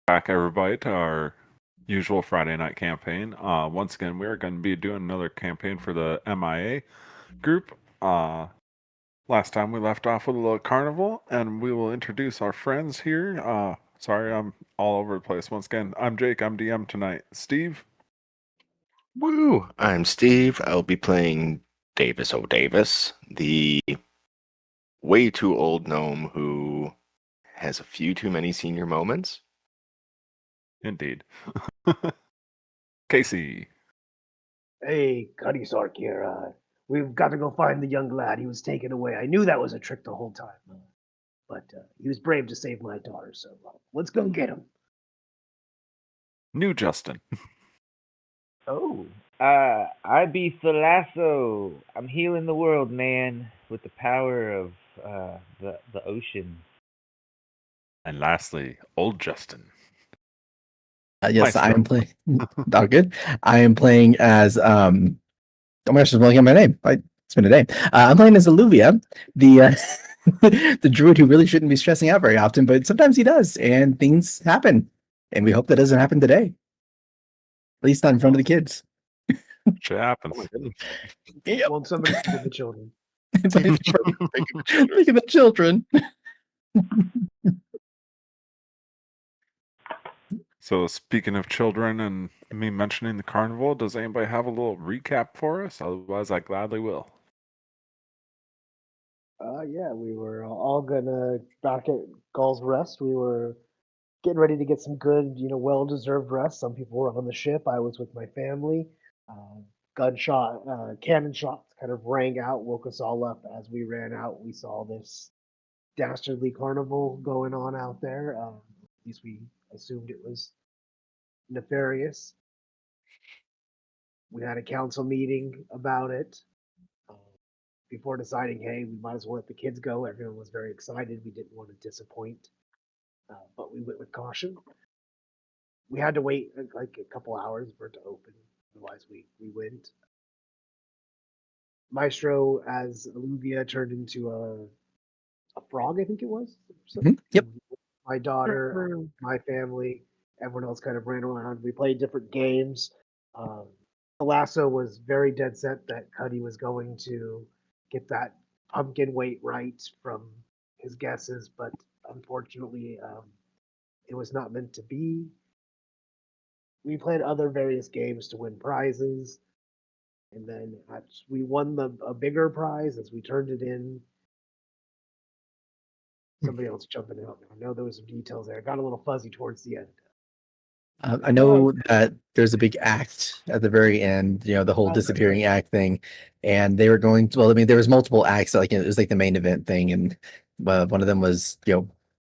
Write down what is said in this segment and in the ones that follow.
Back, everybody, to our usual Friday night campaign. Once again, we are going to be doing another campaign for the MIA group. Last time we left off with a little carnival, and we will introduce our friends here. Sorry, I'm all over the place. Once again, I'm Jake. I'm DM tonight. Steve. Woo! I'm Steve. I'll be playing Davis O'Davis, the way too old gnome who has a few too many senior moments. Indeed. Casey. Hey, Cuddy Sark here. We've got to go find the young lad. He was taken away. I knew that was a trick the whole time, but he was brave to save my daughter. So let's go get him. New Justin. Oh, I be Thalasso. I'm healing the world, man, with the power of the ocean. And lastly, old Justin. Yes, Maestro. I am playing. All good. I am playing as oh my gosh, I'm looking at my name. It's been a day. I'm playing as Alluvia, the the druid who really shouldn't be stressing out very often, but sometimes he does, and things happen. And we hope that doesn't happen today. At least not in front of the kids. Shit happens. Oh my goodness. Yep. Won't somebody forget the children? Think of the children. So, speaking of children and me mentioning the carnival, does anybody have a little recap for us? Otherwise, I gladly will. Yeah, we were all gonna back at Gull's Rest. We were getting ready to get some good, well-deserved rest. Some people were on the ship. I was with my family. Cannon shots kind of rang out, woke us all up. As we ran out, we saw this dastardly carnival going on out there. At least we assumed it was nefarious. We had a council meeting about it before deciding, hey, we might as well let the kids go. Everyone was very excited. We didn't want to disappoint, but we went with caution. We had to wait like a couple hours for it to open. Otherwise, we went. Maestro, as Alluvia, turned into a frog, I think it was. Yep. My daughter, my family, everyone else kind of ran around. We played different games. Lasso was very dead set that Cuddy was going to get that pumpkin weight right from his guesses, but unfortunately, it was not meant to be. We played other various games to win prizes, and then we won a bigger prize as we turned it in. Somebody else jumping out. I know there was some details there. It got a little fuzzy towards the end. I know that there's a big act at the very end, the whole That's disappearing act thing, and they were going to, well, I mean, there was multiple acts, like it was like the main event thing, and one of them was,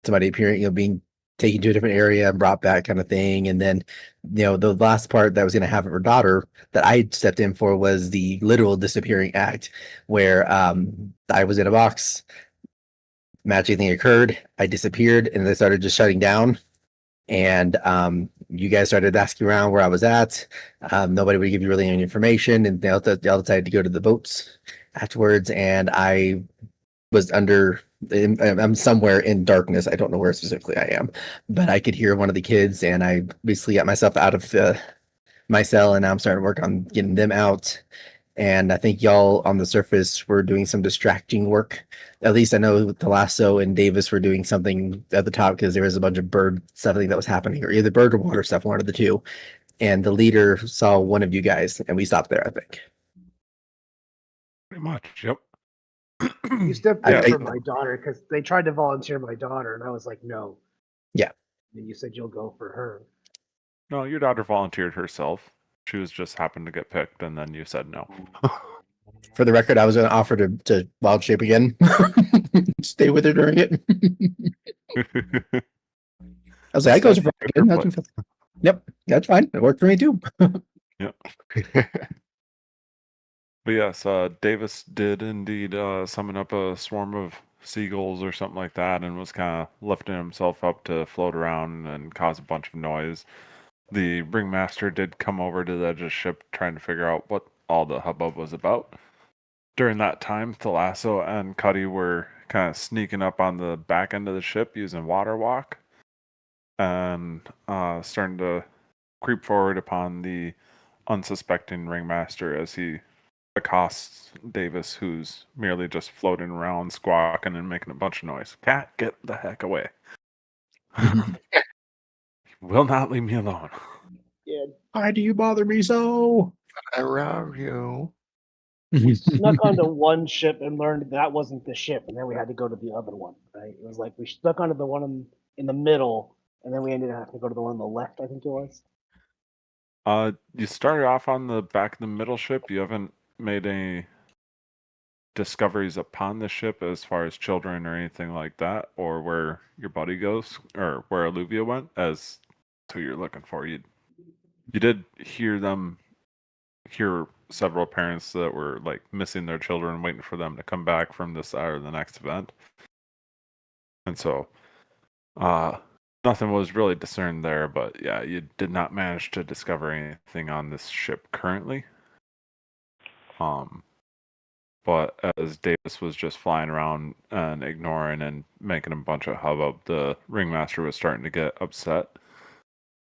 somebody appearing, being taken to a different area and brought back kind of thing, and then, the last part that was going to have her daughter that I stepped in for was the literal disappearing act, where I was in a box, magic thing occurred, I disappeared, and they started just shutting down. And you guys started asking around where I was at. Nobody would give you really any information, and they all decided to go to the boats afterwards. And I was I'm somewhere in darkness. I don't know where specifically I am, but I could hear one of the kids, and I basically got myself out of my cell, and now I'm starting to work on getting them out. And I think y'all on the surface were doing some distracting work. At least I know Thalasso and Davis were doing something at the top because there was a bunch of bird stuff that was happening, or either bird or water stuff, one of the two. And the leader saw one of you guys, and we stopped there, I think. Pretty much, yep. You stepped in for my daughter because they tried to volunteer my daughter, and I was like, no. Yeah. And you said you'll go for her. No, your daughter volunteered herself. She was just happened to get picked, and then you said no. For the record, I was going to offer to wild shape again. Stay with her during it. I was like, I go for again. Yep, that's fine. It worked for me too. Yep. But yes, Davis did indeed summon up a swarm of seagulls or something like that, and was kind of lifting himself up to float around and cause a bunch of noise. The ringmaster did come over to the edge of the ship trying to figure out what all the hubbub was about. During that time, Thalasso and Cuddy were kind of sneaking up on the back end of the ship using water walk. and starting to creep forward upon the unsuspecting ringmaster as he accosts Davis, who's merely just floating around, squawking and making a bunch of noise. Cat, get the heck away. Will not leave me alone. Yeah, Why do you bother me so? I love you. we snuck onto one ship and learned that wasn't the ship, and then we had to go to the other one. Right? It was like we snuck onto the one in the middle, and then we ended up having to go to the one on the left. I think it was. You started off on the back of the middle ship. You haven't made any discoveries upon the ship as far as children or anything like that, or where your buddy goes, or where Alluvia went, as to you're looking for. You did hear several parents that were like missing their children, waiting for them to come back from this or the next event, and so nothing was really discerned there. But yeah, you did not manage to discover anything on this ship currently. But as Davis was just flying around and ignoring and making a bunch of hubbub, the ringmaster was starting to get upset.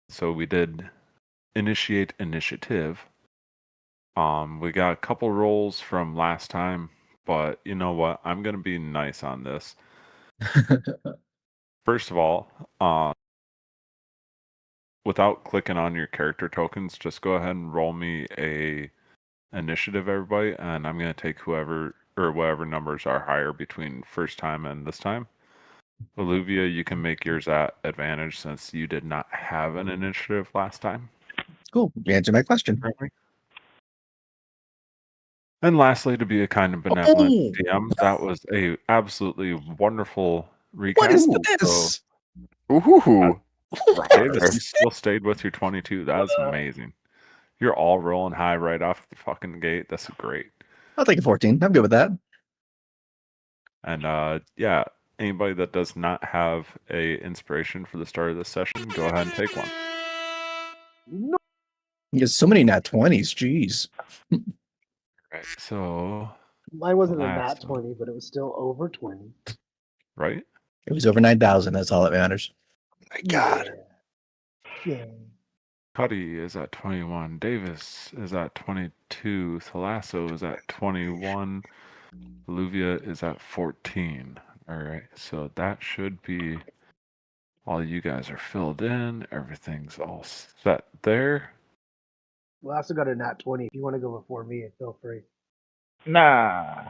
So we did initiate initiative. We got a couple rolls from last time, but you know what? I'm gonna be nice on this. First of all, without clicking on your character tokens, just go ahead and roll me a initiative, everybody, and I'm gonna take whoever or whatever numbers are higher between first time and this time. Alluvia, you can make yours at advantage since you did not have an initiative last time. Cool. You answered my question. Currently. And lastly, to be a kind of benevolent DM, that was a absolutely wonderful recap. What is this? Ooh. Davis, you still stayed with your 22. That's amazing. You're all rolling high right off the fucking gate. That's great. I'll take a 14. I'm good with that. And yeah, anybody that does not have a inspiration for the start of this session, go ahead and take one. No, You get so many nat 20s. Jeez. Right. So mine wasn't a last nat one. 20, but it was still over 20. Right? It was over 9,000. That's all that matters. My God. Yeah. Cuddy is at 21. Davis is at 22. Thalasso is at 21. Alluvia is at 14. All right. So that should be all you guys are filled in. Everything's all set there. Well, I also got a nat 20. If you want to go before me, feel free. Nah,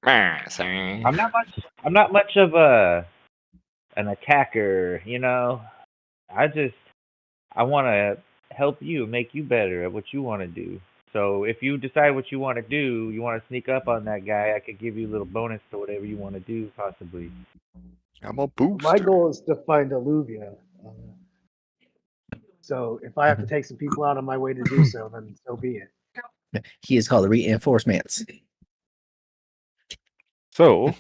Sorry. I'm not much of an attacker. You know, I want to help you, make you better at what you want to do. So if you decide what you want to do, you want to sneak up on that guy, I could give you a little bonus to whatever you want to do, possibly. I'm a booster. My goal is to find Alluvia. So if I have to take some people out on my way to do so, then so be it. He is called reinforcements. So,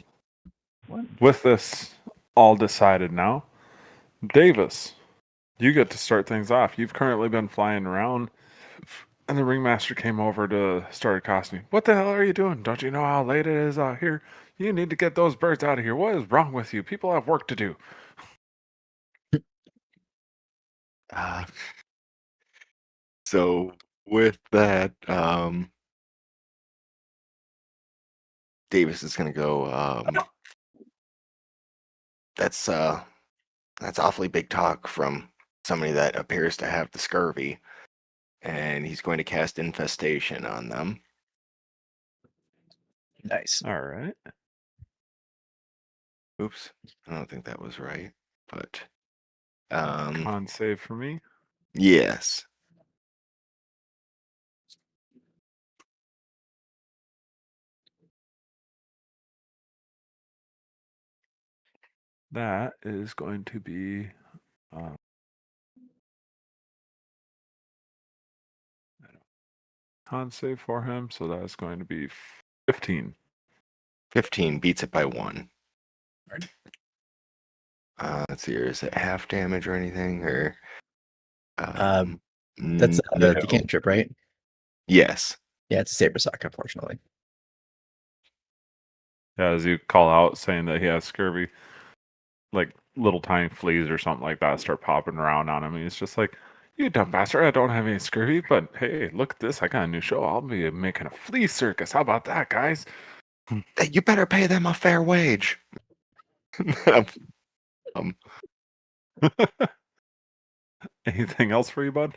with this all decided now, Davis, you get to start things off. You've currently been flying around, and the ringmaster came over to start accosting you. What the hell are you doing? Don't you know how late it is out here? You need to get those birds out of here. What is wrong with you? People have work to do. So with that, Davis is gonna go. That's awfully big talk from somebody that appears to have the scurvy, and he's going to cast infestation on them. Nice. All right. Oops, I don't think that was right, but Con save for me. yes. That is going to be con save for him, so that is going to be 15. 15 beats it by 1. Right. Let's see here. Is it half damage or anything? Or That's no. the cantrip, right? Yes. Yeah, it's a saber sock, unfortunately. Yeah, as you call out saying that he has scurvy, like little tiny fleas or something like that start popping around on him. And he's just like, "You dumb bastard! I don't have any scurvy, but hey, look at this! I got a new show. I'll be making a flea circus. How about that, guys?" Hey, you better pay them a fair wage. um, Anything else for you, bud?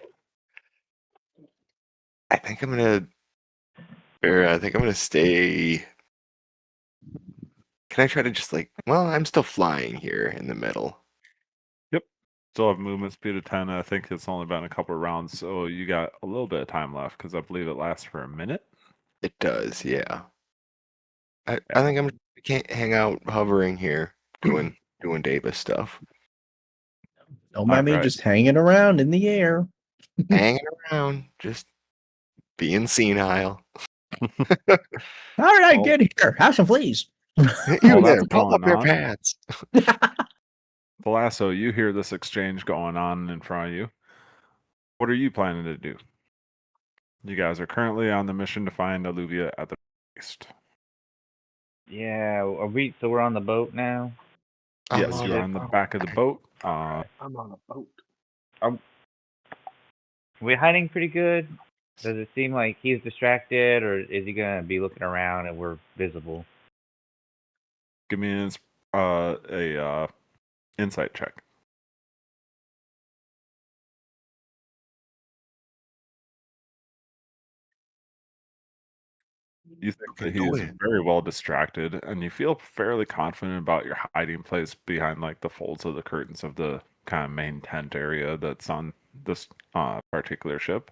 I think I'm gonna stay. Can I try to just well, I'm still flying here in the middle. Yep. Still have movement speed of 10. I think it's only been a couple of rounds, so you got a little bit of time left because I believe it lasts for a minute. It does, yeah. I Yeah. think I can't hang out hovering here doing Davis stuff. Don't mind me Alright. just hanging around in the air. Hanging around, just being senile. How did I Well- get here? Have some fleas. You While there, that's pull up going your on. pants. Thalasso, you hear this exchange going on in front of you. What are you planning to do? You guys are currently on the mission to find Alluvia at the east. Yeah, so we're on the boat now? Yes, on you are it. on the back of the boat. I'm on a boat. Are we hiding pretty good? Does it seem like he's distracted, or is he gonna be looking around and we're visible? Give me an insight check. You think Okay, that he go is ahead. very well distracted, and you feel fairly confident about your hiding place behind like the folds of the curtains of the kind of main tent area that's on this particular ship.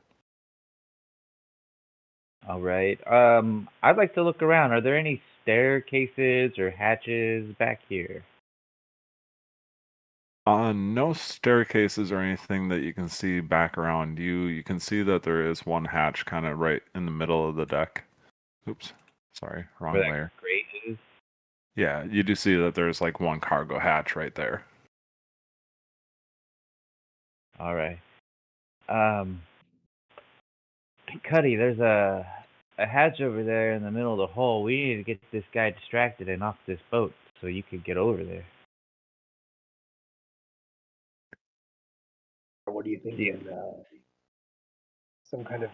All right. I'd like to look around. Are there any staircases or hatches back here? No staircases or anything that you can see back around you. You can see that there is one hatch kind of right in the middle of the deck. Oops, sorry, Where wrong that layer. crate is? Yeah, you do see that there's like one cargo hatch right there. All right. Cuddy, there's a hatch over there in the middle of the hole. We need to get this guy distracted and off this boat so you could get over there. What do you think? Yeah. Some kind of.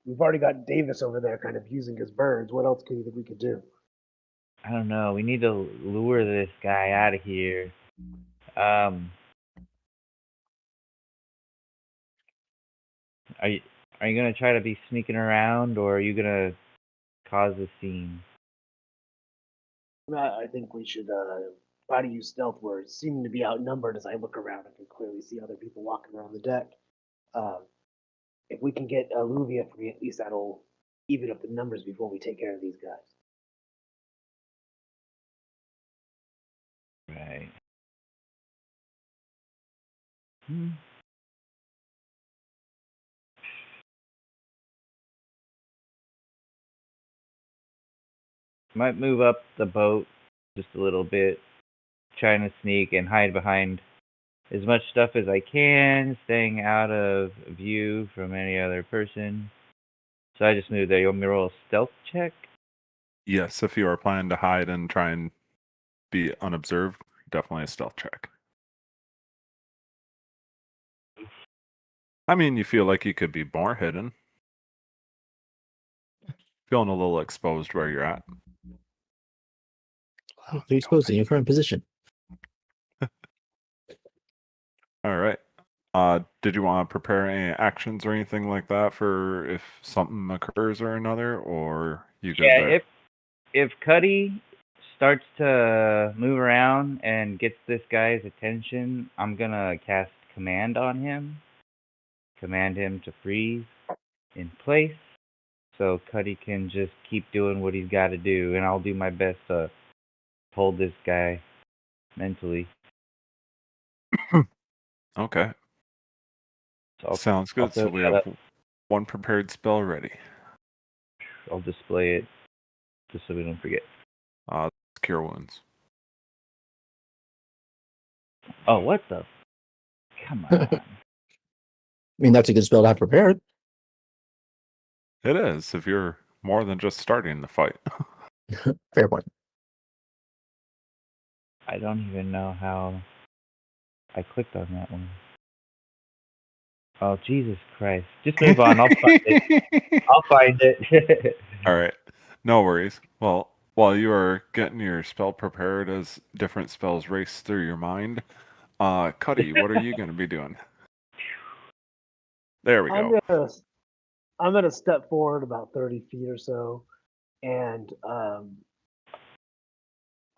We've already got Davis over there, kind of using his birds. What else could you think we could do? I don't know. We need to lure this guy out of here. Are you gonna try to be sneaking around, or are you gonna cause a scene? I think we should try to use stealth. We're seeming to be outnumbered as I look around. I can clearly see other people walking around the deck. If we can get Alluvia free, at least that'll even up the numbers before we take care of these guys. Right. Might move up the boat just a little bit, trying to sneak and hide behind as much stuff as I can, staying out of view from any other person. So I just moved there. You want me to roll a stealth check? Yes, if you are planning to hide and try and be unobserved, definitely a stealth check. I mean, you feel like you could be more hidden. Feeling a little exposed where you're at. You're exposed in your current position. All right. Did you want to prepare any actions or anything like that for if something occurs or another, or you good there? If Cuddy starts to move around and gets this guy's attention, I'm gonna cast command on him. Command him to freeze in place, so Cuddy can just keep doing what he's got to do, and I'll do my best to hold this guy mentally. Okay. So Sounds I'll good. So set we that have up. one prepared spell ready. I'll display it just so we don't forget. Cure wounds. Oh, what the? Come on. I mean, that's a good spell to have prepared. It is if you're more than just starting the fight. Fair point. I don't even know how I clicked on that one. Oh, Jesus Christ. Just move on. I'll find it. I'll find it. All right. No worries. Well, while you are getting your spell prepared as different spells race through your mind, Cuddy, what are you going to be doing? There we I'm go. gonna step forward about 30 feet or so, and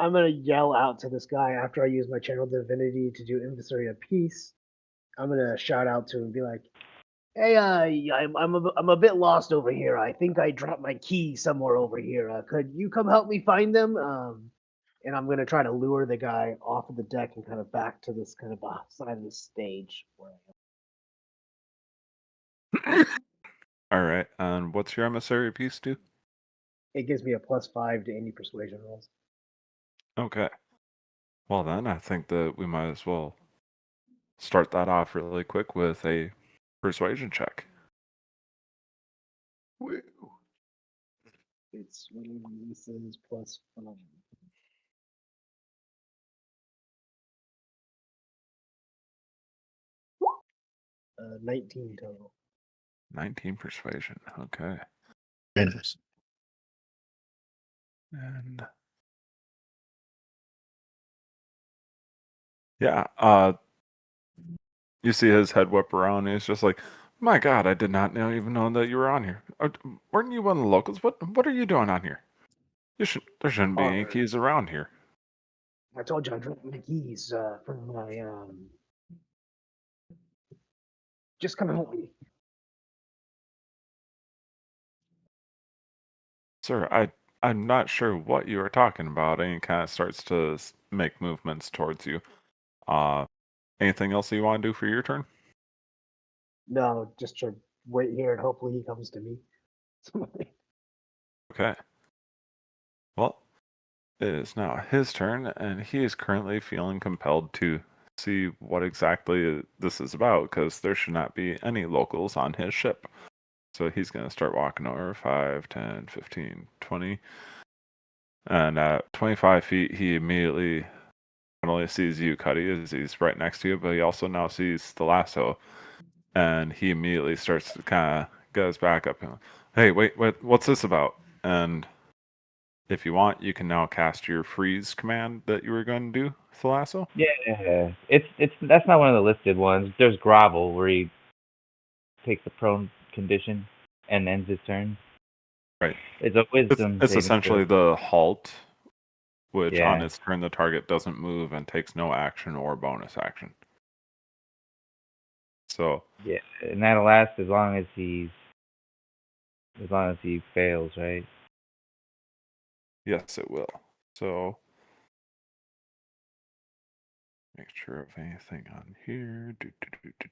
I'm gonna yell out to this guy after I use my channel divinity to do emissary of peace. I'm gonna shout out to him and be like, "Hey, I'm a bit lost over here. I think I dropped my key somewhere over here. Could you come help me find them?" And I'm gonna try to lure the guy off of the deck and kind of back to this kind of side of the stage. Where All right. And what's your emissary piece do? it gives me a +5 to any persuasion rolls. Okay. Well, then I think that we might as well start that off really quick with a persuasion check. Woo. It's this is +5. 19 total. 19 persuasion. Okay. Very nice. And yeah, you see his head whip around. And he's just like, "My God, I did not even know that you were on here. Weren't you one of the locals? What are you doing on here? There shouldn't be any keys around here." I told you I dropped my keys from my Just come help me. Sir, I'm not sure what you are talking about. And he kind of starts to make movements towards you. Anything else you want to do for your turn? No, just to wait here and hopefully he comes to me. Okay. Well, it is now his turn, and he is currently feeling compelled to see what exactly this is about, because there should not be any locals on his ship. So he's going to start walking over 5, 10, 15, 20. And at 25 feet, he immediately not only sees you, Cuddy, as he's right next to you, but he also now sees the lasso. And he immediately starts to kind of goes back up and, "Hey, wait, what's this about?" And if you want, you can now cast your freeze command that you were going to do, Thalasso. Yeah, that's not one of the listed ones. There's grovel where he takes the prone condition and ends his turn. Right. It's a wisdom. It's saving essentially throw. the halt, which on Yeah. its turn the target doesn't move and takes no action or bonus action. So Yeah, and that'll last as long as he fails, right? yes, it will. So make sure of anything on here.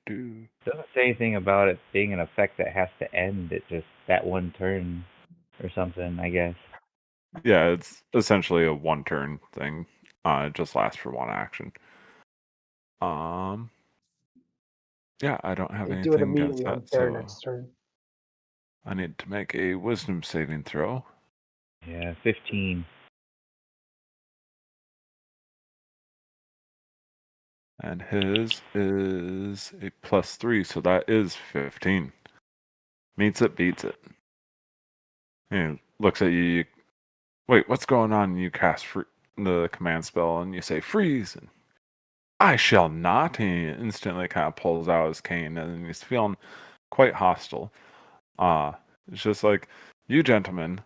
Doesn't say anything about it being an effect that has to end at just that one turn or something, I guess. Yeah, it's essentially a one turn thing. It just lasts for one action. Yeah, I don't have They do it anything against immediately on that, their so next turn. I need to make a wisdom saving throw. Yeah, 15. And his is a +3, so that is 15. Meets it, beats it. And looks at you. Wait, what's going on? You cast the command spell and you say freeze. And I shall not. He instantly kind of pulls out his cane and he's feeling quite hostile. It's just like, you gentlemen,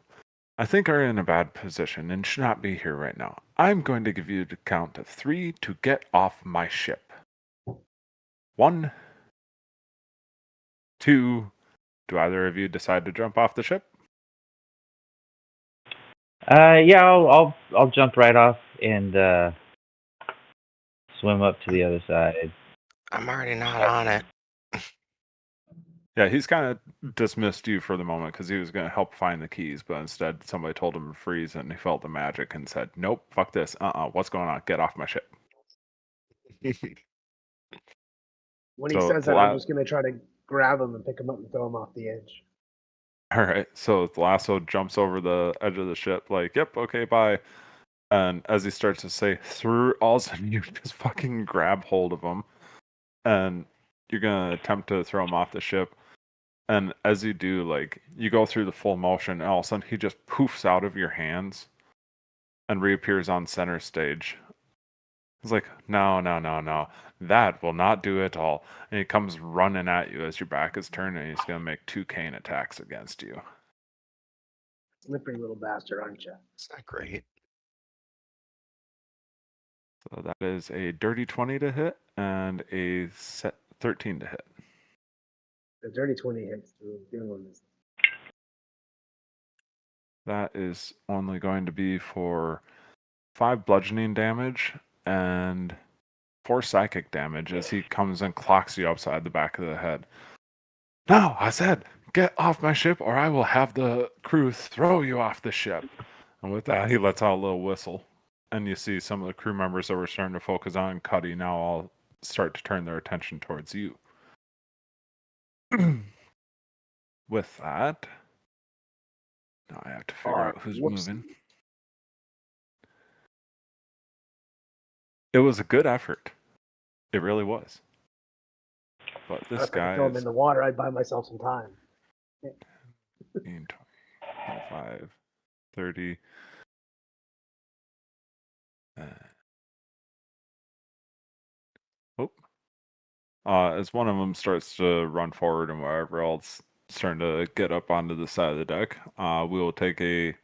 I think are in a bad position and should not be here right now. I'm going to give you the count of 3 to get off my ship. 1, 2. Do either of you decide to jump off the ship? Yeah, I'll jump right off and swim up to the other side. I'm already not on it. Yeah, he's kind of dismissed you for the moment because he was going to help find the keys, but instead somebody told him to freeze and he felt the magic and said, "Nope, fuck this. What's going on? Get off my ship." When he So says the that, I'm just gonna try to grab him and pick him up and throw him off the edge. all right, so the lasso jumps over the edge of the ship, like, "Yep, okay, bye." And as he starts to say through, all of a sudden you just fucking grab hold of him, and you're gonna attempt to throw him off the ship. And as you do, like, you go through the full motion, and all of a sudden he just poofs out of your hands and reappears on center stage. He's like, no, no, no, no. That will not do it all. And he comes running at you as your back is turned, and he's going to make 2 cane attacks against you. Slippery little bastard, aren't you? It's not great. So that is a dirty 20 to hit and a set 13 to hit. The dirty 20 hits. The other one is That is only going to be for 5 bludgeoning damage and 4 psychic damage as he comes and clocks you upside the back of the head. No, I said, get off my ship or I will have the crew throw you off the ship. And with that, he lets out a little whistle. And you see some of the crew members that were starting to focus on Cuddy now all start to turn their attention towards you. With that, now I have to figure out who's whoops. moving. It was a good effort. It really was. But this If I guy could throw him is in the water, I'd buy myself some time. 15, 20, 25, 30. As one of them starts to run forward and wherever else starting to get up onto the side of the deck, we will take a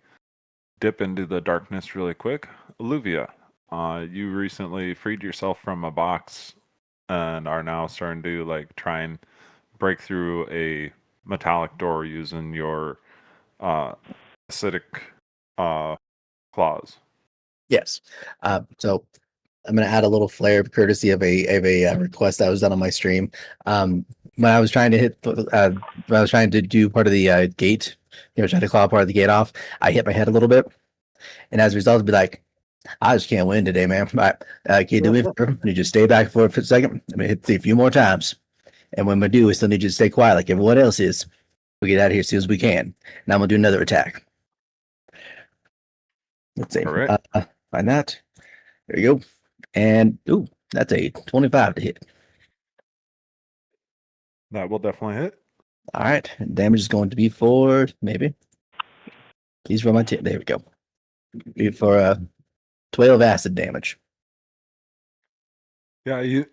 dip into the darkness really quick. Olivia, you recently freed yourself from a box and are now starting to like try and break through a metallic door using your acidic claws. Yes. So I'm going to add a little flair courtesy of a request that was done on my stream. When I was trying to when I was trying to do part of the gate, trying to claw part of the gate off, I hit my head a little bit, and as a result, I'd be like, I just can't win today, man. Can you do me a favor? You just stay back for a second. I'm gonna hit a few more times, and when we do, we still need you to stay quiet like everyone else is. We get out of here as soon as we can. Now I'm gonna do another attack. Let's see. All right. Find that. There you go. And ooh, that's a 25 to hit. That will definitely hit. All right. Damage is going to be for maybe. Please roll my tip. There we go. Be for 12 acid damage. Yeah, you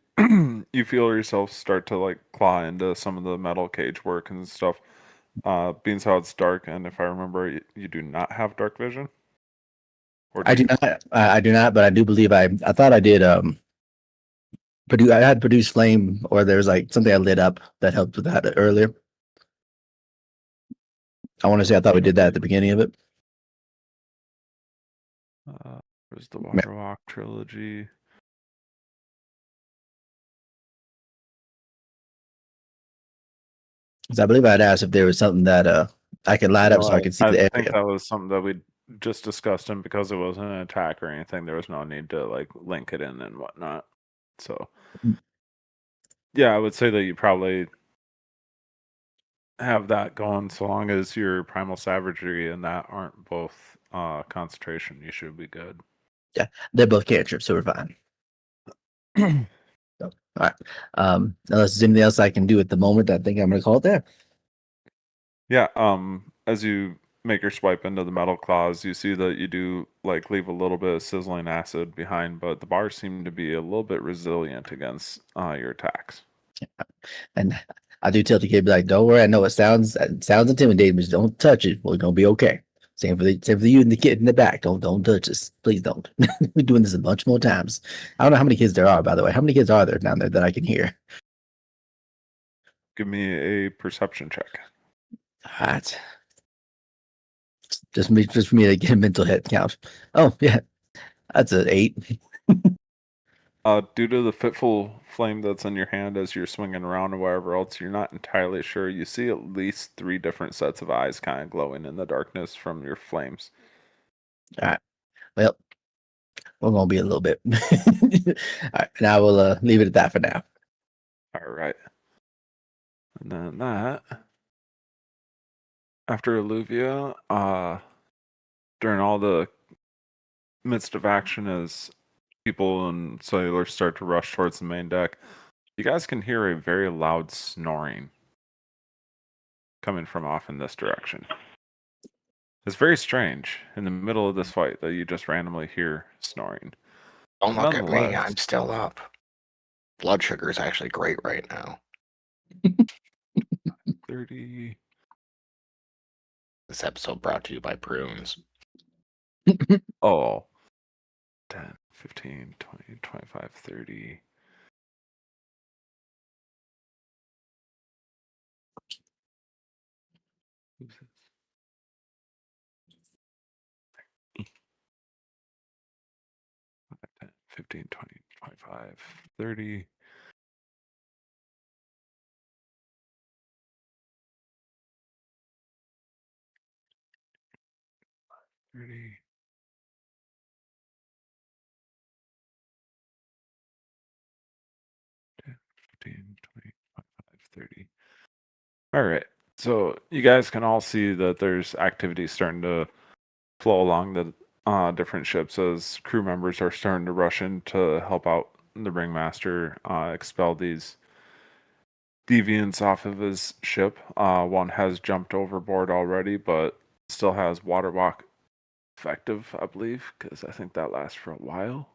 you feel yourself start to like claw into some of the metal cage work and stuff. Being how it's dark, and if I remember, you do not have dark vision. Or I do not. I do not, but I do believe I thought I did. I had produce flame, or there's like something I lit up that helped with that earlier. I want to say I thought we did that at the beginning of it. There's the Waterwalk trilogy. Because I believe I'd asked if there was something that I could light up so I could see I the think area. that was something that we just discussed, and because it wasn't an attack or anything, there was no need to like link it in and whatnot. So, yeah, I would say that you probably have that going so long as your primal savagery and that aren't both concentration. You should be good. Yeah, they're both cantrips, so we're fine. So, all right. Unless there's anything else I can do at the moment, I think I'm going to call it there. Yeah. As you make your swipe into the metal claws, you see that you do like leave a little bit of sizzling acid behind, but the bars seem to be a little bit resilient against your attacks. And I do tell the kid, be like, don't worry, I know it sounds intimidating, but just don't touch it. We're gonna be okay. Same for you and the kid in the back. Don't touch us. Please don't. We're doing this a bunch more times. I don't know how many kids there are, by the way. How many kids are there down there that I can hear? Give me a perception check. All right. Just for me to get a mental head count. Oh yeah. That's an 8. Due to the fitful flame that's in your hand as you're swinging around or wherever else, you're not entirely sure. You see at least 3 different sets of eyes kind of glowing in the darkness from your flames. All right. Well, we're gonna be a little bit. All right, and I will leave it at that for now. All right. And then that, after Alluvia, during all the midst of action as people and sailors start to rush towards the main deck, you guys can hear a very loud snoring coming from off in this direction. It's very strange in the middle of this fight that you just randomly hear snoring. Don't look at me. Nonetheless- I'm still up. Blood sugar is actually great right now. 30. This episode brought to you by prunes. Oh. 10, 15, 20, 25, 30. Who's this? 10, 15, 20, 25, 30. $30. 10, 15, 20, 25, 30. All right. So you guys can all see that there's activity starting to flow along the different ships as crew members are starting to rush in to help out the ringmaster expel these deviants off of his ship. One has jumped overboard already, but still has water walk effective, I believe, because I think that lasts for a while.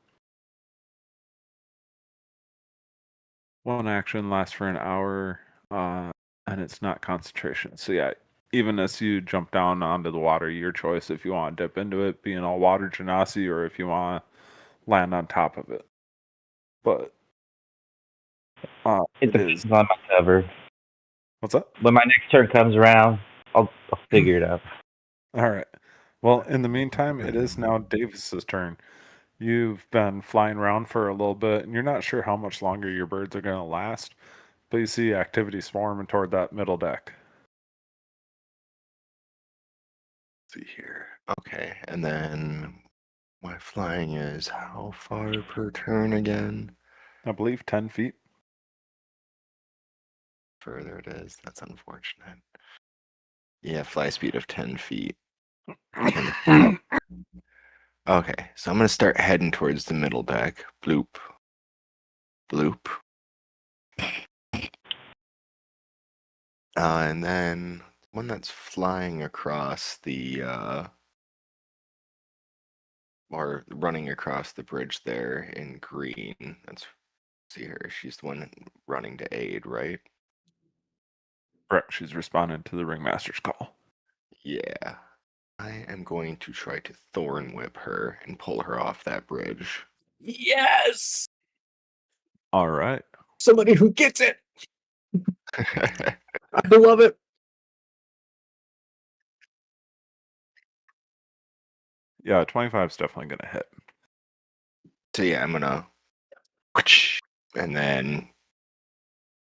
One action lasts for an hour, and it's not concentration. So yeah, even as you jump down onto the water, your choice if you want to dip into it, being all water genasi, or if you want to land on top of it. But It it depends is. on my cover. What's up? When my next turn comes around, I'll figure it out. All right. Well, in the meantime, it is now Davis's turn. You've been flying around for a little bit, and you're not sure how much longer your birds are going to last, but you see activity swarming toward that middle deck. Let's see here. Okay, and then my flying is how far per turn again? I believe 10 feet. Further it is. That's unfortunate. Yeah, fly speed of 10 feet. Okay, so I'm going to start heading towards the middle deck. Bloop. Bloop. And then one that's flying across the, or running across the bridge there in green. Let's see her. She's the one running to aid, right? Correct. She's responded to the ringmaster's call. Yeah. I am going to try to thorn whip her and pull her off that bridge. Yes, All right. somebody who gets it. I love it. Yeah, 25 is definitely going to hit. So yeah, I'm gonna and then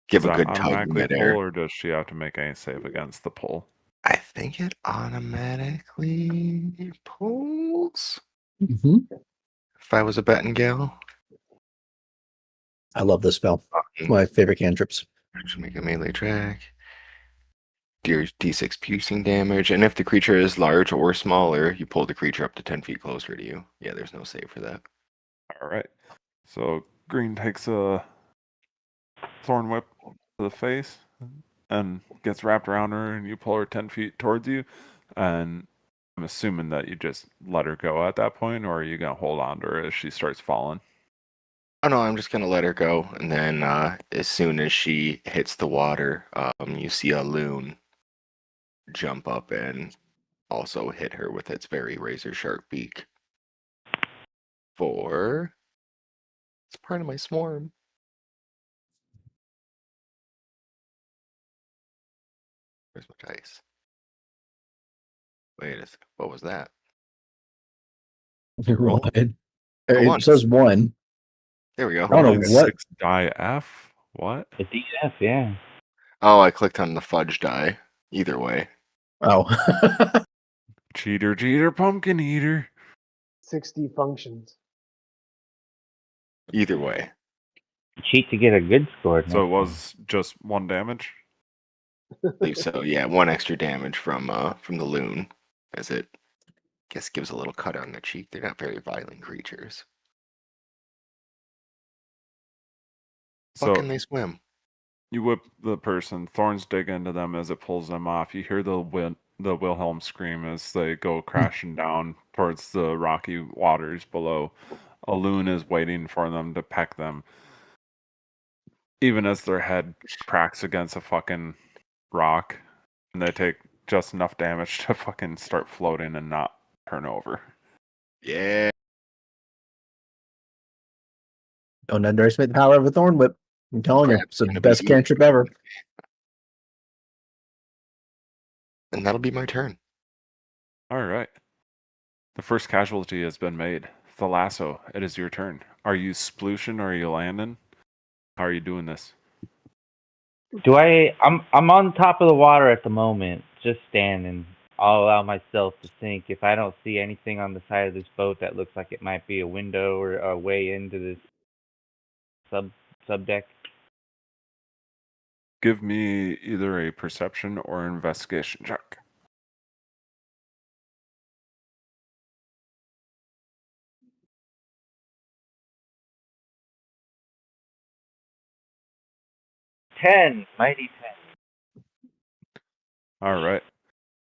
give Does a that good tug automatically midair. pull, or does she have to make any save against the pull? I think it automatically pulls. Mm-hmm. If I was a betting gal, I love this spell. My favorite cantrips. just make a melee track. Deal d6 piercing damage, and if the creature is large or smaller, you pull the creature up to 10 feet closer to you. Yeah, there's no save for that. All right. So Green takes a thorn whip to the face and gets wrapped around her, and you pull her 10 feet towards you. And I'm assuming that you just let her go at that point, or are you going to hold on to her as she starts falling? Oh no, I'm just gonna let her go, and then as soon as she hits the water, you see a loon jump up and also hit her with its very razor sharp beak. It's part of my swarm. Where's my dice? Wait a second. What was that? Roll. One. One. It says one. There we go. I don't know Only what. 6 die F? What? A DF, yeah. Oh, I clicked on the fudge die. Either way. Oh. Cheater, pumpkin eater. 60 functions. Either way. Cheat to get a good score. So it next was just 1 damage? I believe so. Yeah, 1 extra damage from the loon as it Guess gives a little cut on the cheek. They're not very violent creatures. So Fucking they swim. you whip the person. Thorns dig into them as it pulls them off. You hear the Wilhelm scream as they go crashing down towards the rocky waters below. A loon is waiting for them to peck them, even as their head cracks against a fucking rock, and they take just enough damage to fucking start floating and not turn over. Yeah. Don't underestimate the power of a thorn whip. I'm telling you, Crap's it's the gonna be best easy. cantrip ever. And that'll be my turn. All right. The first casualty has been made. Thalasso, it is your turn. Are you splooshing or are you landing? How are you doing this? I'm on top of the water at the moment, just standing. I'll allow myself to think. If I don't see anything on the side of this boat that looks like it might be a window or a way into this sub deck. Give me either a perception or investigation check. Mighty 10. All right.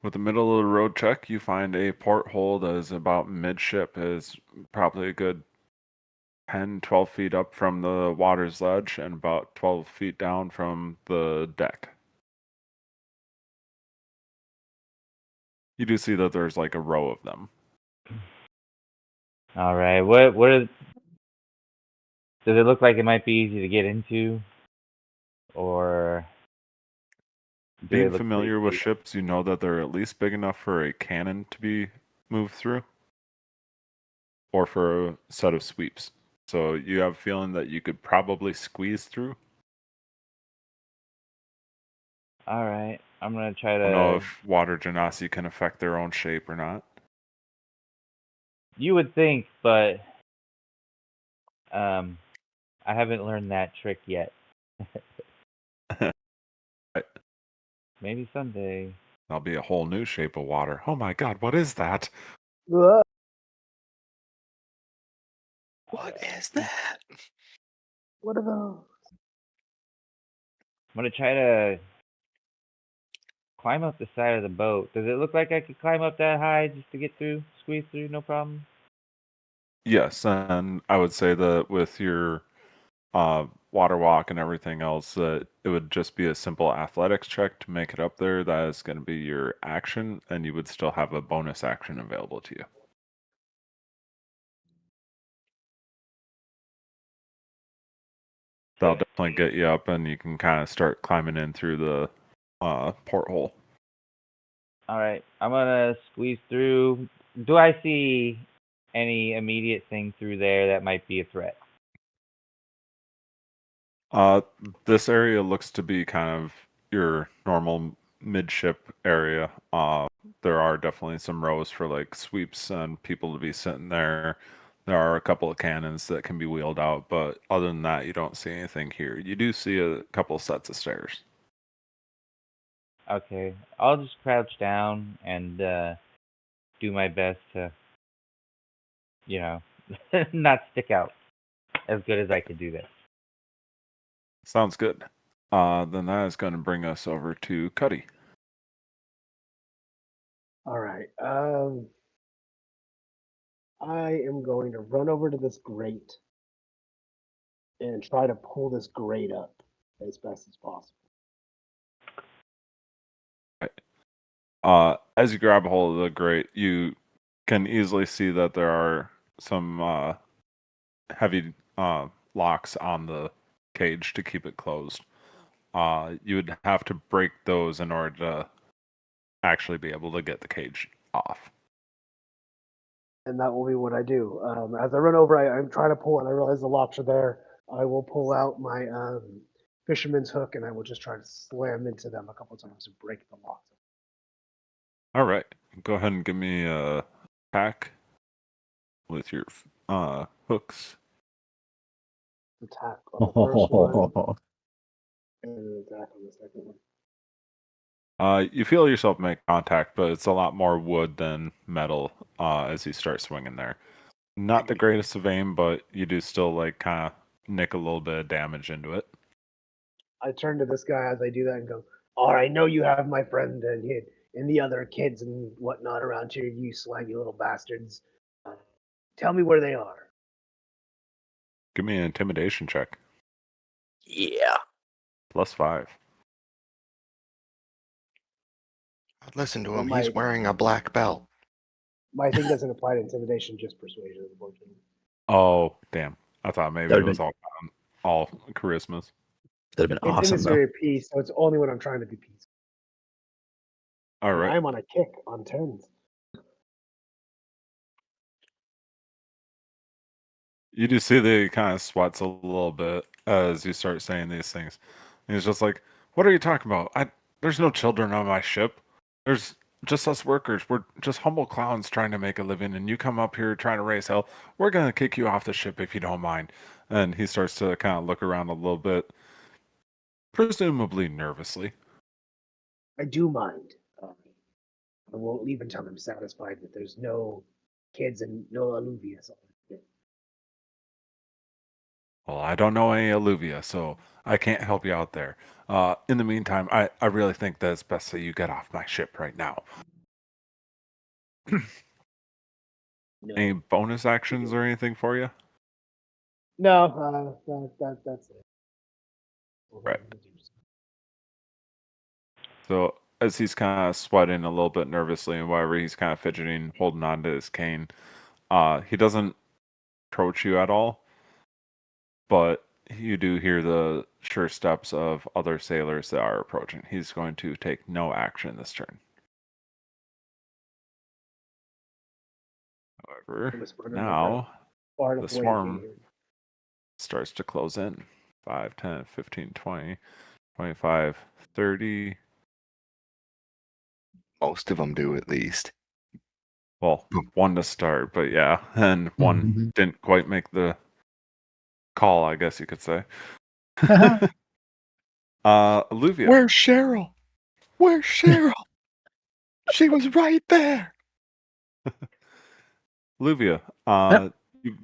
With the middle of the road check, you find a porthole that is about midship, is probably a good 10, 12 feet up from the water's ledge and about 12 feet down from the deck. You do see that there's like a row of them. All right. What is? Does it look like it might be easy to get into, or do they Being look familiar pretty with big? ships, you know that they're at least big enough for a cannon to be moved through or for a set of sweeps. So you have a feeling that you could probably squeeze through. All right. I'm gonna try I don't know to. if water genasi can affect their own shape or not. You would think, but I haven't learned that trick yet. Right. Maybe someday. That'll be a whole new shape of water. Oh my god, what is that? Ugh. What is that? What are those? I'm gonna try to climb up the side of the boat. Does it look like I could climb up that high just to get through, squeeze through, no problem? Yes, and I would say that with your water walk and everything else, that it would just be a simple athletics check to make it up there. That is going to be your action, and you would still have a bonus action available to you. That'll definitely get you up, and you can kind of start climbing in through the porthole. All right, I'm gonna squeeze through. Do I see any immediate thing through there that might be a threat? This area looks to be kind of your normal midship area. There are definitely some rows for like sweeps and people to be sitting there. There are a couple of cannons that can be wheeled out, but other than that, you don't see anything here. You do see a couple of sets of stairs. Okay, I'll just crouch down and do my best to, you know, not stick out as good as I could do that. Sounds good. Then that is going to bring us over to Cuddy. All right. I am going to run over to this grate and try to pull this grate up as best as possible. As you grab a hold of the grate, you can easily see that there are some heavy locks on the cage to keep it closed. You would have to break those in order to actually be able to get the cage off. And that will be what I do. As I run over, I'm trying to pull, and I realize the locks are there. I will pull out my fisherman's hook, and I will just try to slam into them a couple times to break the locks. All right, go ahead and give me a pack with your hooks. Attack on the first one, and an attack on the second one. You feel yourself make contact, but it's a lot more wood than metal as you start swinging there. Not the greatest of aim, but you do still like kind of nick a little bit of damage into it. I turn to this guy as I do that and go, "All right, I know you have my friend and the other kids and whatnot around here, you slimy little bastards. Tell me where they are." Give me an intimidation check. Yeah. +5. Listen to Well, him. He's wearing a black belt. My thing doesn't apply to intimidation, just persuasion, unfortunately. Oh, damn. I thought maybe That'd it was been- all charismas. That'd have been It's awesome, though. emissary of peace, so it's only when I'm trying to be peaceful. All And right. I'm on a kick on 10s. You do see that he kind of sweats a little bit as you start saying these things. And he's just like, "What are you talking about? There's no children on my ship. There's just us workers. We're just humble clowns trying to make a living, and you come up here trying to raise hell. We're gonna kick you off the ship if you don't mind." And he starts to kind of look around a little bit, presumably nervously. I do mind. I won't leave until I'm satisfied that there's no kids and no alluvius on it. Well, I don't know any alluvia, so I can't help you out there. In the meantime, I really think that it's best that you get off my ship right now. No, Any bonus actions or anything for you? no, that's it. Right. So as he's kind of sweating a little bit nervously and whatever, he's kind of fidgeting, holding on to his cane. He doesn't approach you at all, but you do hear the sure steps of other sailors that are approaching. He's going to take no action this turn. However, now far the enough away you swarm can't hear me. starts to close in. 5, 10, 15, 20, 25, 30. Most of them do, at least. Well, one to start, but yeah, and one Mhm. didn't quite make the call, I guess you could say. Alluvia. Where's Cheryl? Where's Cheryl? She was right there. Alluvia, you've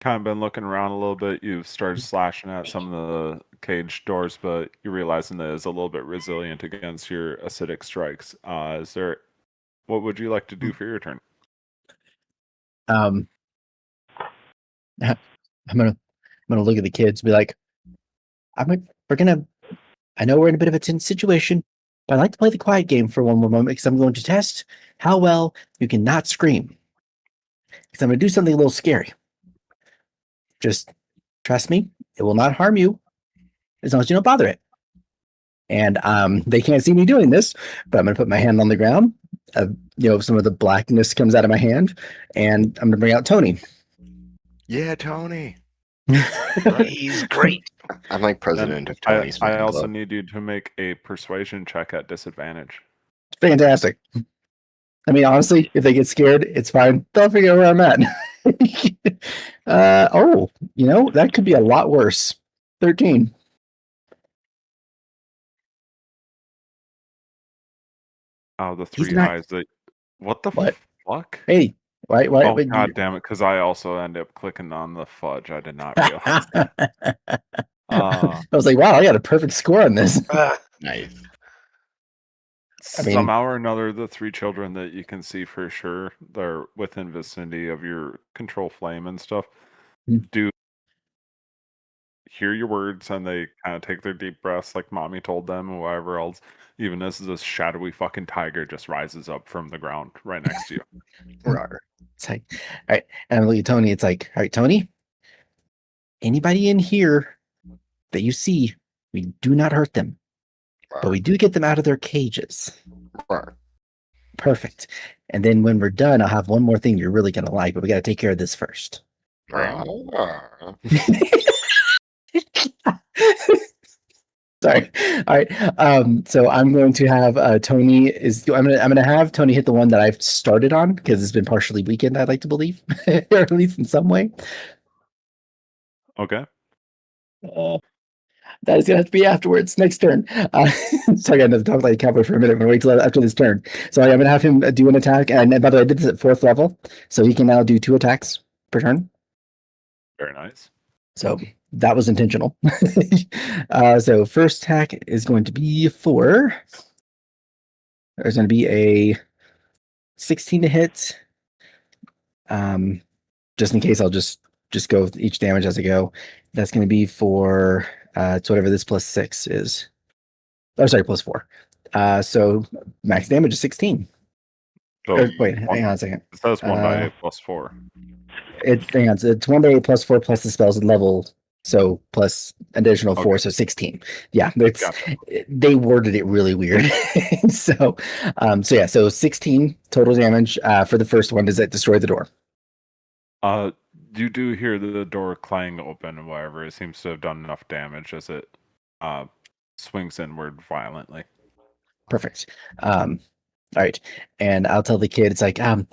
kind of been looking around a little bit. You've started slashing at some of the cage doors, but you're realizing that it's a little bit resilient against your acidic strikes. What would you like to do for your turn? I'm gonna look at the kids and be like, I know we're in a bit of a tense situation, but I'd like to play the quiet game for one more moment because I'm going to test how well you can not scream. Because I'm going to do something a little scary. Just trust me, it will not harm you as long as you don't bother it. And they can't see me doing this, but I'm going to put my hand on the ground. Some of the blackness comes out of my hand, and I'm going to bring out Tony. Yeah, Tony. He's great. I'm like president of Tony's I fan also club. need you to make a persuasion check at disadvantage. Fantastic. I mean, honestly, if they get scared, it's fine. They'll figure out where I'm at. That could be a lot worse. 13. Oh, the He's three not- highs that. What the What? fuck? Hey, why? Oh, god damn it, because I also end up clicking on the fudge. I did not realize that. I was like, wow, I got a perfect score on this. Nice. I mean- Somehow or another, the three children that you can see for sure, they're within vicinity of your control flame and stuff, Hmm. do hear your words, and they kind of take their deep breaths like mommy told them or whatever else, even as this shadowy fucking tiger just rises up from the ground right next to you. Rawr. It's like, all right. And I look at Tony. It's like, all right, Tony, anybody in here that you see, we do not hurt them, but we do get them out of their cages. Rawr. Perfect. And then when we're done, I'll have one more thing you're really going to like, but we got to take care of this first. Rawr. Sorry. All right. So I'm going to have Tony I'm gonna have Tony hit the one that I've started on because it's been partially weakened, I'd like to believe. Or at least in some way. Okay. That is gonna have to be afterwards. Next turn. Sorry, I'm gonna talk like a cowboy for a minute. I'm gonna wait till after this turn. So I'm gonna have him do an attack. And by the way, I did this at 4th level, so he can now do 2 attacks per turn. Very nice. So that was intentional. So first attack is going to be for. There's going to be a 16 to hit. Just in case, I'll just go with each damage as I go. That's going to be for it's whatever this plus 6 is. Oh, sorry, plus 4. So max damage is 16. So Wait, hang on a second. It says 1 die 8 plus 4. Hang on. So it's 1d8 plus 4 plus the spell's level. So plus additional 4, so 16. Yeah, it's Gotcha. they worded it really weird. So 16 total damage for the first one. Does it destroy the door? You do hear the door clang open and whatever. It seems to have done enough damage as it swings inward violently. Perfect. All right, and I'll tell the kid it's like I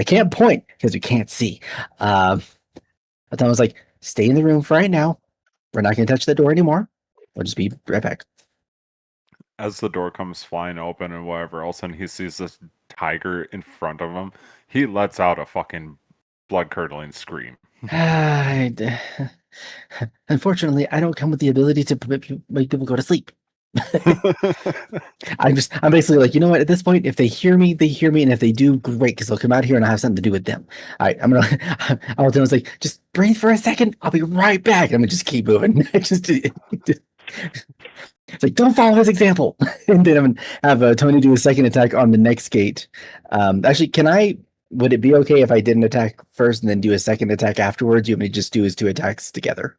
can't point because we can't see. But I was like, stay in the room for right now. We're not going to touch the door anymore. We'll just be right back. As the door comes flying open and whatever else, and he sees this tiger in front of him, he lets out a fucking blood-curdling scream. Unfortunately, I don't come with the ability to make people go to sleep. I'm basically like, you know what? At this point, if they hear me, they hear me, and if they do, great, because they'll come out here and I have something to do with them. All right, I'll tell them, like, just breathe for a second. I'll be right back. I'm gonna just keep moving. It's like, don't follow his example. And then I'm gonna have Tony do a second attack on the next gate. Actually, would it be okay if I did an attack first and then do a second attack afterwards? You want me to just do his 2 attacks together?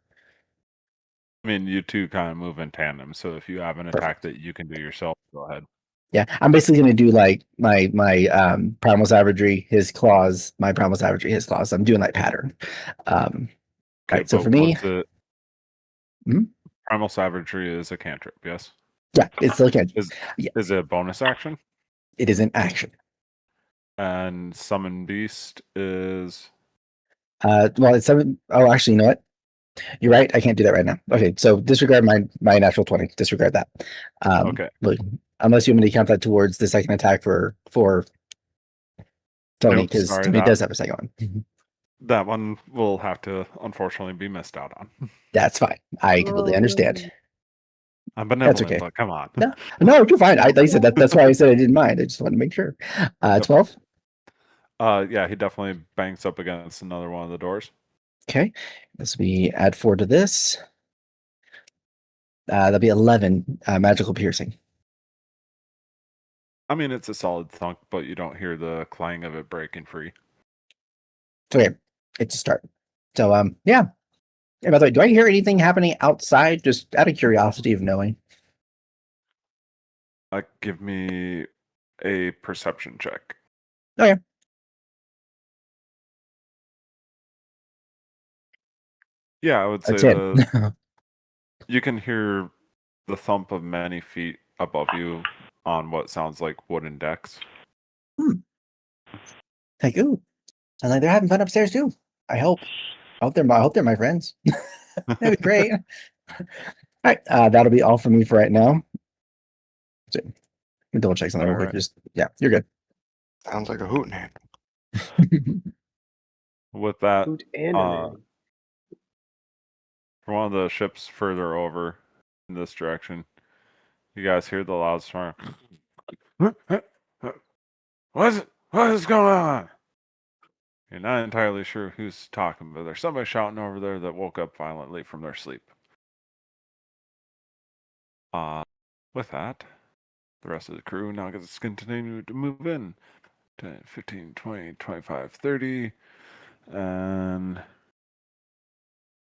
I mean, you two kind of move in tandem, so if you have an attack that you can do yourself, go ahead. Yeah, I'm basically going to do like my primal savagery, his claws, my primal savagery, his claws. I'm doing that pattern. Right, so for me, primal savagery is a cantrip, yes? Yeah, it's still a cantrip. Is it a bonus action? It is an action. And summon beast is well, it's 7. Oh, actually, you know what? You're right. I can't do that right now. Okay, so disregard my natural 20. Disregard that. okay. Look, unless you want me to count that towards the second attack for Tony, because Tony does have a second one. That one will have to unfortunately be missed out on. That's fine. I completely understand. I'm benevolent, That's okay. but come on. No, you're fine. Like I said, that's why I said I didn't mind. I just wanted to make sure. 12. Yeah, he definitely bangs up against another one of the doors. Okay, this will be add 4 to this. That'll be 11 magical piercing. I mean, it's a solid thunk, but you don't hear the clang of it breaking free. Okay, it's a start. So yeah. And by the way, do I hear anything happening outside? Just out of curiosity of knowing. Give me a perception check. Okay. Yeah, I would say you can hear the thump of many feet above you on what sounds like wooden decks. Like, ooh, sounds like they're having fun upstairs too. I hope they're my friends. That'd be great. All right, that'll be all for me for right now. So, let me double check something real quick. Just you're good. Sounds like a hootenanny. With that, Hoot and from one of the ships further over in this direction, you guys hear the loud snark. What is going on? You're not entirely sure who's talking, but there's somebody shouting over there that woke up violently from their sleep. With that, the rest of the crew now gets to continue to move in. 10, 15, 20, 25, 30. And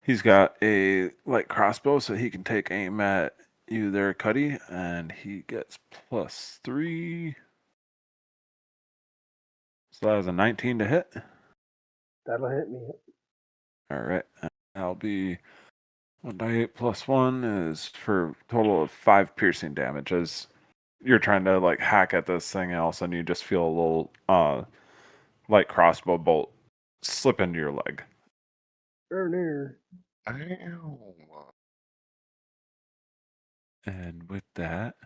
he's got a light crossbow, so he can take aim at you there, Cuddy. And he gets +3. So that is a 19 to hit. That'll hit me. All right. That'll be 1d8 plus 1 is for a total of 5 piercing damage. As you're trying to like hack at this thing, and all of a sudden you just feel a little light crossbow bolt slip into your leg. Ow. And with that,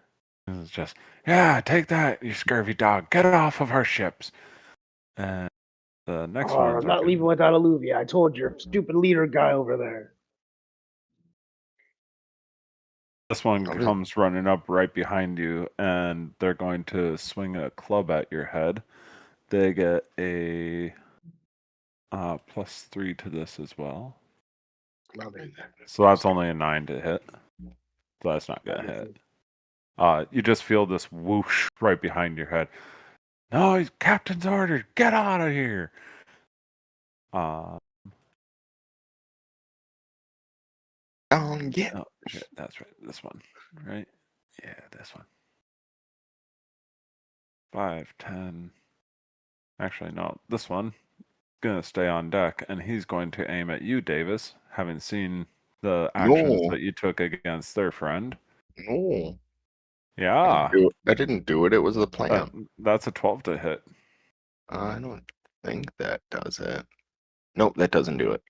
it's just, yeah, take that, you scurvy dog. Get off of our ships. And the next Oh, ones I'm are not leaving without Alluvia. I told your stupid leader guy over there. this one I'm just- comes running up right behind you, and they're going to swing a club at your head. They get a +3 to this as well. Love it. So that's only a 9 to hit. So that's not gonna hit. You just feel this whoosh right behind your head. No, he's captain's orders. Get out of here. Yeah. Oh shit, that's right. This one, right? Yeah, this one. 5, 10. Actually, no, this one gonna stay on deck, and he's going to aim at you, Davis, having seen the actions No. that you took against their friend. No. Yeah, I didn't do it. It was the plan. that's a 12 to hit. I don't think that does it. Nope, that doesn't do it.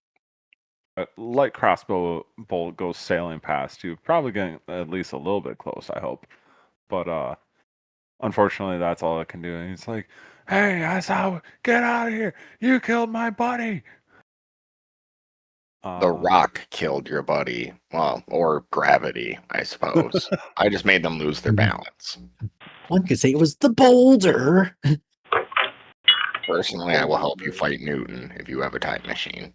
A light crossbow bolt goes sailing past you, probably getting at least a little bit close, I hope. But unfortunately, that's all it can do. And he's like, "Hey, I saw. Get out of here! You killed my buddy." The rock killed your buddy. Well, or gravity, I suppose. I just made them lose their balance. One could say it was the boulder. Personally, I will help you fight Newton if you have a time machine.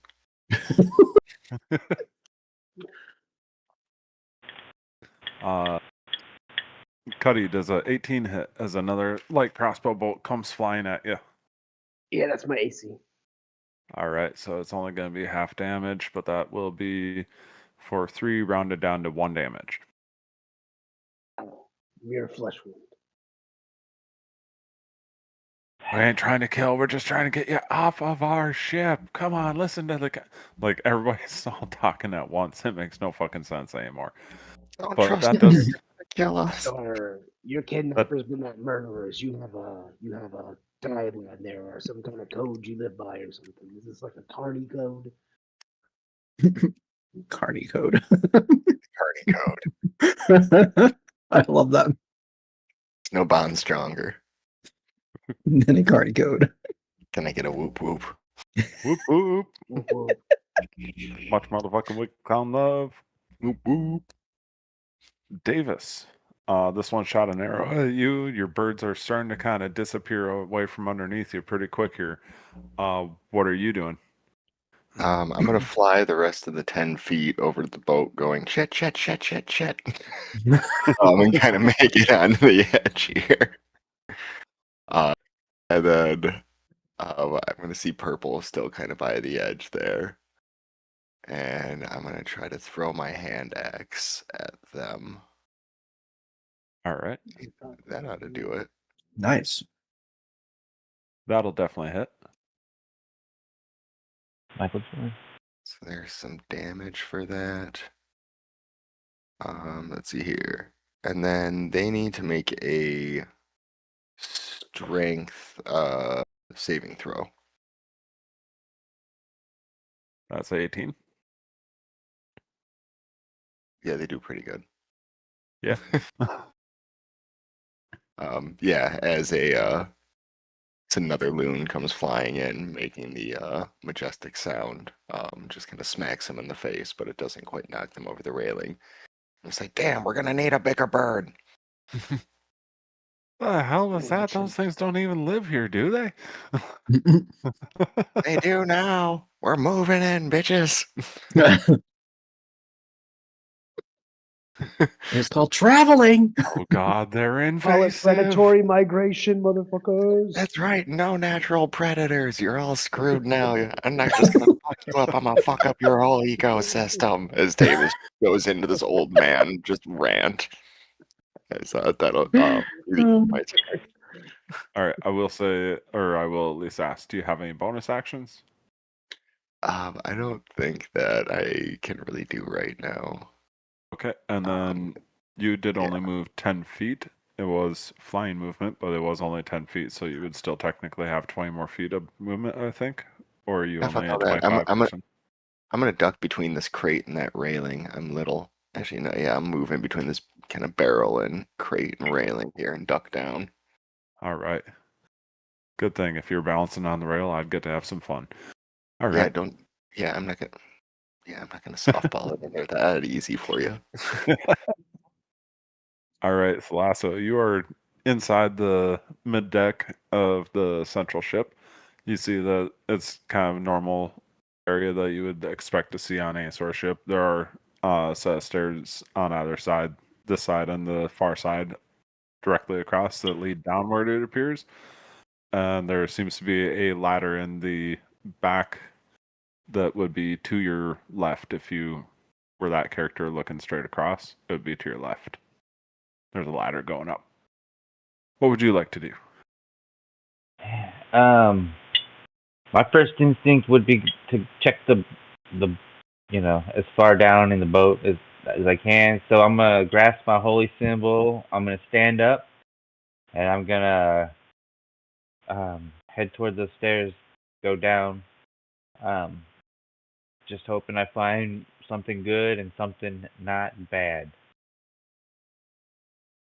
Cuddy does a 18 hit as another light crossbow bolt comes flying at you. Yeah, that's my AC. All right, so it's only going to be half damage, but that will be for 3 rounded down to 1 damage. Oh, mere flesh wound. We ain't trying to kill. We're just trying to get you off of our ship. Come on, listen to the guy. Like, everybody's all talking at once. It makes no fucking sense anymore. Don't But trust that them does. to kill us. Or your kidnappers, but not murderers. You have a guideline there, or some kind of code you live by, or something. Is this like a Carney code? Carney code. Party code. I love that. No bond stronger. Then a Carney code. Can I get a whoop whoop? Whoop, whoop. Whoop, whoop. Much motherfucking wicked clown love. Whoop whoop. Davis. This one shot an arrow at you. Your birds are starting to kind of disappear away from underneath you pretty quick here. What are you doing? I'm gonna fly the rest of the 10 feet over to the boat, going shit, shit, shit, shit, shit. And kind of make it onto the edge here. And then I'm gonna see purple still kind of by the edge there, and I'm gonna try to throw my hand axe at them. All right. That ought to do it. Nice. That'll definitely hit. Michael Jordan. So there's some damage for that. Let's see here. And then they need to make a strength saving throw. That's a 18. Yeah, they do pretty good. Yeah. Yeah, as another loon comes flying in, making the majestic sound. Just kind of smacks him in the face, but it doesn't quite knock them over the railing. It's like, damn, we're gonna need a bigger bird. The hell was that? Those things don't even live here, do they? They do now. We're moving in, bitches. It's called traveling. Oh God, they're Call it invasive. predatory migration, motherfuckers. That's right. No natural predators. You're all screwed now. I'm not just gonna fuck you up. I'm gonna fuck up your whole ecosystem. As Davis goes into this old man just rant. So that'll my turn. All right, I will say, or I will at least ask, do you have any bonus actions? I don't think that I can really do right now. Okay, and then you did only move 10 feet. It was flying movement, but it was only 10 feet, so you would still technically have 20 more feet of movement, I think. Or are you I thought only at that. I'm 25%? I'm gonna duck between this crate and that railing. I'm little. Actually, no, yeah, I'm moving between this kind of barrel and crate and railing here and duck down. All right. Good thing if you're balancing on the rail, I'd get to have some fun. All Yeah, right. don't. Yeah, I'm not gonna softball it in there that easy for you. All right, Thalasso, you are inside the mid deck of the central ship. You see that it's kind of a normal area that you would expect to see on any sort of ship. There are a set of stairs on either side, this side and the far side, directly across that lead downward, it appears. And there seems to be a ladder in the back that would be to your left. If you were that character looking straight across, it would be to your left. There's a ladder going up. What would you like to do? My first instinct would be to check the as far down in the boat as I can. So I'm gonna grasp my holy symbol. I'm gonna stand up, and I'm gonna head toward the stairs, go down. Just hoping I find something good and something not bad.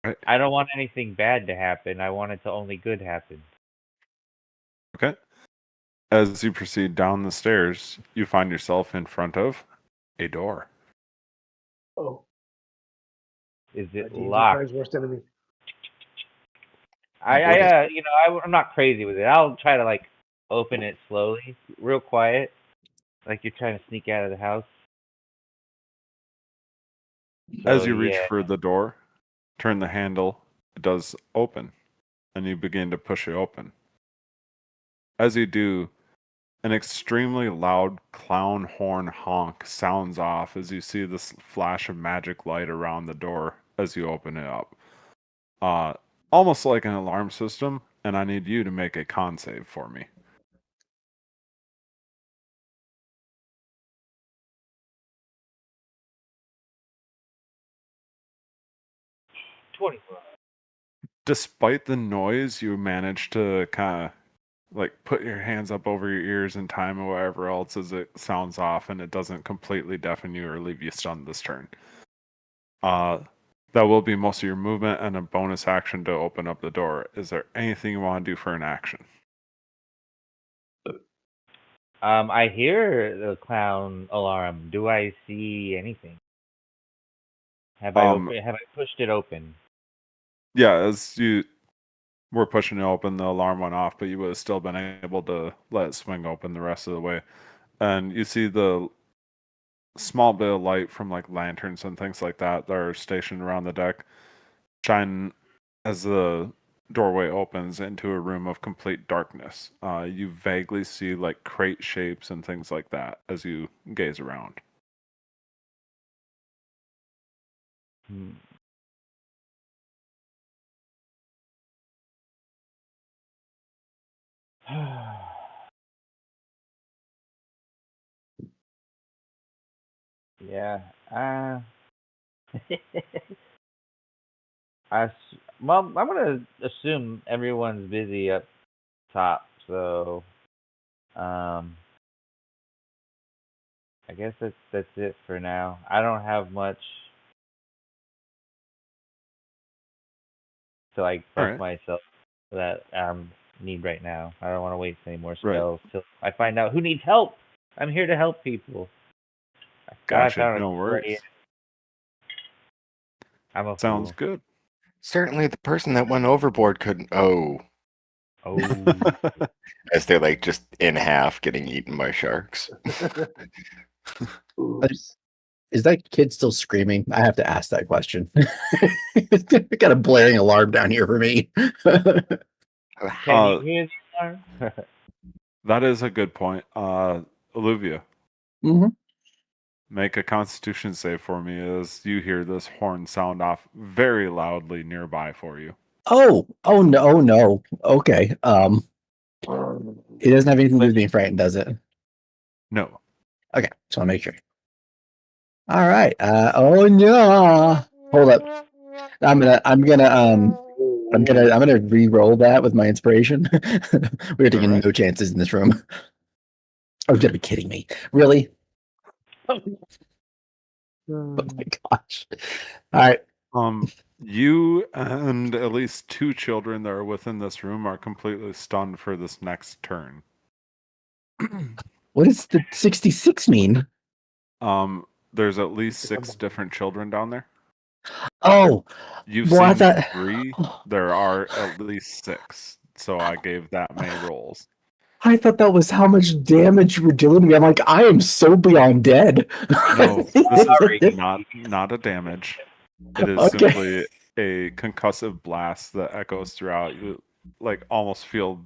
Right. I don't want anything bad to happen. I want it to only good happen. Okay. As you proceed down the stairs, you find yourself in front of a door. Oh, Is my it D&D locked? friend's worst enemy. I'm not crazy with it. I'll try to open it slowly, real quiet, like you're trying to sneak out of the house. As So you reach yeah, for the door, turn the handle, it does open, and you begin to push it open. As you do, an extremely loud clown horn honk sounds off as you see this flash of magic light around the door as you open it up. Almost like an alarm system, and I need you to make a con save for me. Despite the noise, you manage to kind of put your hands up over your ears in time or whatever else as it sounds off, and it doesn't completely deafen you or leave you stunned this turn. That will be most of your movement and a bonus action to open up the door. Is there anything you want to do for an action? I hear the clown alarm. Do I see anything? Have I pushed it open? Yeah, as you were pushing it open, the alarm went off, but you would have still been able to let it swing open the rest of the way. And you see the small bit of light from lanterns and things like that are stationed around the deck shine as the doorway opens into a room of complete darkness. You vaguely see crate shapes and things like that as you gaze around. Hmm. Yeah. Well, I'm gonna assume everyone's busy up top, so I guess that's it for now. I don't have much to All buff right. myself that need right now. I don't want to waste any more Right. spells till I find out who needs help. I'm here to help people. I thought I Gotcha. found a No worries. guardian. I'm a Sounds fool. good. Certainly, the person that went overboard couldn't. Oh, Oh, as they're just in half, getting eaten by sharks. Oops. Is that kid still screaming? I have to ask that question. Got a blaring alarm down here for me. can you hear the alarm? That is a good point. Olivia, Mm-hmm. make a Constitution save for me as you hear this horn sound off very loudly nearby for you. Oh no. Okay. It doesn't have anything to do with being frightened, does it? No. Okay, just want to make sure. All right. Oh no. Hold up. I'm gonna re-roll that with my inspiration. We're taking Alright. no chances in this room. Oh, you gotta be kidding me. Really? Oh my gosh. All right. You and at least 2 children that are within this room are completely stunned for this next turn. What does the 66 mean? There's at least To 6 combine. different children down there. Oh, You've well, I seen thought 3. There are at least 6. So I gave that many rolls. I thought that was how much damage you were dealing to me. I'm like, I am so beyond dead. No, this Sorry. is not a damage. It is Okay. simply a concussive blast that echoes throughout. You like almost feel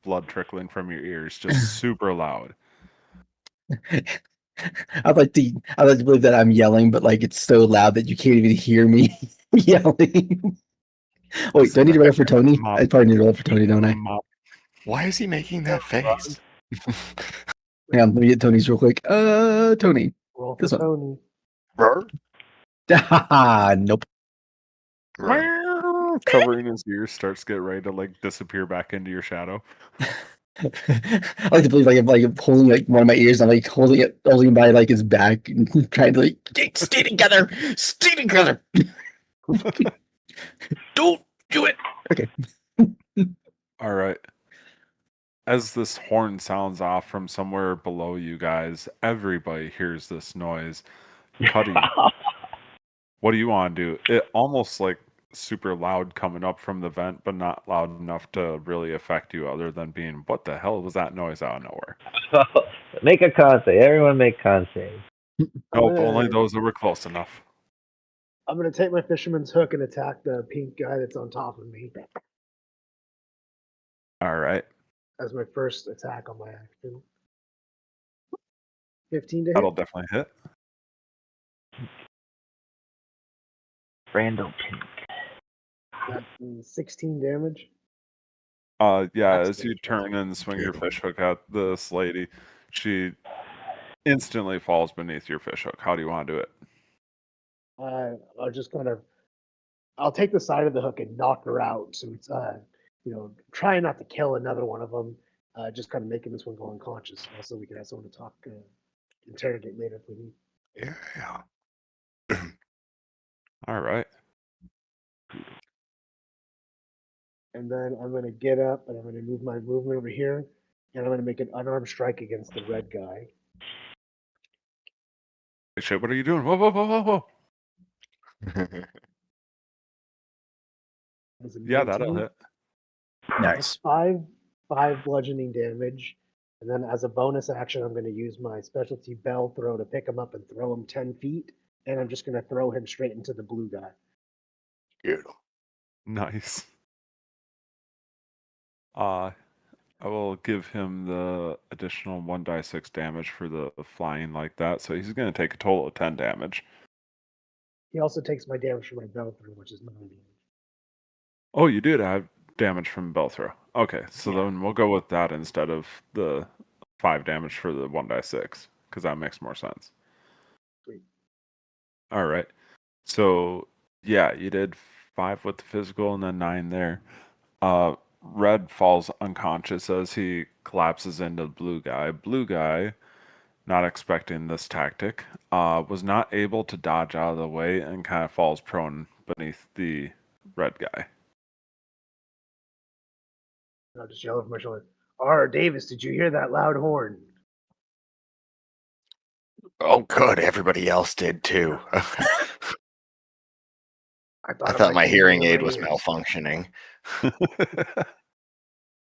blood trickling from your ears, just super loud. I'd like to believe that I'm yelling, but like it's so loud that you can't even hear me yelling. Wait, do I need to roll for Tony? Mop, I probably need to roll for Tony, don't I? mop. Why is he making that face? Hang on, let me get Tony's real quick. Tony. Roll for This one. Tony. Nope. Covering his ears, starts to get ready to like disappear back into your shadow. I like to believe I'm holding like one of my ears. I'm like holding him by like his back, and trying to like stay together. Don't do it. Okay. All right. As this horn sounds off from somewhere below you guys, everybody hears this noise. Cuddy, what do you want to do? It almost like super loud coming up from the vent, but not loud enough to really affect you other than being, what the hell was that noise out of nowhere? Make a con save. Everyone make con save. Nope, only those that were close enough. I'm gonna take my fisherman's hook and attack the pink guy that's on top of me All right. as my first attack on my action. 15 to That'll hit. definitely hit. Randall Pink. That's 16 damage. Yeah, That's as you good. turn and swing your Beautiful. fish hook at this lady, she instantly falls beneath your fish hook. How do you want to do it? I'll just I'll take the side of the hook and knock her out. So it's trying not to kill another one of them. Just kind of making this one go unconscious. Also, we can have someone to talk, interrogate later if we need. Yeah. All right. And then I'm gonna get up and I'm gonna move my movement over here, and I'm gonna make an unarmed strike against the red guy. Hey, shit, what are you doing? Whoa, whoa, whoa, whoa, whoa. That's a Yeah, that'll 19. hit. Nice. Five bludgeoning damage, and then as a bonus action, I'm going to use my specialty bell throw to pick him up and throw him 10 feet, and I'm just going to throw him straight into the blue guy. Beautiful. Nice. I will give him the additional 1d6 damage for the flying like that, so he's going to take a total of 10 damage. He also takes my damage from my bell throw, which is 9 damage. Oh, you did have damage from bell throw. Okay, so Yeah. then we'll go with that instead of the 5 damage for the 1d6, because that makes more sense. Sweet. All right. So, yeah, you did 5 with the physical and then 9 there. Red falls unconscious as he collapses into the blue guy. Blue guy, not expecting this tactic, was not able to dodge out of the way and kind of falls prone beneath the red guy. I'll just yell over my shoulder, "R. Davis, did you hear that loud horn?" Oh, good. Everybody else did too. I I it thought might my be hearing in aid my was ears. malfunctioning.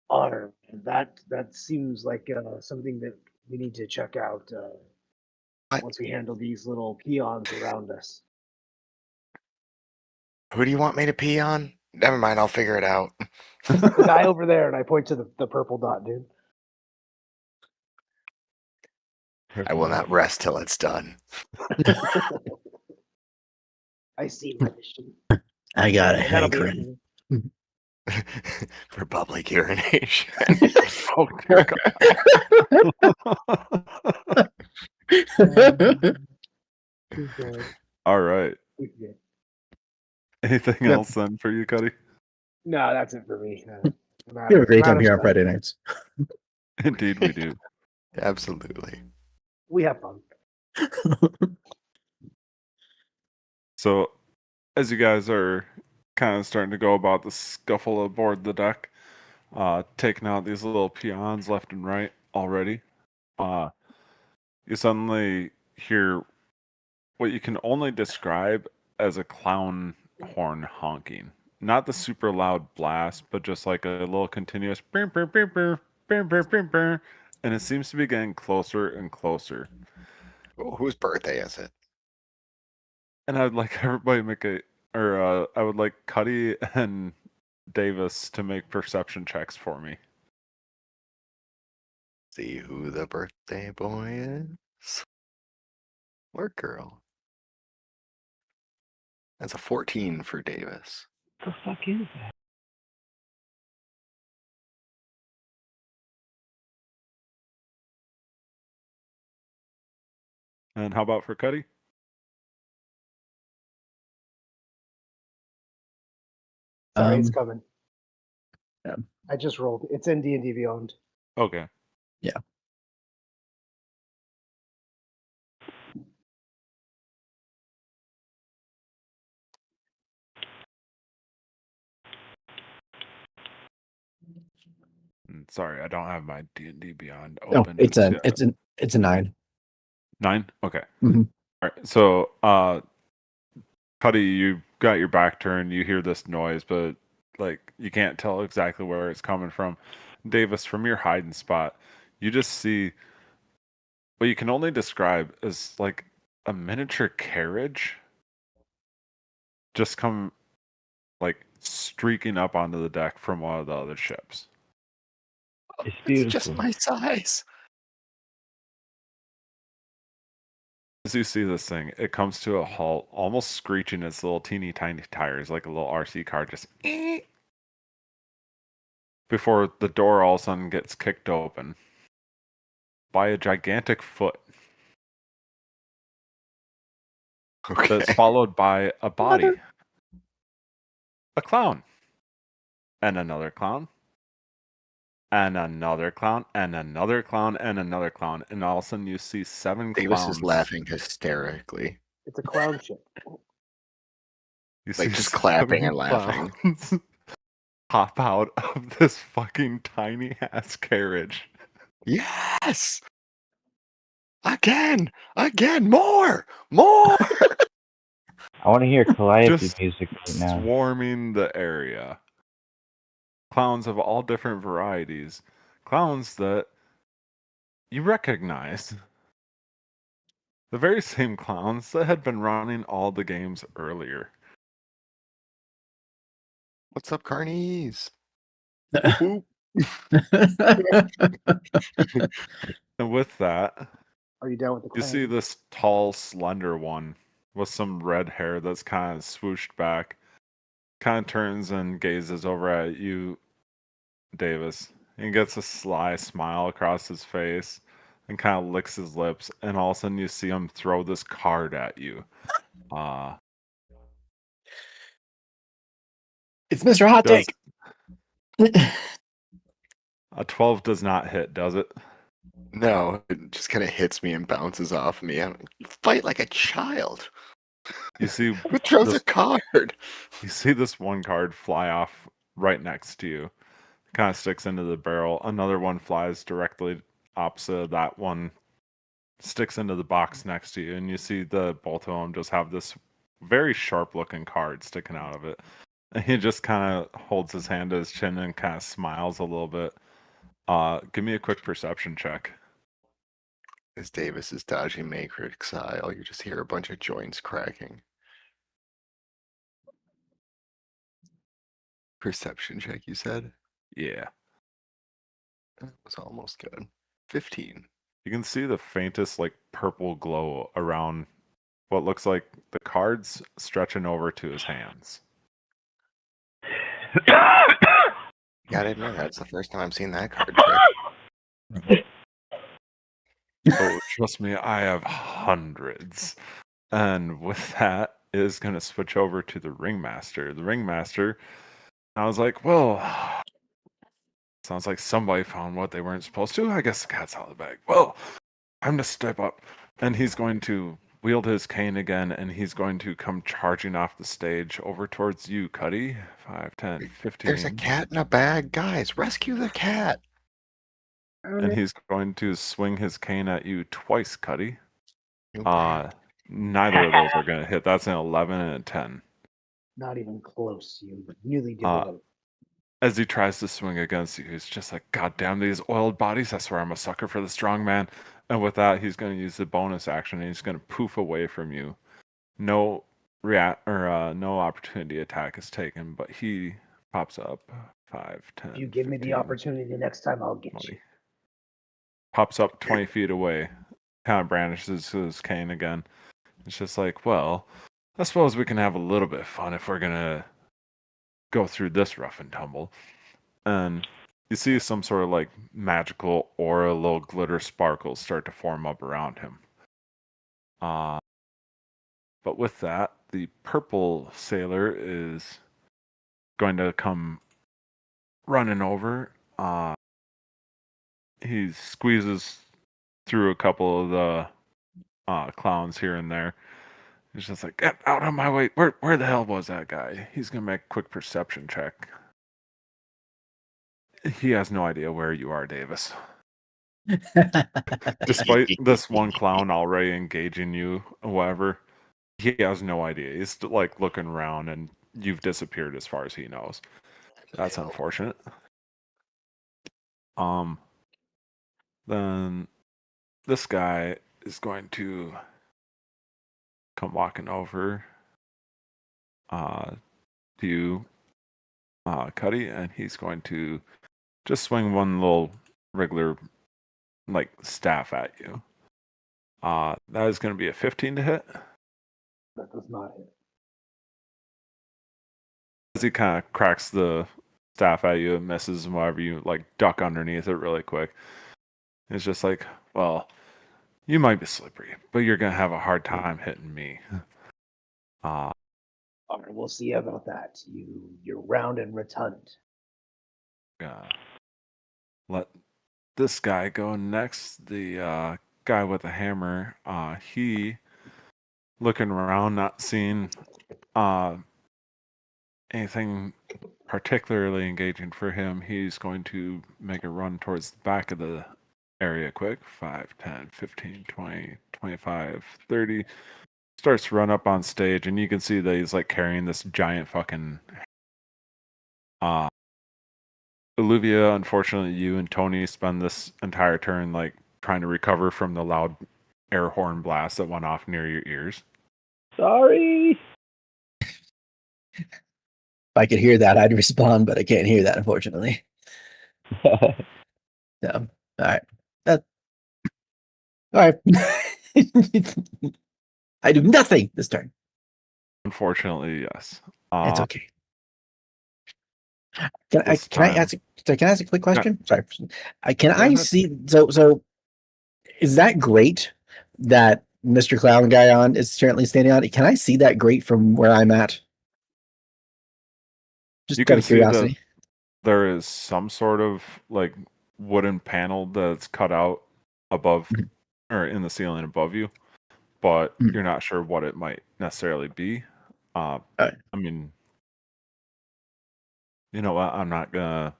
R, that seems like something that we need to check out What? once we handle these little peons around us. Who do you want me to pee on? Never mind, I'll figure it out. The guy over there, and I point to the purple dot, dude. I will not rest till it's done. I see my mission. I got a That'll be it. hankering. For public urination. Oh, dear God. Okay. All right. Okay. Anything Yep. else then for you, Cuddy? No, that's it for me. We have a great time here on stuff. Friday nights. Indeed, we do. Absolutely. We have fun. So, as you guys are kind of starting to go about the scuffle aboard the deck, taking out these little peons left and right already, you suddenly hear what you can only describe as a clown horn honking. Not the super loud blast, but just like a little continuous "Brr, brr, brr, brr, brr, brr, brr, brr," and it seems to be getting closer and closer. Oh, whose birthday is it? And I'd like everybody make I would like Cuddy and Davis to make perception checks for me. See who the birthday boy is. Or girl. That's a 14 for Davis. What the fuck is that? And how about for Cuddy? Sorry, it's coming. yeah. I just rolled. It's in D&D Beyond. Okay. Yeah. Sorry, I don't have my D&D Beyond No, open. it's just yet. it's a 9. 9? Okay. Mhm. All right. So, Cuddy, you got your back turned. You hear this noise, but like you can't tell exactly where it's coming from. Davis, from your hiding spot, you just see what you can only describe as like a miniature carriage just come like streaking up onto the deck from one of the other ships. It's It's just beautiful. my size. As you see this thing, it comes to a halt, almost screeching its little teeny tiny tires like a little RC car, just before the door all of a sudden gets kicked open by a gigantic foot Okay. that's followed by a body, a clown, and another clown, and another clown, and another clown, and another clown, and all of a sudden you see 7 Davis clowns. is laughing hysterically. It's a clown ship. You Like see just clapping 7 and laughing. clowns hop out of this fucking tiny ass carriage. Yes! Again! More! I want to hear Calliope Just music right now. swarming the area. Clowns of all different varieties. Clowns that you recognize. The very same clowns that had been running all the games earlier. What's up, carnies? Whoop, and with that, Are you down with the you clown? see this tall, slender one with some red hair that's kind of swooshed back. Kind of turns and gazes over at you, Davis. He gets a sly smile across his face and kind of licks his lips. And all of a sudden, you see him throw this card at you. It's Mr. Hot Does Take. a 12 does not hit, does it? No, it just kind of hits me and bounces off me. You fight like a child. You see Who throws a this, card? you see this one card fly off right next to you. Kind of sticks into the barrel. Another one flies directly opposite of that one, sticks into the box next to you, and you see the both of them just have this very sharp looking card sticking out of it. And he just kind of holds his hand to his chin and kind of smiles a little bit. Give me a quick perception check. As Davis is dodging Matrix Isle, you just hear a bunch of joints cracking. Perception check, you said? Yeah. That was almost good. 15. You can see the faintest like purple glow around what looks like the cards stretching over to his hands. Gotta admit, that's the first time I've seen that card trick. Oh, trust me, I have hundreds. And with that, it is going to switch over to the ringmaster. The ringmaster, I was like, well, sounds like somebody found what they weren't supposed to. I guess the cat's out of the bag. Well, I'm to step up. And he's going to wield his cane again, and he's going to come charging off the stage over towards you, Cuddy. 5, 10, 15. There's a cat in a bag, guys. Rescue the cat. And he's going to swing his cane at you twice, Cuddy. You brat. Neither of those are going to hit. That's an 11 and a 10. Not even close. You really did Uh, well. As he tries to swing against you, he's just like, God damn these oiled bodies. I swear I'm a sucker for the strong man. And with that, he's going to use the bonus action, and he's going to poof away from you. No no opportunity attack is taken, but he pops up 5, 10. If you give me the 15, opportunity next time, I'll get 20. you. Pops up 20 feet away, kind of brandishes his cane again. It's just like, well, I suppose we can have a little bit of fun if we're gonna go through this rough and tumble. And you see some sort of like magical aura, little glitter sparkles start to form up around him. But with that, the purple sailor is going to come running over. He squeezes through a couple of the clowns here and there. He's just like, get out of my way. Where the hell was that guy? He's going to make a quick perception check. He has no idea where you are, Davis. Despite this one clown already engaging you, whatever, he has no idea. He's like looking around, and you've disappeared as far as he knows. That's unfortunate. Then this guy is going to come walking over to you, Cuddy, and he's going to just swing one little regular like staff at you. That is going to be a 15 to hit. That does not hit. As he kind of cracks the staff at you and misses, and whatever, you like duck underneath it really quick. It's just like, well, you might be slippery, but you're going to have a hard time hitting me. All right, we'll see about that. You're round and rotund. Let this guy go next. The guy with the hammer. He looking around, not seeing anything particularly engaging for him. He's going to make a run towards the back of the area quick. 5, 10, 15, 20, 25, 30. Starts to run up on stage, and you can see that he's like carrying this giant fucking Olivia, unfortunately, you and Tony spend this entire turn like trying to recover from the loud air horn blast that went off near your ears. Sorry. If I could hear that, I'd respond, but I can't hear that, unfortunately. So, all right. All right. I do nothing this turn. Unfortunately, yes. It's okay. Can I ask a quick question? Sorry. Can I see so is that great that Mr. Clown guy on is currently standing on? Can I see that grate from where I'm at? Just You out can of see curiosity. that there is some sort of like wooden panel that's cut out above or in the ceiling above you, but you're not sure what it might necessarily be. I mean, you know what? I'm not gonna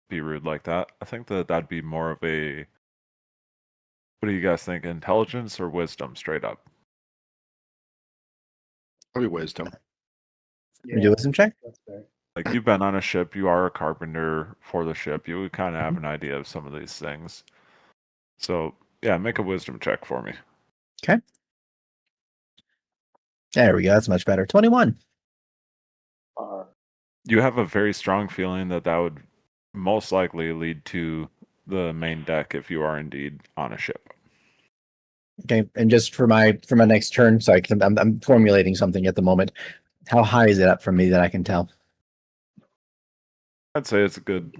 be rude like that. I think that that'd be more of a. What do you guys think? Intelligence or wisdom, straight up? Probably wisdom. Can we do a wisdom check? That's fair. Like, you've been on a ship, you are a carpenter for the ship, you would kind of have an idea of some of these things. So, yeah, make a wisdom check for me. Okay. There we go. That's much better. 21. You have a very strong feeling that that would most likely lead to the main deck if you are indeed on a ship. Okay, and just for my next turn, sorry, 'cause I'm formulating something at the moment. How high is it up from me that I can tell? I'd say it's a good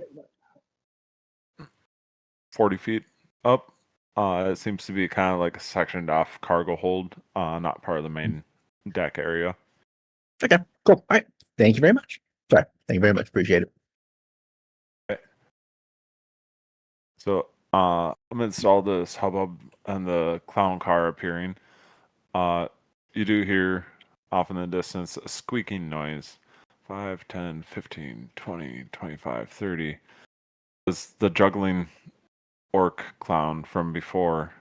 40 feet up. It seems to be kind of like a sectioned off cargo hold, not part of the main deck area. Okay, cool. All right. Thank you very much. Sorry. Thank you very much. Appreciate it. Okay. So Amidst all this hubbub and the clown car appearing, you do hear off in the distance a squeaking noise. 5, 10, 15, 20, 25, 30. As the juggling orc clown from before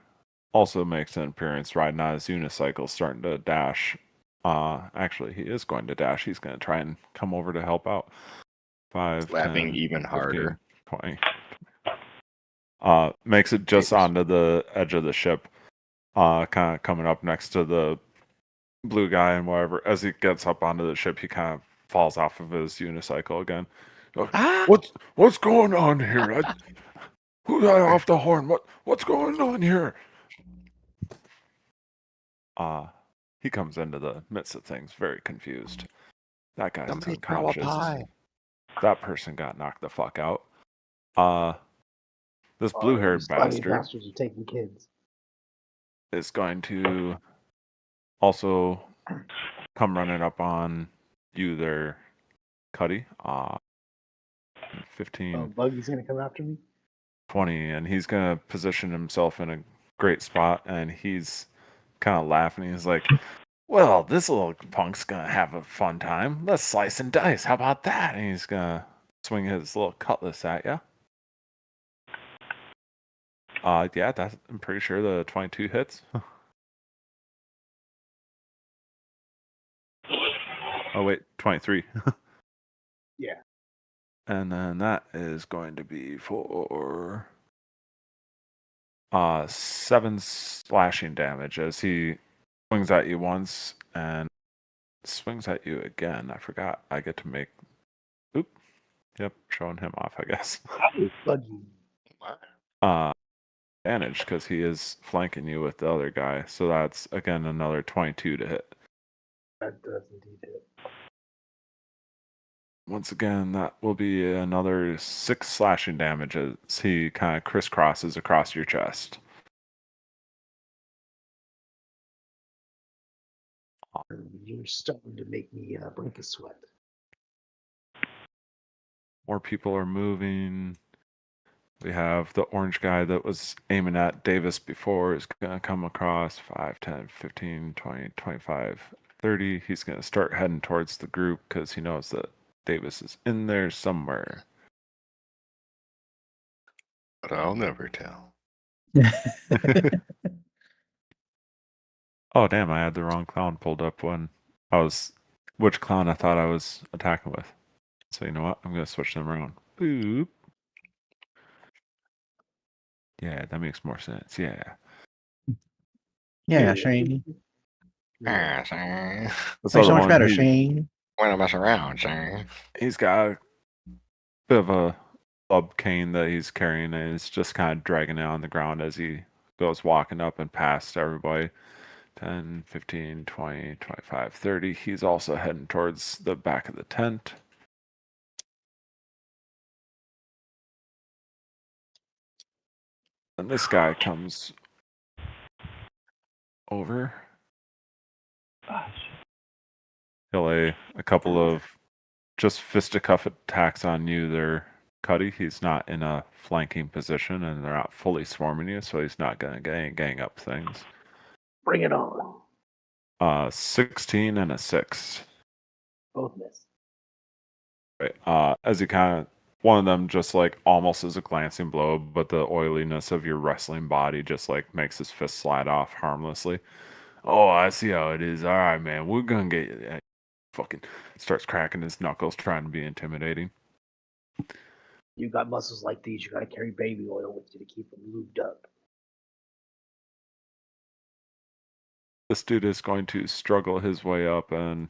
also makes an appearance riding on his unicycle, starting to dash. Actually, he is going to dash. He's going to try and come over to help out. 5, Laughing 10, even 15, harder. 20. Makes it just Davis. onto the edge of the ship. Kind of coming up next to the blue guy and whatever. As he gets up onto the ship, he kind of falls off of his unicycle again. What's going on here? Who's off the horn? What's going on here? He comes into the midst of things very confused. That guy's Somebody throw a unconscious. pie. That person got knocked the fuck out. This Oh, blue-haired these slimy bastard bastards are taking kids. is going to also come running up on you there, Cuddy. 15, Oh, Buggy's gonna come after me. 20, and he's going to position himself in a great spot, and he's kind of laughing. He's like, well, this little punk's going to have a fun time. Let's slice and dice. How about that? And he's going to swing his little cutlass at you. Yeah, I'm pretty sure the 22 hits. Oh, wait, 23. Yeah. And then that is going to be for 7 slashing damage as he swings at you once and swings at you again. I forgot. I get to make. Oop. Yep, showing him off, I guess. Buggy. Advantage because he is flanking you with the other guy. So that's again another 22 to hit. That does indeed hit. Once again, that will be another 6 slashing damage as he kind of crisscrosses across your chest. You're starting to make me break a sweat. More people are moving. We have the orange guy that was aiming at Davis before is going to come across 5, 10, 15, 20, 25, 30. He's going to start heading towards the group because he knows that Davis is in there somewhere. But I'll never tell. Oh, damn, I had the wrong clown pulled up when which clown I thought I was attacking with. So you know what? I'm going to switch them around. Boop. Yeah, that makes more sense. Yeah. Yeah, Shane. Ah, Shane. This Makes so other much one, better, Shane. Wanna mess around, Shane? he's got a bit of a club cane that he's carrying, and he's just kind of dragging it on the ground as he goes walking up and past everybody. 10, 15, 20, 25, 30. He's also heading towards the back of the tent. And this guy comes over. He'll lay a couple of just fisticuff attacks on you there, Cuddy. He's not in a flanking position, and they're not fully swarming you, so he's not going to gang up things. Bring it on. 16 and a 6. Both miss. Right. As he kind of, one of them just like almost is a glancing blow, but the oiliness of your wrestling body just like makes his fist slide off harmlessly. Oh, I see how it is. All right, man, we're gonna get you. Fucking starts cracking his knuckles, trying to be intimidating. You got muscles like these, you gotta carry baby oil with you to keep them lubed up. This dude is going to struggle his way up and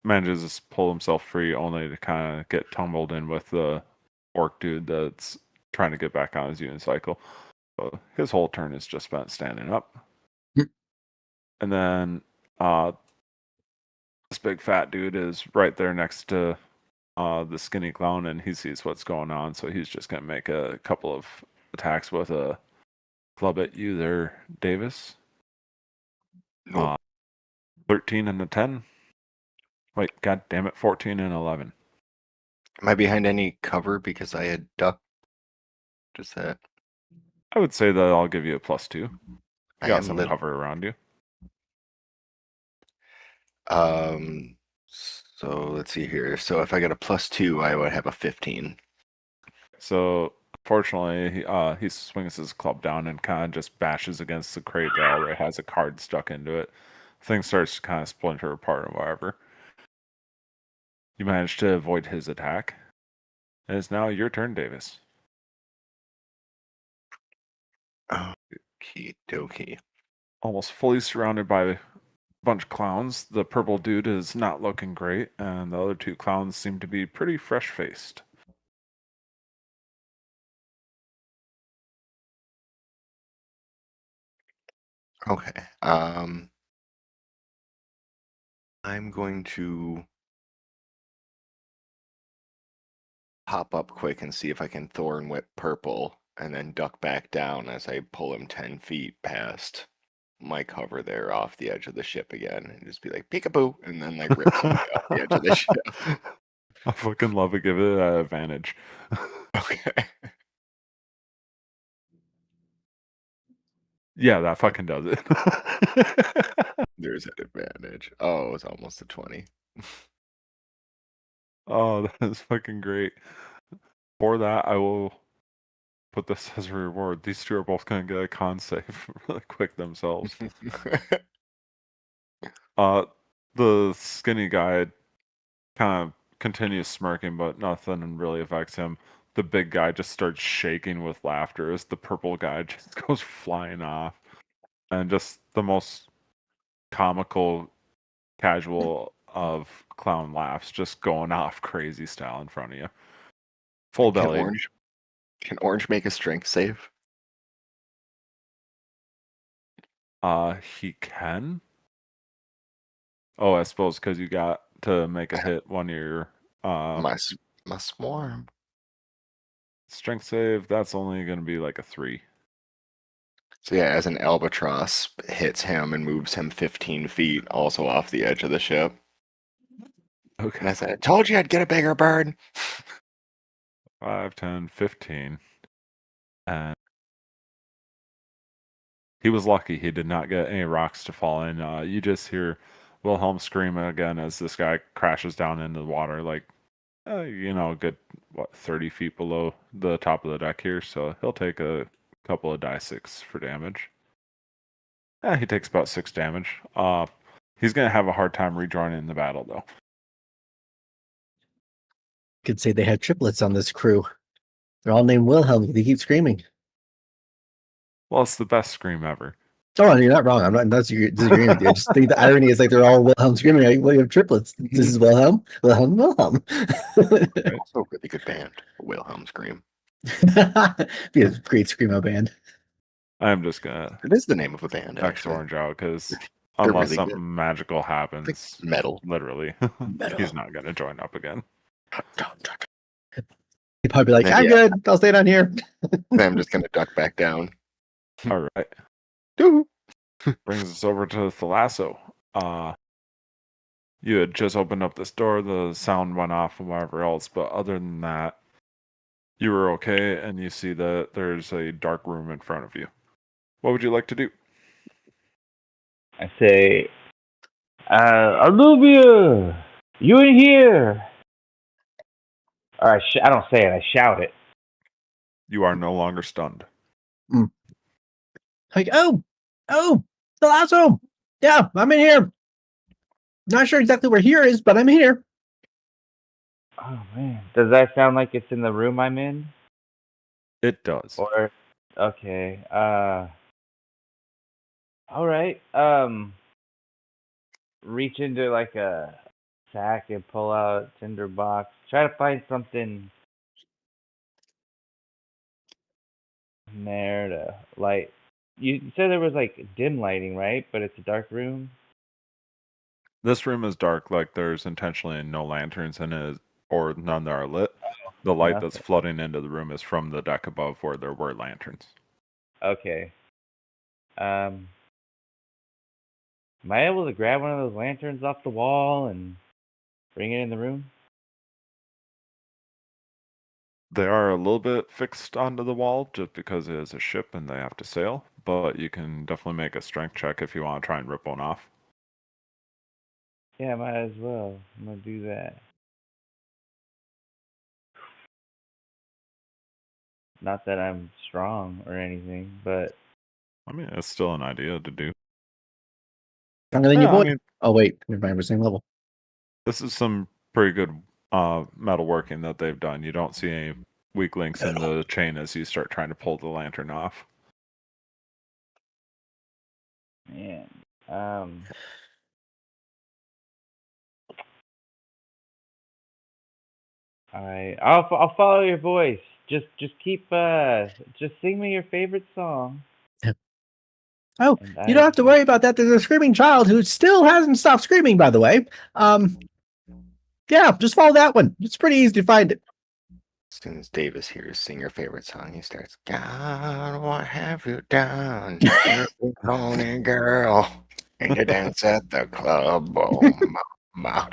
manages to pull himself free, only to kind of get tumbled in with the orc dude that's trying to get back on his unicycle. So his whole turn is just spent standing up. And then this big fat dude is right there next to the skinny clown, and he sees what's going on, so he's just going to make a couple of attacks with a club at you there, Davis. Nope. 13 and a 10. Wait, god damn it, 14 and 11. Am I behind any cover because I had ducked? Just that. I would say that I'll give you a +2. You I got am a some little. cover around you. So let's see here. So if I get a +2, I would have a 15. So fortunately, he swings his club down and kind of just bashes against the crate that already has a card stuck into it. Thing starts to kind of splinter apart or whatever. You manage to avoid his attack. And it's now your turn, Davis. Okie dokie. Almost fully surrounded by a bunch of clowns. The purple dude is not looking great, and the other two clowns seem to be pretty fresh-faced. Okay. I'm going to hop up quick and see if I can Thorn Whip Purple and then duck back down as I pull him 10 feet past my cover there off the edge of the ship again and just be like, peekaboo, and then like rip somebody off the edge of the ship. I fucking love it. Give it an advantage. Okay. Yeah, that fucking does it. There's an advantage. Oh, it's almost a 20. Oh, that is fucking great. For that, I will put this as a reward. These two are both going to get a con save really quick themselves. The skinny guy kind of continues smirking, but nothing really affects him. The big guy just starts shaking with laughter as the purple guy just goes flying off. And just the most comical, casual of clown laughs just going off crazy style in front of you. Full Can belly. Orange make a strength save? He can. Oh, I suppose because you got to make a hit one of your My swarm. strength save. That's only going to be like a 3. So yeah, as an albatross hits him and moves him 15 feet, also off the edge of the ship. And Okay. I said, I told you I'd get a bigger bird. 5, 10, 15. And he was lucky he did not get any rocks to fall in. You just hear Wilhelm scream again as this guy crashes down into the water, like, a good, 30 feet below the top of the deck here. So he'll take a couple of die 6 for damage. He takes about 6 damage. He's going to have a hard time rejoining the battle, though. Could say they have triplets on this crew. They're all named Wilhelm. They keep screaming. Well, it's the best scream ever. Oh, you're not wrong. I'm not disagreeing with you. I just think the irony is like they're all Wilhelm screaming. Like, well, you have triplets. This is Wilhelm, Wilhelm, Wilhelm. Also a really good band, Wilhelm Scream. Be a great screamo band. I'm just going to It is the name of a band, X actually. Orange out because They're unless really something good. magical happens, Metal. literally, Metal. he's not going to join up again. He'd probably be like, Then, I'm yeah. good. I'll stay down here. Then I'm just going to duck back down. All right. Doo. Brings us over to Thalasso. You had just opened up this door, the sound went off and whatever else, but other than that, you were okay, and you see that there's a dark room in front of you. What would you like to do? I say, Aluvia, you in here? Or I don't say it, I shout it. You are no longer stunned. Like, oh, the lasso. Yeah, I'm in here. Not sure exactly where here is, but I'm here. Oh, man. Does that sound like it's in the room I'm in? It does. Or, okay, all right, reach into like a sack and pull out a tinder box. Try to find something in there to light. You said there was like dim lighting, right? But it's a dark room. This room is dark, like there's intentionally no lanterns in it, or none that are lit. The light that's Nothing. flooding into the room is from the deck above where there were lanterns. Okay. Am I able to grab one of those lanterns off the wall and bring it in the room? They are a little bit fixed onto the wall just because it is a ship and they have to sail, but you can definitely make a strength check if you want to try and rip one off. Yeah, might as well. I'm gonna do that. Not that I'm strong or anything, but I mean, it's still an idea to do. Stronger than Yeah, your boy. I mean, Oh wait, never mind. We're same level. this is some pretty good metalworking that they've done. You don't see any weak links in the chain as you start trying to pull the lantern off. man, I'll follow your voice. Just keep just sing me your favorite song. Oh, And you don't have to worry about that. There's a screaming child who still hasn't stopped screaming, by the way. Yeah, just follow that one. It's pretty easy to find it. As soon as Davis hears sing your favorite song, he starts, God, what have you done? You're a pony girl. And you dance at the club. Oh, mama.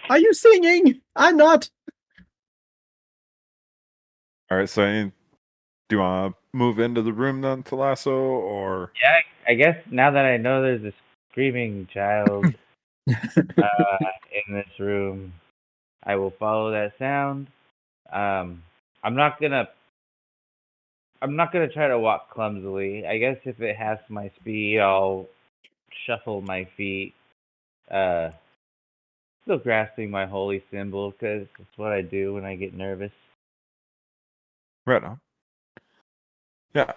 Are you singing? I'm not. All right, so do you want to move into the room then, Thalasso, or? Yeah, I guess now that I know there's a screaming child in this room, I will follow that sound. I'm not gonna try to walk clumsily. I guess if it has my speed, I'll shuffle my feet, still grasping my holy symbol because it's what I do when I get nervous. Right on. Yeah.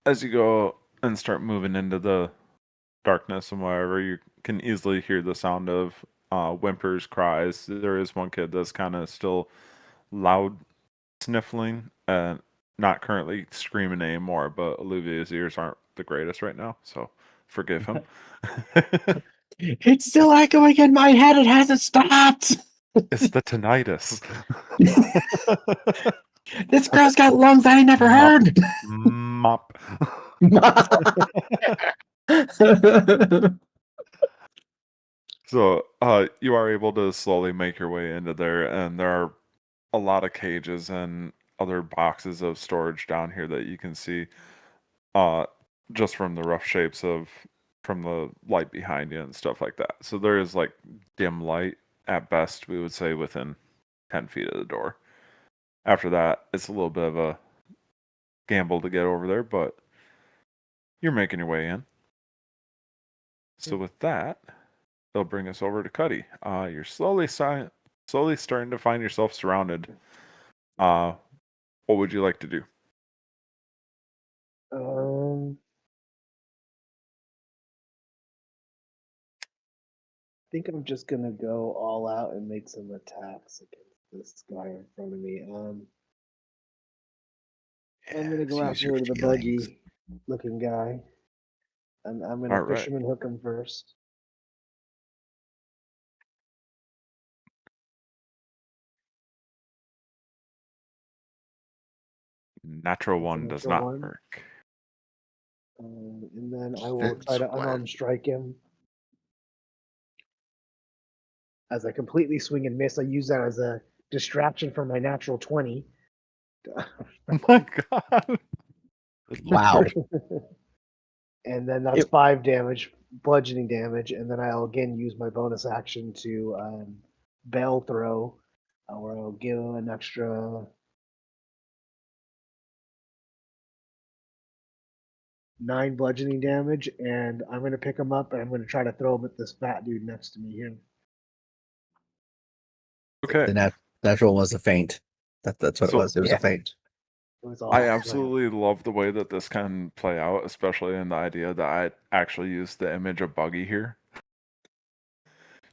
As you go and start moving into the darkness and wherever, you can easily hear the sound of whimpers, cries. There is one kid that's kind of still loud sniffling and not currently screaming anymore, but Olivia's ears aren't the greatest right now, so forgive him. It's still echoing in my head. It hasn't stopped. It's the tinnitus. This girl's got lungs I never heard. Mop. So, you are able to slowly make your way into there, and there are a lot of cages and other boxes of storage down here that you can see, uh, just from the rough shapes from the light behind you and stuff like that. So there is like dim light at best, we would say within 10 feet of the door. After that, it's a little bit of a gamble to get over there, but you're making your way in. So with that, they'll bring us over to Cuddy. You're slowly starting to find yourself surrounded. What would you like to do? I think I'm just gonna go all out and make some attacks against this guy in front of me. I'm gonna go Use your after the feelings. buggy looking guy. I'm gonna All right. fisherman hook him first. Natural one does Natural not one. work. And then I will try to Since when? unarmed strike him. As I completely swing and miss, I use that as a distraction for my natural 20. Oh my god. Wow. And then that's 5 damage, bludgeoning damage, and then I'll again use my bonus action to bell throw, where I'll give an extra 9 bludgeoning damage, and I'm going to pick him up and I'm going to try to throw him at this fat dude next to me here. Okay. The natural was a feint. That's what it was. It was a feint. It was I awesome. absolutely love the way that this can play out, especially in the idea that I actually use the image of Buggy here.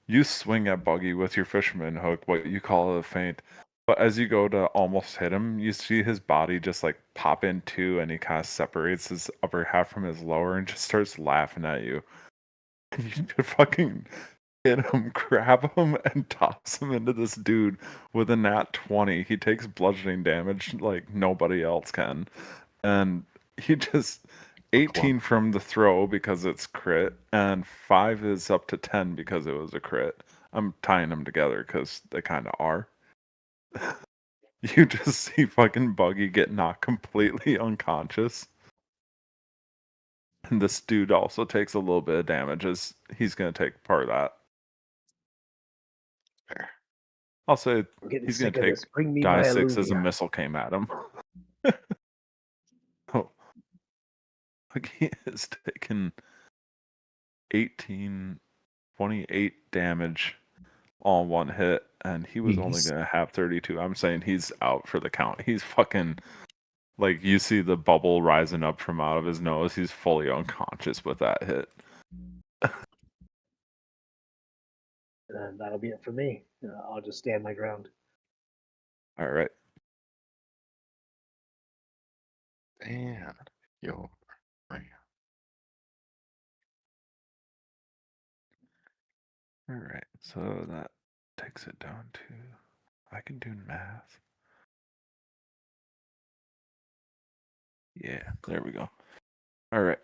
You swing at Buggy with your fisherman hook, what you call a feint, but as you go to almost hit him, you see his body just like pop in two, and he kind of separates his upper half from his lower and just starts laughing at you. And you just fucking hit him, grab him, and toss him into this dude with a nat 20. He takes bludgeoning damage like nobody else can. And he just 18 from the throw because it's crit, and 5 is up to 10 because it was a crit. I'm tying them together because they kind of are. You just see fucking Buggy get knocked completely unconscious. And this dude also takes a little bit of damage as he's going to take part of that. Fair. I'll say I'm getting he's going sick to of take this. Bring me die my 6 as a Alluvia. missile came at him. Oh, Buggy is taking 18, 28 damage all in one hit, and he was only Jeez. going to have 32. I'm saying he's out for the count. He's fucking, like, you see the bubble rising up from out of his nose. He's fully unconscious with that hit. And that'll be it for me. I'll just stand my ground. All right. And your round. All right. So that takes it down to, I can do math. Yeah, there we go. All right.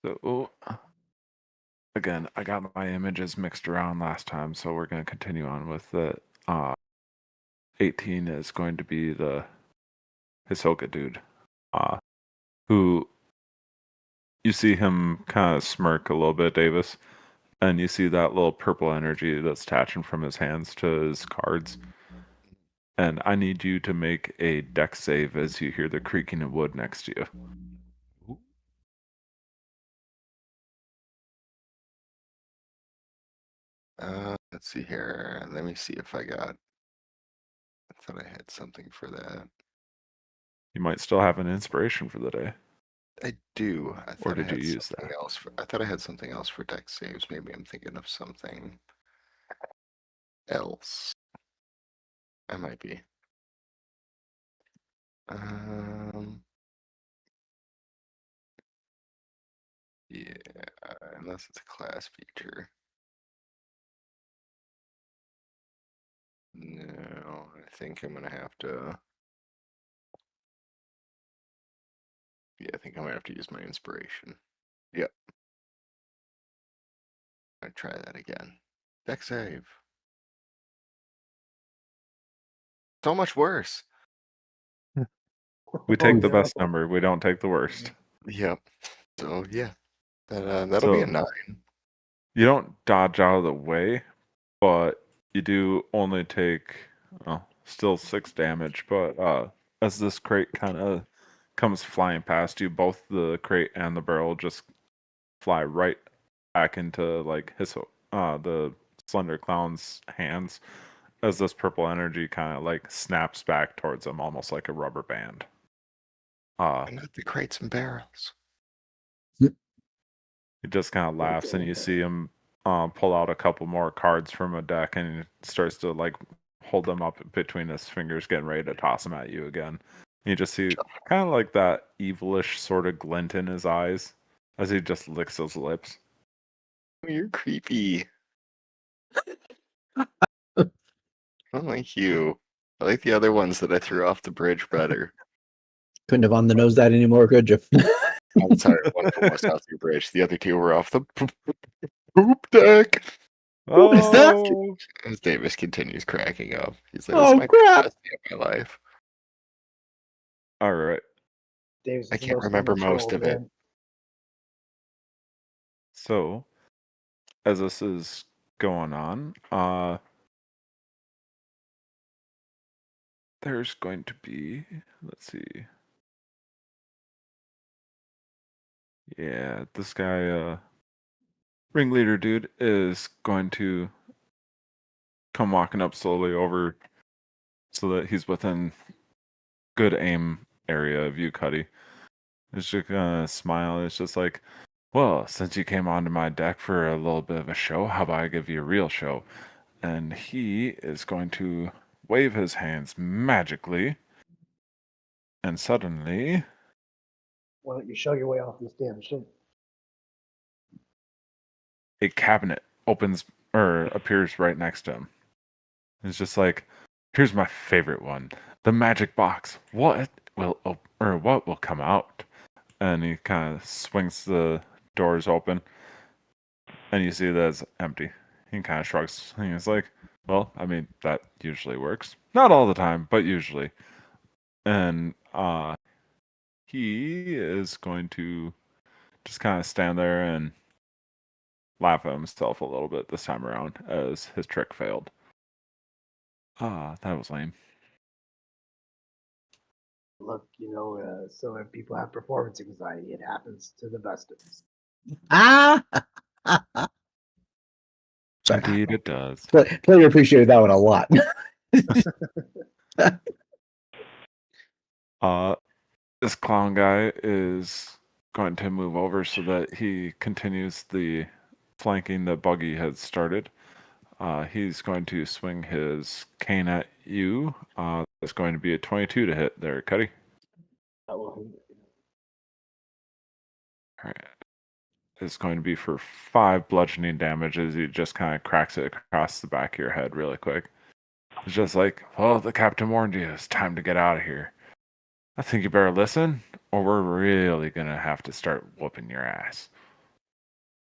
So, again, I got my images mixed around last time, so we're going to continue on with the 18 is going to be the Hisoka dude, who you see him kind of smirk a little bit, Davis, and you see that little purple energy that's attaching from his hands to his cards. And I need you to make a dex save as you hear the creaking of wood next to you. Let's see here. Let me see if I got. I thought I had something for that. You might still have an inspiration for the day. I do. I thought did I had you use something that? else. I thought I had something else for deck saves. Maybe I'm thinking of something else. I might be. Yeah, unless it's a class feature. No, I think I'm gonna have to. Yeah, I think I'm gonna have to use my inspiration. Yep. I'll try that again. Deck save. So much worse. We take Oh, the no. best number. We don't take the worst. Yep. So yeah, that'll So be a 9. you don't dodge out of the way, but you do only take, well, still 6 damage. But as this crate kind of comes flying past you, both the crate and the barrel just fly right back into like his the slender clown's hands as this purple energy kind of like snaps back towards him, almost like a rubber band. And not the crates and barrels. He just kind of laughs, and you see him pull out a couple more cards from a deck, and he starts to like hold them up between his fingers, getting ready to toss them at you again. You just see kind of like that evilish sort of glint in his eyes as he just licks his lips. You're creepy. I don't like you. I like the other ones that I threw off the bridge better. Couldn't have on the nose that anymore, could you? I'm sorry, one of them was off the bridge. The other two were off the poop deck. What is that? Oh, As Davis continues cracking up, he's like, Oh, "This might be crap. the best day of my life." all right. Dave's I the can't most remember emotional most old of it. man. So, as this is going on, there's going to be, let's see. Yeah, this guy, ringleader dude, is going to come walking up slowly over so that he's within good aim area of you, Cuddy. It's just gonna smile. It's just like, well, since you came onto my deck for a little bit of a show, how about I give you a real show? And he is going to wave his hands magically, and suddenly Why don't you show your way off this damn ship? a cabinet opens or appears right next to him. It's just like, here's my favorite one, the magic box. What? what will come out? And he kind of swings the doors open, and you see that it's empty. He kind of shrugs. And he's like, "Well, I mean, that usually works. Not all the time, but usually." And he is going to just kind of stand there and laugh at himself a little bit this time around as his trick failed. That was lame. Look, so if people have performance anxiety, it happens to the best of us. Ah, sorry. Indeed, it does. Player appreciated that one a lot. This clown guy is going to move over so that he continues the flanking that Buggy had started. He's going to swing his cane at you. It's going to be a 22 to hit there, Cuddy. Well, All right. It's going to be for 5 bludgeoning damage as he just kind of cracks it across the back of your head really quick. It's just like, well, the captain warned you. It's time to get out of here. I think you better listen, or we're really going to have to start whooping your ass.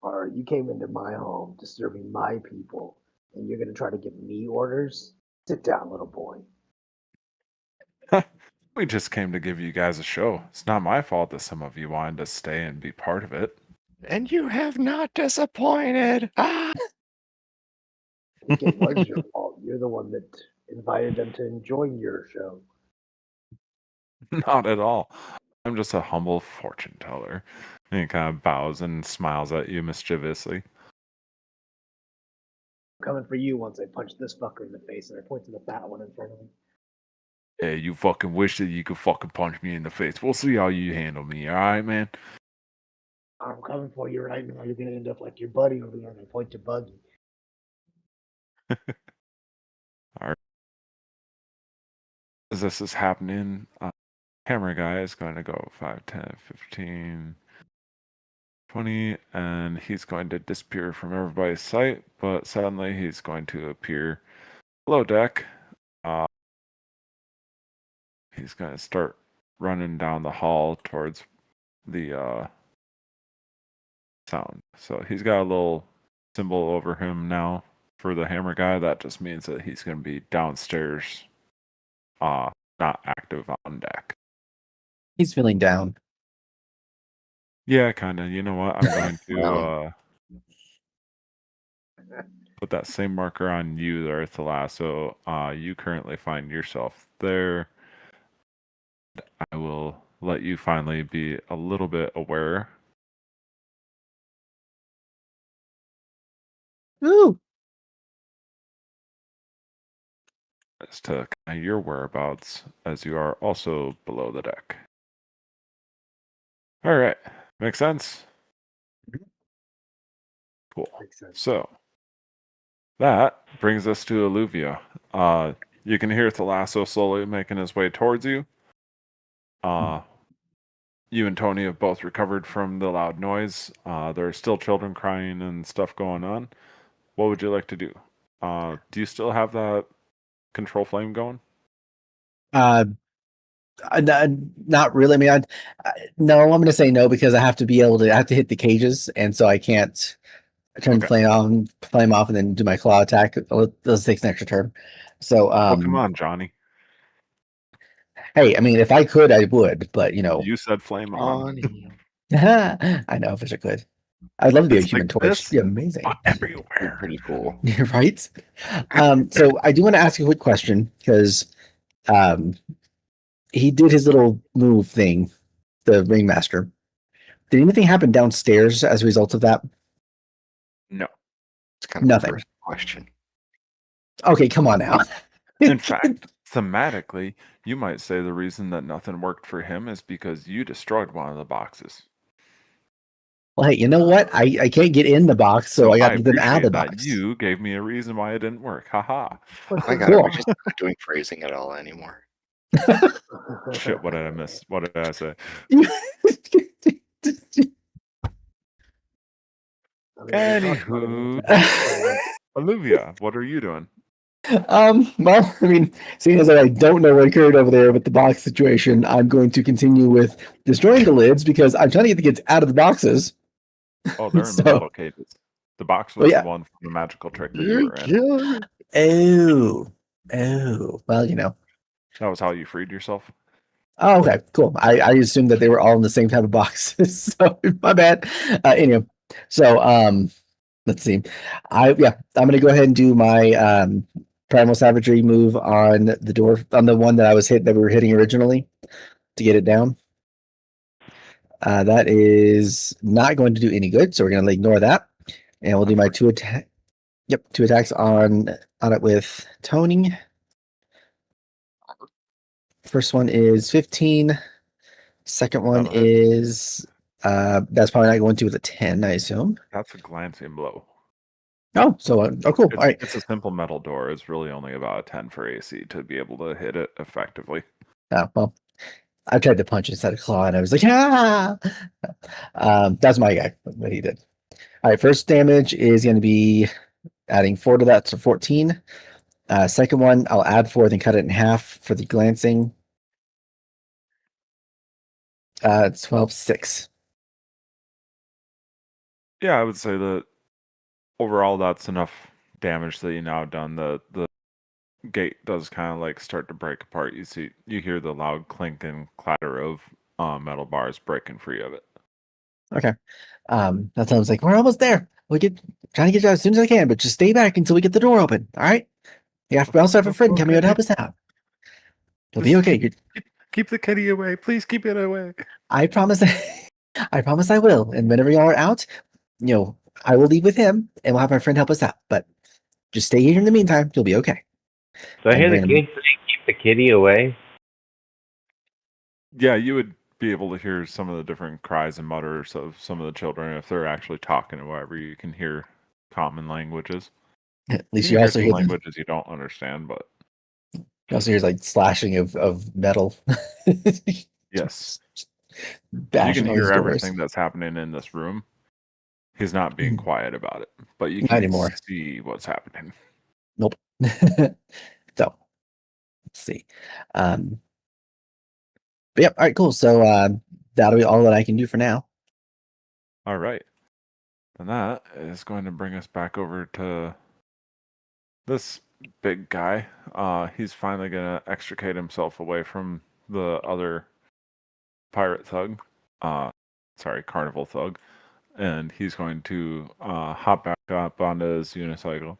or you came into my home disturbing my people, and you're going to try to give me orders? Sit down, little boy. We just came to give you guys a show. It's not my fault that some of you wanted to stay and be part of it. And you have not disappointed. Ah! I think it was your fault. You're the one that invited them to join your show. Not at all. I'm just a humble fortune teller. And he kind of bows and smiles at you mischievously. I'm coming for you once I punch this fucker in the face, and I point to the fat one in front of me. Hey, you fucking wish that you could fucking punch me in the face. We'll see how you handle me, alright, man? I'm coming for you right now. You're going to end up like your buddy over there, and I point to Buggy. Alright. As this is happening, camera guy is going to go 5, 10, 15, 20, and he's going to disappear from everybody's sight, but suddenly he's going to appear below deck. He's going to start running down the hall towards the sound. So he's got a little symbol over him now for the hammer guy. That just means that he's going to be downstairs, not active on deck. He's feeling down. Yeah, kind of. You know what? I'm going to put that same marker on you there, Thalasso. You currently find yourself there. I will let you finally be a little bit aware Ooh. as to kind of your whereabouts, as you are also below the deck. All right. Make sense? Cool. Makes sense. So that brings us to Alluvia. You can hear Thalasso slowly making his way towards you. You and Tony have both recovered from the loud noise. There are still children crying and stuff going on. What would you like to do? Do you still have that control flame going? Not really. I mean, no. I'm going to say no because I have to be able to. I have to hit the cages, and so I can't turn the flame off, and then do my claw attack. Those takes an extra turn. So, Come on, Johnny. Hey, I mean, if I could, I would, but You said flame on. I know. If I could, I'd love to be a It's Human like Torch. this It'd be amazing. everywhere. Pretty cool. Right? So I do want to ask you a quick question because he did his little move thing, the ringmaster. Did anything happen downstairs as a result of that? No. It's kind of Nothing. a first question. Okay, come on now. In fact, thematically, you might say the reason that nothing worked for him is because you destroyed one of the boxes. Well, hey, you know what? I can't get in the box, so I got to get them out of the appreciate that box. you gave me a reason why it didn't work. Haha. My God, Cool. we're just not doing phrasing at all anymore. Shit, what did I miss? What did I say? Anywho, Olivia, what are you doing? Well, I mean, seeing as I don't know what occurred over there with the box situation, I'm going to continue with destroying the lids because I'm trying to get the kids out of the boxes. Oh, they're in the So- metal cages. The box Well, was yeah. the one from the magical trick that you were in. Oh, well, you know. That was how you freed yourself. Oh, okay, cool. I assumed that they were all in the same type of boxes, so my bad. Anyway, so let's see. I'm gonna go ahead and do my primal savagery move on the door on the one that I was hit that we were hitting originally to get it down. That is not going to do any good, so we're gonna ignore that, and we'll do my two attack. Yep, two attacks on it with toning. First one is 15. Second one That'll hit. is that's probably not going to with a 10, I assume. That's a glancing blow. Oh, so cool. All right. It's a simple metal door. It's really only about a 10 for AC to be able to hit it effectively. Oh, well, I tried to punch instead of claw, and I was like, ah. That's my guy. What he did. All right. First damage is going to be adding 4 to that, so 14. Second one, I'll add 4, then cut it in half for the glancing. 12, 6. Yeah, I would say that overall that's enough damage that you now done. The gate does kind of like start to break apart. You hear the loud clink and clatter of metal bars breaking free of it. Okay. That sounds like we're almost there. Trying to get you out as soon as I can, but just stay back until we get the door open. All right. Yeah. We also have a friend coming out to help us out. You'll be okay. Keep the kitty away. Please keep it away. I promise. I promise I will. And whenever y'all are out, I will leave with him, and we'll have my friend help us out. But just stay here in the meantime. You'll be okay. So I hear the And- kids say, keep the kitty away. Yeah, you would be able to hear some of the different cries and mutters of some of the children if they're actually talking or whatever. You can hear common languages. At least You you can also hear hear some languages you don't understand, but you also hear like slashing of metal. yes, you Bashing can on these hear doors. everything that's happening in this room. He's not being quiet about it, but you Not can anymore. see what's happening. Nope. So let's see. But yep, all right, cool. So that'll be all that I can do for now. All right. And that is going to bring us back over to this big guy. He's finally going to extricate himself away from the other pirate thug. Carnival thug. And he's going to hop back up onto his unicycle.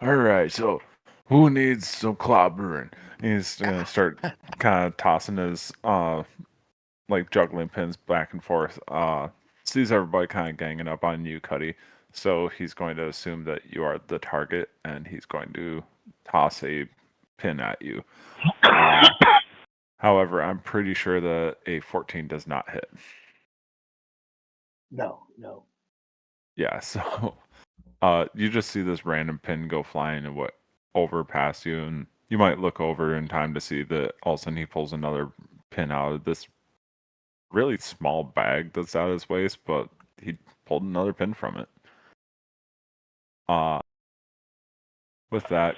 All right, so who needs some clobbering? He's going to start kind of tossing his like juggling pins back and forth. Sees everybody kind of ganging up on you, Cuddy. So he's going to assume that you are the target, and he's going to toss a pin at you. However, I'm pretty sure that a 14 does not hit. No. Yeah, so you just see this random pin go flying and over past you, and you might look over in time to see that all of a sudden he pulls another pin out of this really small bag that's out of his waist, but he pulled another pin from it. With that,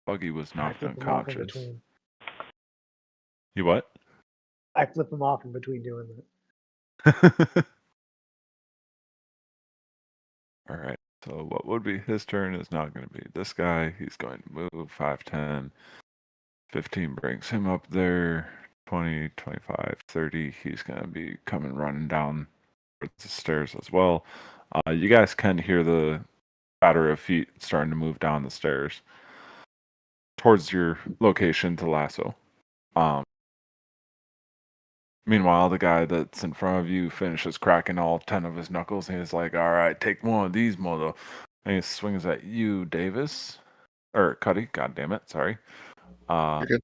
Buggy was I knocked flip them off in unconscious. between. You what? I flip them off in between doing that. All right. So what would be his turn is not going to be this guy. He's going to move 5, 10, 15 brings him up there. 20, 25, 30. He's going to be coming running down the stairs as well. You guys can hear the patter of feet starting to move down the stairs towards your location to lasso. Meanwhile, the guy that's in front of you finishes cracking all 10 of his knuckles, and he's like, all right, take one of these, mother. And he swings at you, Davis. Or Cuddy, god damn it, sorry. You're good.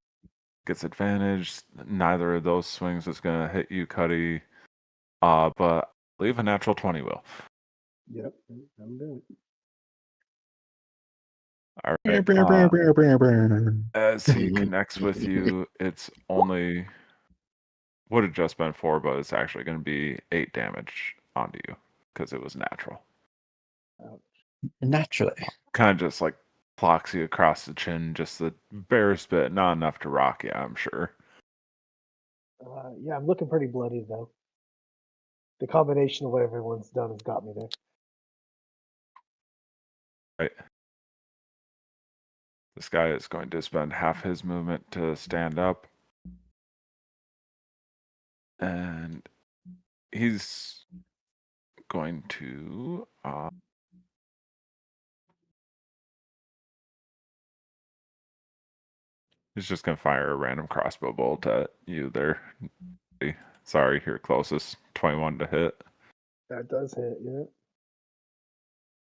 Gets advantage. Neither of those swings is going to hit you, Cuddy. But I believe a natural 20 will. Yep, I'm doing it. All right. As he connects with you, it's only would have just been 4, but it's actually going to be 8 damage onto you because it was natural. Naturally. Kind of just like clocks you across the chin, just the barest bit, not enough to rock you, I'm sure. Yeah, I'm looking pretty bloody though. The combination of what everyone's done has got me there. Right. This guy is going to spend half his movement to stand up. And he's going to he's just going to fire a random crossbow bolt at you there. Sorry, you're closest. 21 to hit. That does hit, yeah.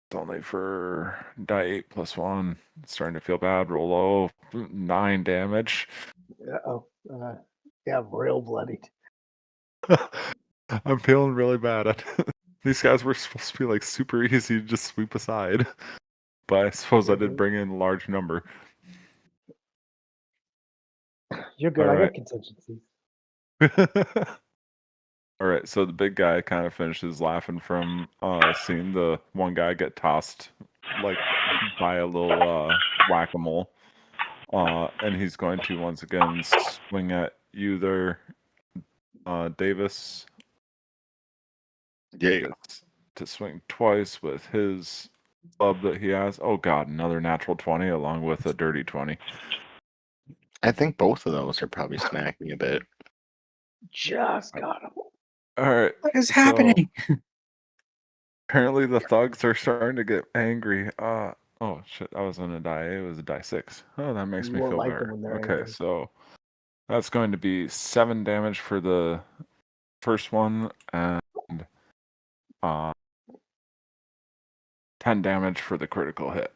It's only for die 8 plus 1. It's starting to feel bad. Roll low. 9 damage. Uh-oh. Yeah, I'm real bloodied. I'm feeling really bad at these guys were supposed to be like super easy to just sweep aside. But I suppose I did bring in a large number. You're good. All I right. got contingencies. All right, so the big guy kind of finishes laughing from seeing the one guy get tossed like by a little whack-a-mole. And he's going to once again swing at you there, Davis. Yeah. He gets to swing twice with his club that he has. Oh god, another natural 20 along with a dirty 20. I think both of those are probably smacking a bit. Just got him. All right. What is happening? Apparently the thugs are starting to get angry. Oh shit, that wasn't a die. It was a die 6. Oh, that makes You me won't feel like better. them when they're Okay, angry. so that's going to be 7 damage for the first one and uh 10 damage for the critical hit.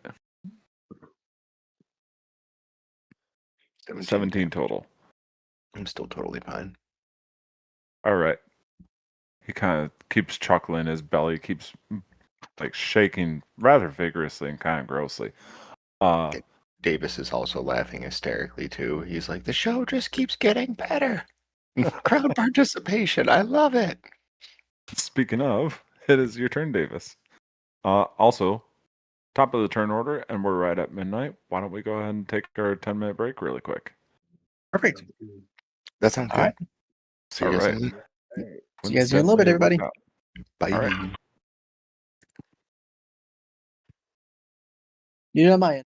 17 total. I'm still totally fine. All right. He kind of keeps chuckling. His belly keeps like shaking rather vigorously and kind of grossly. Davis is also laughing hysterically too. He's like, the show just keeps getting better. Crowd participation. I love it. Speaking of, it is your turn, Davis. Also, top of the turn order, and we're right at midnight. Why don't we go ahead and take our 10-minute break really quick? Perfect. That sounds All good. right. See you All guys right. in a minute. See you guys in a little bit, everybody. Bye. All right. You know my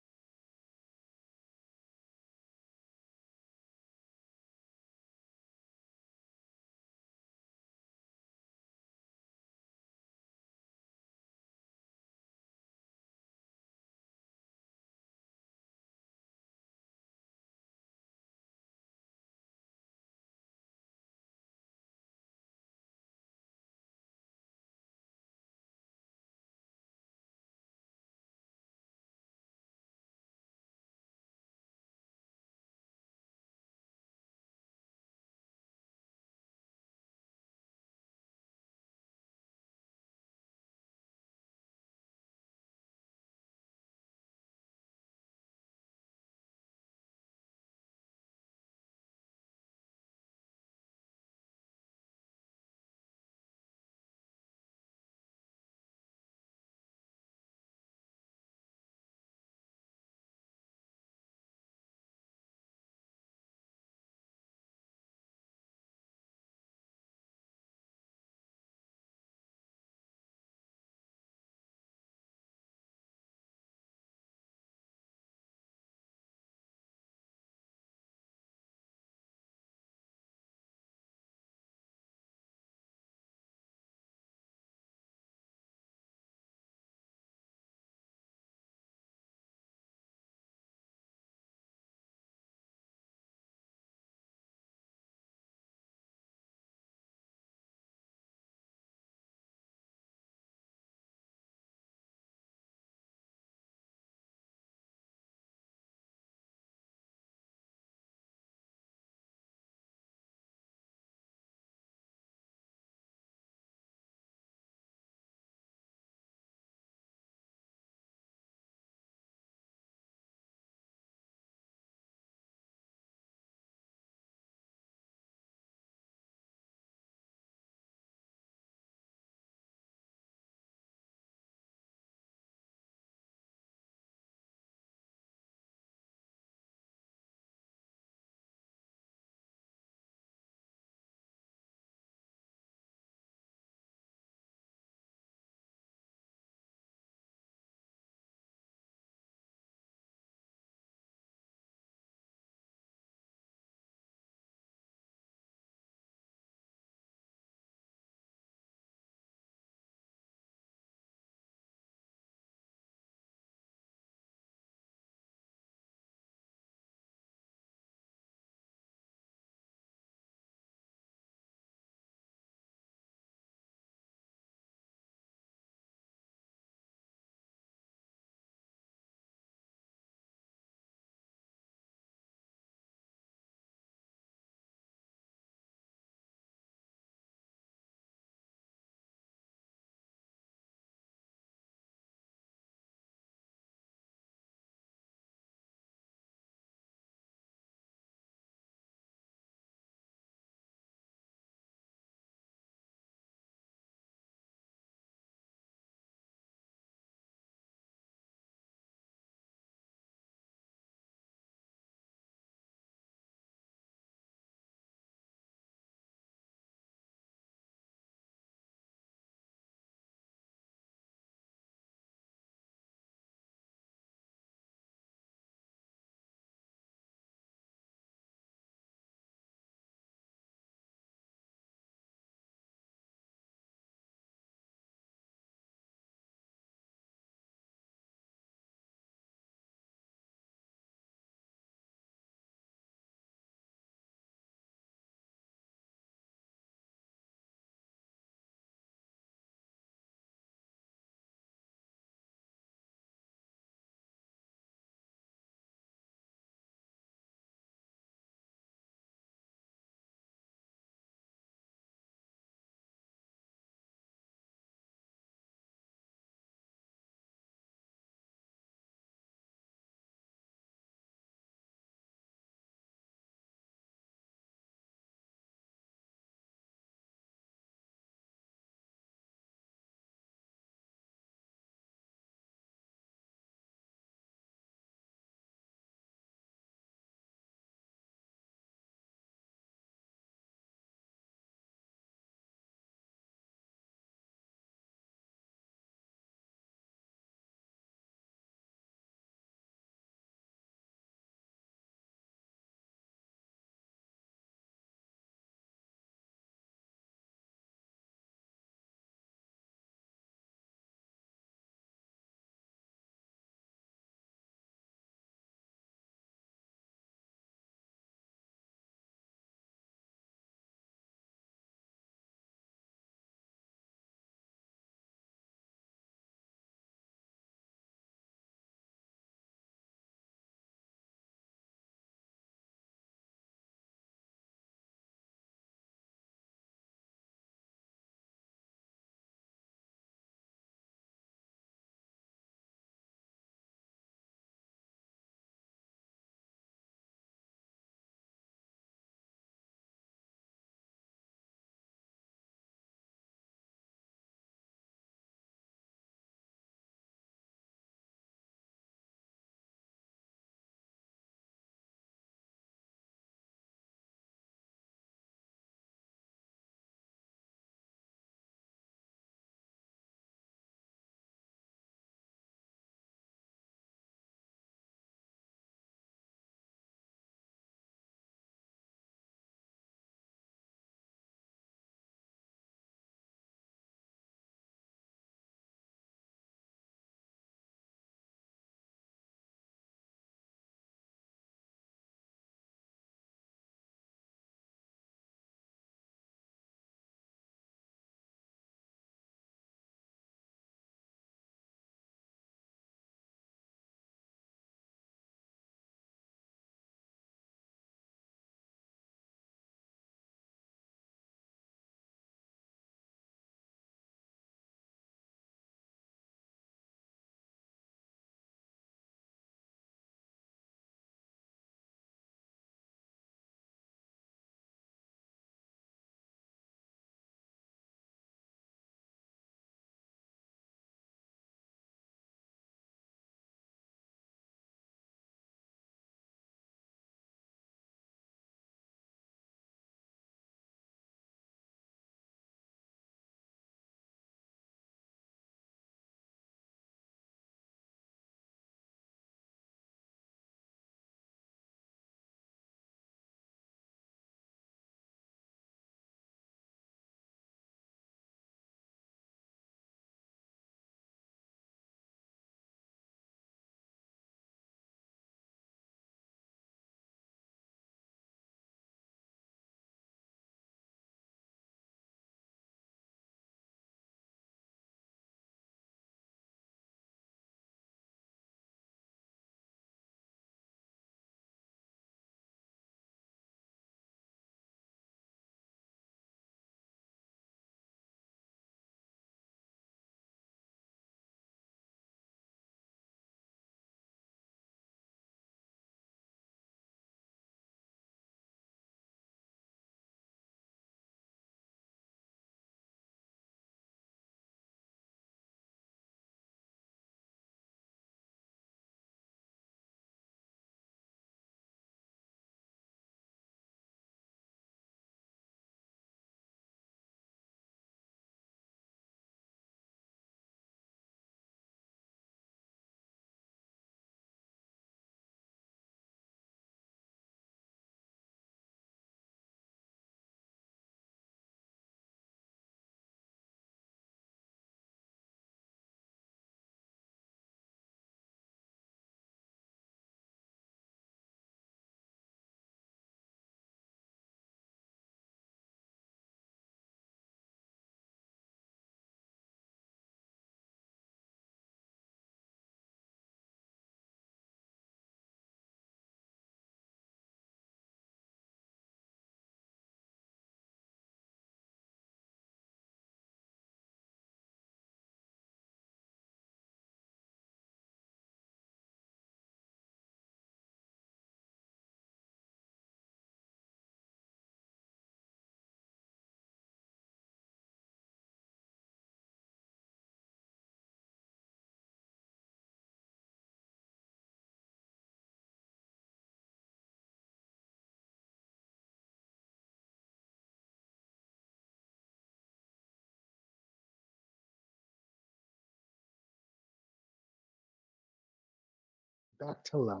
Back to life.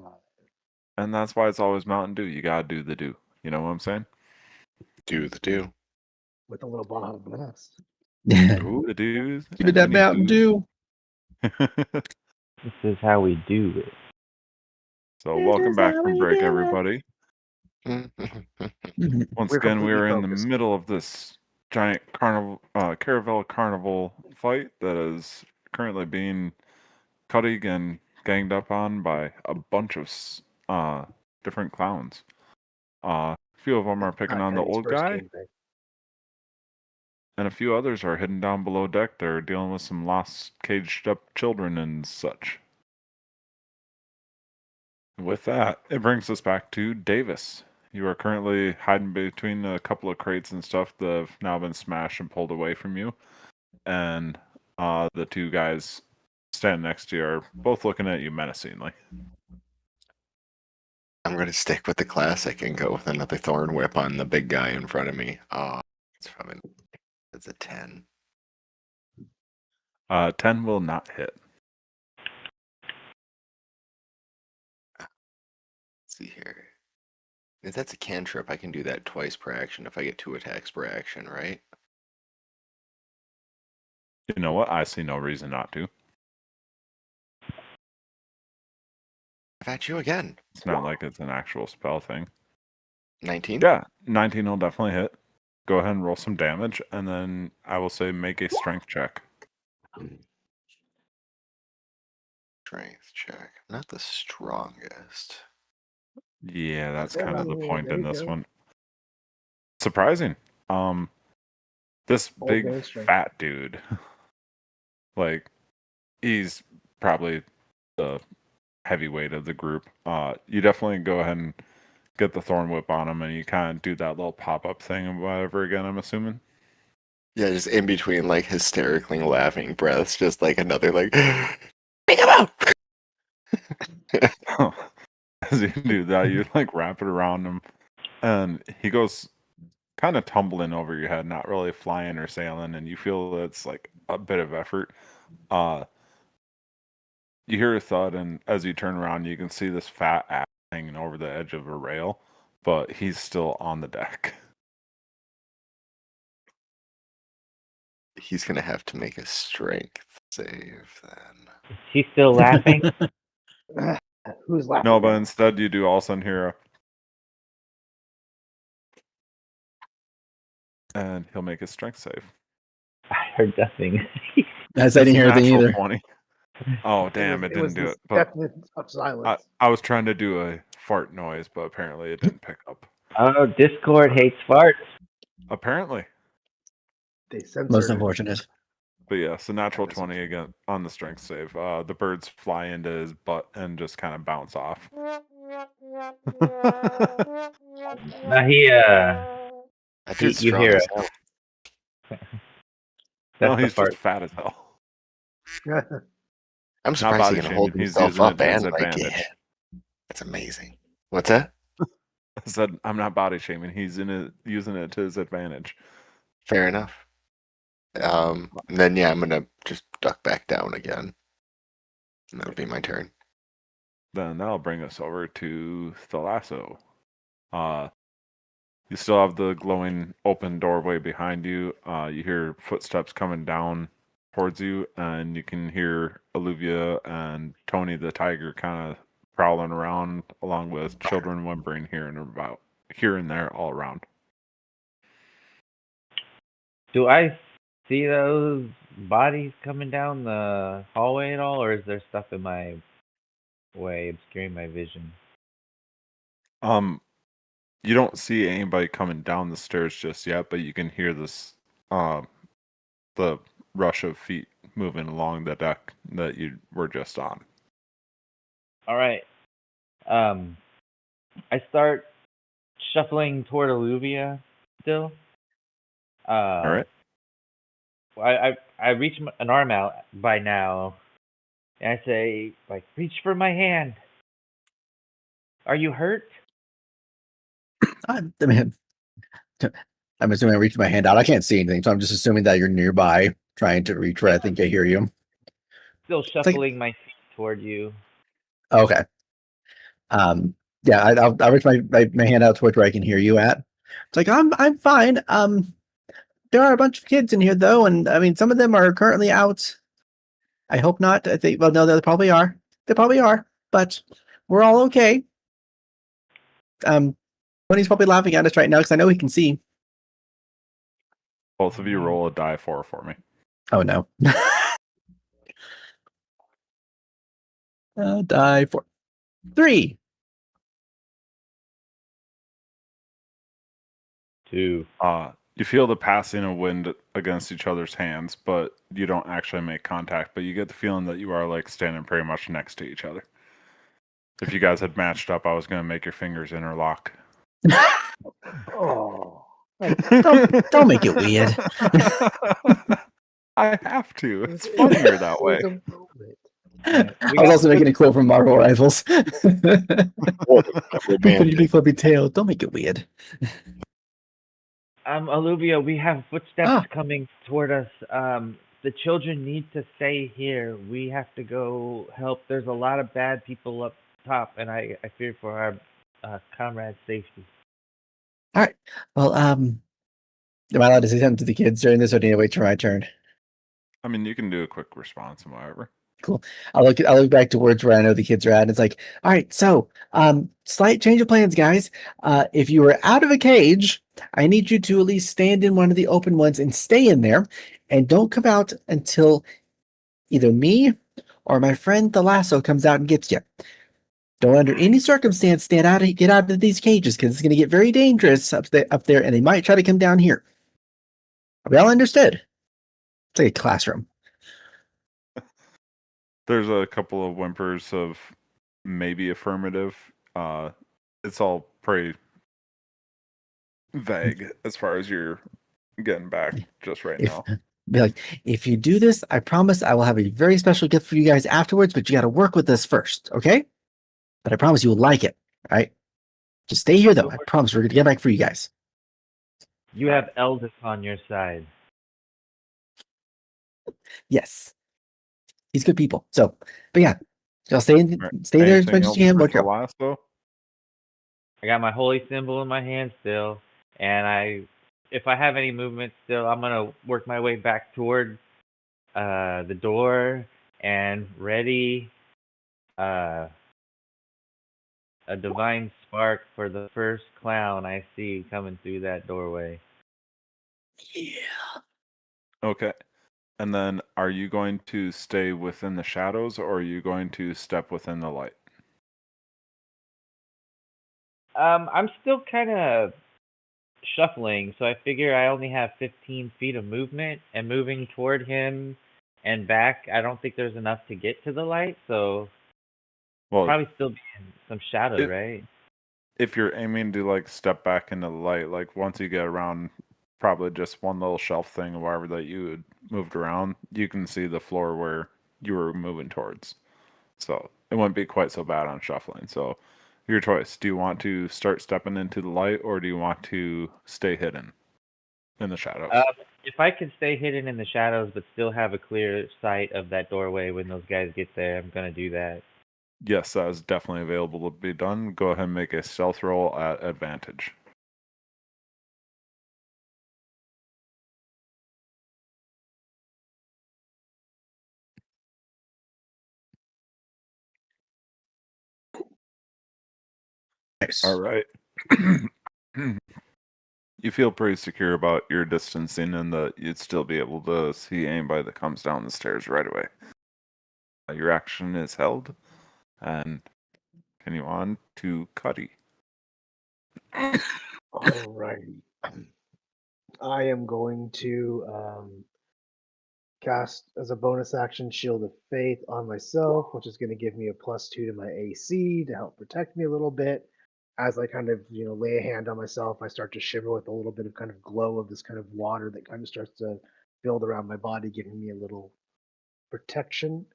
And that's why it's always Mountain Dew. You gotta do the do. You know what I'm saying? Do the do. With a little Baja Blast. Ooh, the dudes. Give me that Mountain Dew. This is how we do it. So This welcome is back how from we break, do it. everybody. Once We're again, we completely are in the focused. middle of this giant caravel carnival fight that is currently being cutting and ganged up on by a bunch of different clowns. A few of them are picking Not on the Cuddy's old first guy, game thing. and a few others are hidden down below deck. They're dealing with some lost, caged up children and such. With that, it brings us back to Davis. You are currently hiding between a couple of crates and stuff that have now been smashed and pulled away from you. And the two guys standing next to you are both looking at you menacingly. I'm going to stick with the classic and go with another thorn whip on the big guy in front of me. It's a 10. 10 will not hit. Let's see here. If that's a cantrip, I can do that twice per action if I get 2 attacks per action, right? You know what? I see no reason not to. I've at you again. It's not like it's an actual spell thing. 19? Yeah, 19 will definitely hit. Go ahead and roll some damage, and then I will say make a strength check. Strength check. Not the strongest. Yeah, that's Yeah, kind of the point there in you this go. one. Surprising. This Old big man strength. fat dude, like, he's probably the heavyweight of the group. You definitely go ahead and get the thorn whip on him, and you kind of do that little pop up thing and whatever again. I'm assuming. Yeah, just in between like hysterically laughing breaths, just like another like pick him out. As you do that, you like wrap it around him, and he goes kind of tumbling over your head, not really flying or sailing, and you feel it's like a bit of effort. You hear a thud, and as you turn around, you can see this fat ass hanging over the edge of a rail, but he's still on the deck. He's gonna have to make a strength save then. Is he still laughing? Who's laughing? No, but now? instead you do all of a sudden hear a, and he'll make his strength save. I heard nothing. I didn't hear anything Natural either. 20. Oh, damn, it was didn't do this it. But definite of silence. I was trying to do a fart noise, but apparently it didn't pick up. Oh, Discord hates farts. Apparently. They censored Most it. unfortunate. But yeah, so natural That is 20 again on the strength save. The birds fly into his butt and just kind of bounce off. Now That dude's you strong hear as it. hell. No, That's the he's fart. just fat as hell. I'm Not surprised body he can hold shaming, he's himself using it up to his and like advantage. yeah. That's amazing. What's that? I said, I'm not body shaming, he's using it to his advantage. Fair enough. And then yeah, I'm gonna just duck back down again. And that'll be my turn. Then that'll bring us over to Thalasso. You still have the glowing open doorway behind you. You hear footsteps coming down towards you, and you can hear Olivia and Tony the tiger kind of prowling around, along with children whimpering here and there all around. Do I see those bodies coming down the hallway at all, or is there stuff in my way obscuring my vision? You don't see anybody coming down the stairs just yet, but you can hear this, the rush of feet moving along the deck that you were just on. All right. I start shuffling toward Olivia still. All right. I reach an arm out by now, and I say, like, reach for my hand. Are you hurt? I mean, I'm assuming I reached my hand out. I can't see anything, so I'm just assuming that you're nearby, trying to reach where I think I hear you. Still like- shuffling my feet toward you. Okay. Yeah, I'll reach my hand out towards where I can hear you at. It's like I'm fine. There are a bunch of kids in here though, and I mean some of them are currently out. I hope not. I think well no, they probably are. They probably are, but we're all okay. Tony's probably laughing at us right now because I know he can see. Both of you roll a die for me. Oh no. Die for 3. 2. You feel the passing of wind against each other's hands, but you don't actually make contact. But you get the feeling that you are like standing pretty much next to each other. If you guys had matched up, I was going to make your fingers interlock. Oh, Don't make it weird. I have to. It's funnier that way. It's a moment. I was also making a quote from Marvel Rivals. Pretty big fluffy tail. Don't make it weird. Olivia, we have footsteps coming toward us. The children need to stay here. We have to go help. There's a lot of bad people up top, and I fear for our comrades' safety. All right. Well, am I allowed to say something to the kids during this, or do I wait till my turn? I mean, you can do a quick response and whatever. Cool. I'll look back towards where I know the kids are at. And it's like, all right, so slight change of plans, guys. If you are out of a cage, I need you to at least stand in one of the open ones and stay in there, and don't come out until either me or my friend the lasso comes out and gets you. Don't under any circumstance get out of these cages because it's going to get very dangerous up there, and they might try to come down here. Are we all understood? It's like a classroom. There's a couple of whimpers of maybe affirmative. It's all pretty vague as far as you're getting back just right now. Be like, if you do this, I promise I will have a very special gift for you guys afterwards, but you got to work with this first, okay? But I promise you will like it, all right? Just stay here, though. I promise we're going to get back for you guys. You have Eldis on your side. Yes. He's good people. So, but yeah, y'all stay there as much as you can. Lasso? I got my holy symbol in my hand still, and if I have any movement still, I'm gonna work my way back toward the door and ready a divine spark for the first clown I see coming through that doorway. Yeah. Okay. And then are you going to stay within the shadows, or are you going to step within the light? I'm still kind of shuffling, so I figure I only have 15 feet of movement, and moving toward him and back, I don't think there's enough to get to the light, so probably still be in some shadow, right? If you're aiming to like step back into the light, like once you get around probably just one little shelf thing or wherever that you had moved around, you can see the floor where you were moving towards. So it wouldn't be quite so bad on shuffling. So your choice. Do you want to start stepping into the light, or do you want to stay hidden in the shadows? If I can stay hidden in the shadows but still have a clear sight of that doorway when those guys get there, I'm going to do that. Yes, that is definitely available to be done. Go ahead and make a stealth roll at advantage. Nice. All right. You feel pretty secure about your distancing and that you'd still be able to see anybody that comes down the stairs right away. Your action is held, and continue on to Cuddy. Alrighty. I am going to cast as a bonus action Shield of Faith on myself, which is going to give me a +2 to my AC to help protect me a little bit. As I kind of, lay a hand on myself, I start to shiver with a little bit of kind of glow of this kind of water that kind of starts to build around my body, giving me a little protection.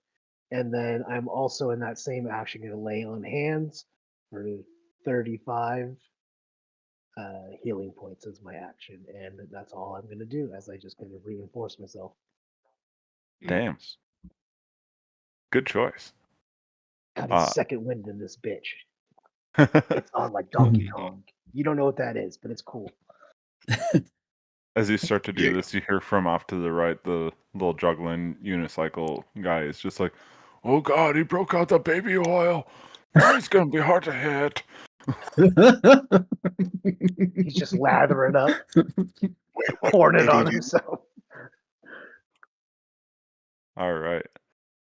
And then I'm also in that same action going to lay on hands for 35 healing points as my action. And that's all I'm going to do as I just kind of reinforce myself. Damn. Good choice. Got a second wind in this bitch. It's on like Donkey Kong. You don't know what that is, but it's cool. As you start to do Yeah. this, you hear from off to the right the little juggling unicycle guy is just like, "Oh God, he broke out the baby oil. Now he's gonna be hard to hit." He's just lathering up, Wait, what pouring it did he on do? himself. All right.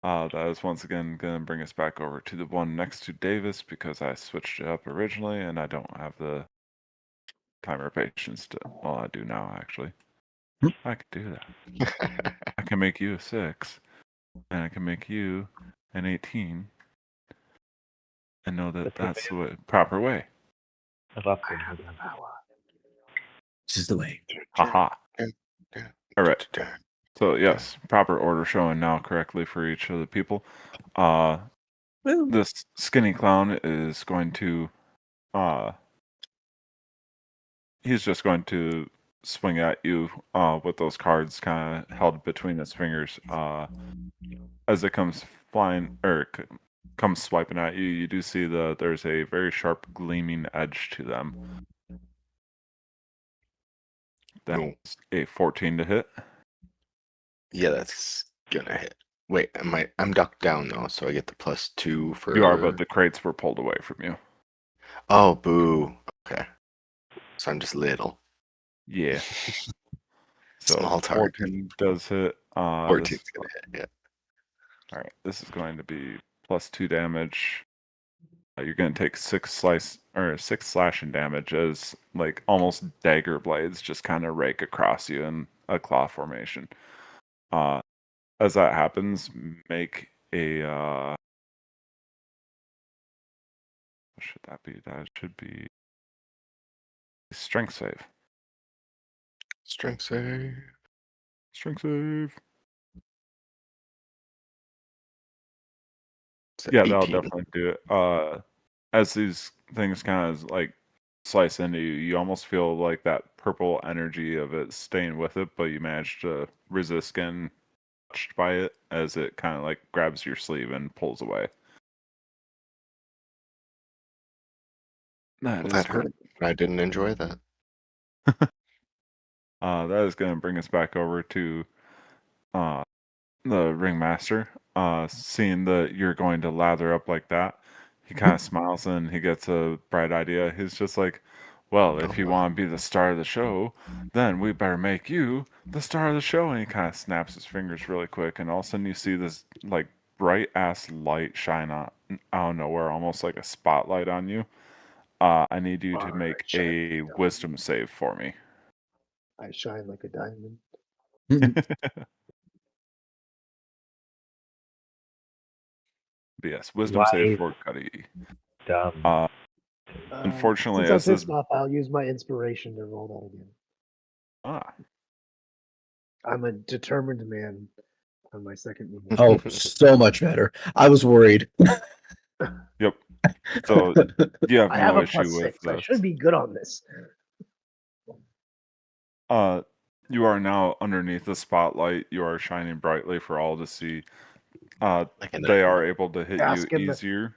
That is once again going to bring us back over to the one next to Davis because I switched it up originally and I don't have the timer patience to. Well, I do now, actually. I can do that. I can make you a 6, and I can make you an 18, and know that that's the proper way. I have the power. This is the way. Haha. All right. So, yes, proper order showing now correctly for each of the people. This skinny clown is going to. He's just going to swing at you with those cards kind of held between his fingers. As it comes flying or comes swiping at you, you do see there's a very sharp gleaming edge to them. That's a 14 to hit. Yeah, that's gonna hit. Wait, I'm ducked down though, so I get the +2 for. You are, but the crates were pulled away from you. Oh, boo. Okay. So I'm just little. Yeah. So Small target. 14 does hit. 14's gonna hit, yeah. All right, this is going to be +2 damage. You're going to take 6 slashing damage as like almost dagger blades just kind of rake across you in a claw formation. As that happens, make a what should that be? That should be a strength save. Strength save. Strength save. It's a Yeah, that'll 18. definitely do it. As these things kind of like slice into you, you almost feel like that purple energy of it staying with it, but you manage to resist getting touched by it as it kind of like grabs your sleeve and pulls away. Well, that hurt. I didn't enjoy that. That is going to bring us back over to the ringmaster. Seeing that you're going to lather up like that, he kind of smiles and he gets a bright idea. He's just like, "Well, if you want to be the star of the show, then we better make you the star of the show." And he kind of snaps his fingers really quick, and all of a sudden you see this like bright ass light shine out of nowhere, almost like a spotlight on you. I need you to Alright, make shine like a a diamond. wisdom save for me. I shine like a diamond. But yes, wisdom save Life. for Cuddy. Dumb. Unfortunately, Since I'm as this pissed off, I'll use my inspiration to roll that again. I'm a determined man on my second move. Oh, so much better. I was worried. Yep. So you have I have no a issue with +6. I this. should be good on this. You are now underneath the spotlight. You are shining brightly for all to see. They are able to hit you Bask in the- easier,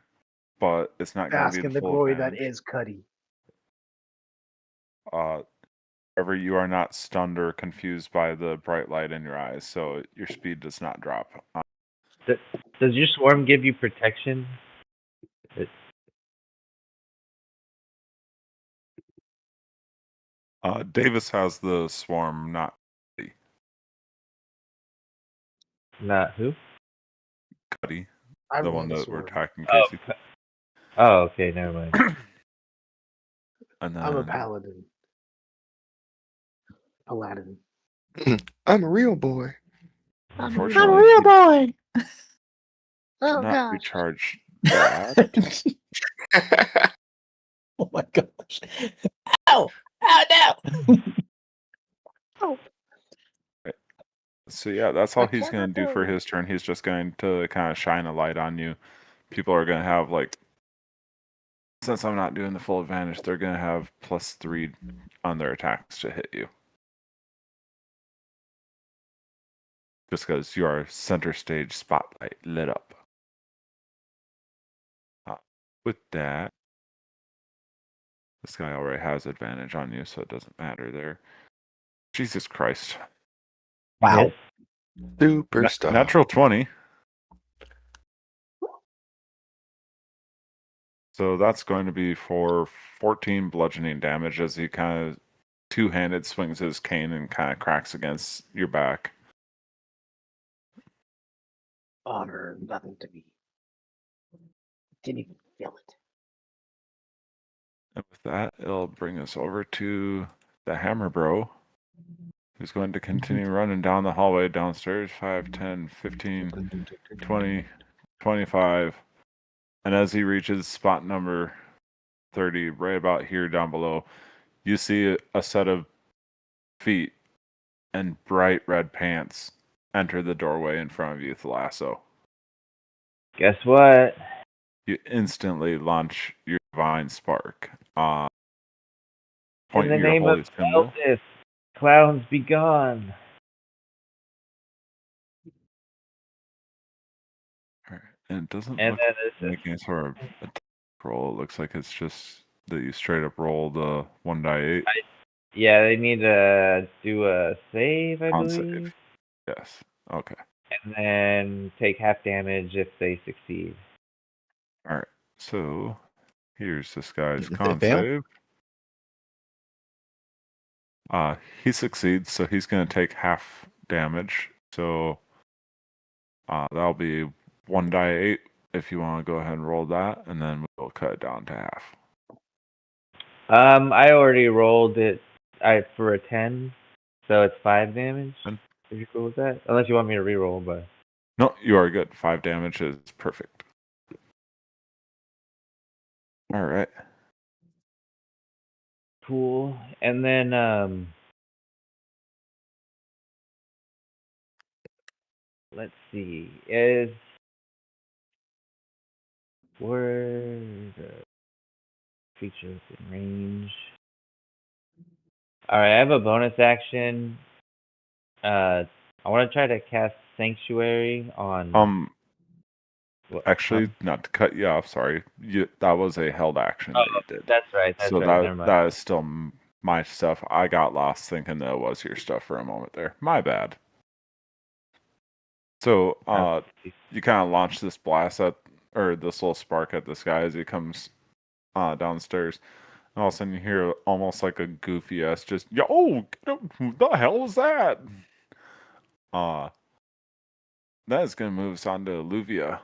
but it's not going to Bask be in the the full glory advantage. that is Cuddy. However, you are not stunned or confused by the bright light in your eyes, so your speed does not drop. Does your swarm give you protection? Davis has the swarm, not Not who? Cuddy, I the roll one the that we're sword. attacking Oh, Casey. oh, okay, never mind. And then I'm a paladin. Paladin. I'm a real boy. unfortunately, boy. Oh not gosh. recharge that. Oh my gosh. Ow! Ow, no! So yeah, that's all I he's going to cannot do do for it. his turn. He's just going to kind of shine a light on you. People are going to have like, since I'm not doing the full advantage, they're going to have +3 on their attacks to hit you. Just because you are center stage spotlight lit up. With that, This guy already has advantage on you, so it doesn't matter there. Jesus Christ. Wow. Superstar. Natural 20. So that's going to be for 14 bludgeoning damage as he kind of two-handed swings his cane and kind of cracks against your back. Honor, nothing to me. Didn't even feel it. And with that, it'll bring us over to the Hammer Bro, who's going to continue running down the hallway downstairs, 5, 10, 15, 20, 25. And as he reaches spot number 30, right about here down below, you see a set of feet and bright red pants enter the doorway in front of you, Thalasso. Guess what? You instantly launch your Divine Spark. In Point the your name holy of symbol. Elvis, clowns be gone. And it doesn't And look then like any sort of attack roll. It looks like it's just that you straight up roll the 1d8 yeah, they need to do a save, I con believe, save. Yes. Okay. and then take half damage if they succeed. All right. So here's this guy's If they con fail? save. He succeeds, so he's going to take half damage. So that'll be 1d8 if you want to go ahead and roll that, and then we'll cut it down to half. I already rolled it for a 10, so it's 5 damage. 10? Are you cool with that? Unless you want me to re-roll, but No, you are good. 5 damage is perfect. All right. cool. And then let's see, is word features in range. All right, I have a bonus action. I want to try to cast Sanctuary on. Actually, not to cut you off, sorry. That was a held action that you did. That's right. That's So right. Never mind. that is still my stuff. I got lost thinking that it was your stuff for a moment there. My bad. So you kind of launch this blast or this little spark at this guy as he comes downstairs. And all of a sudden you hear almost like a goofy ass just, yo, who the hell was that? That is going to move us on to Alluvia.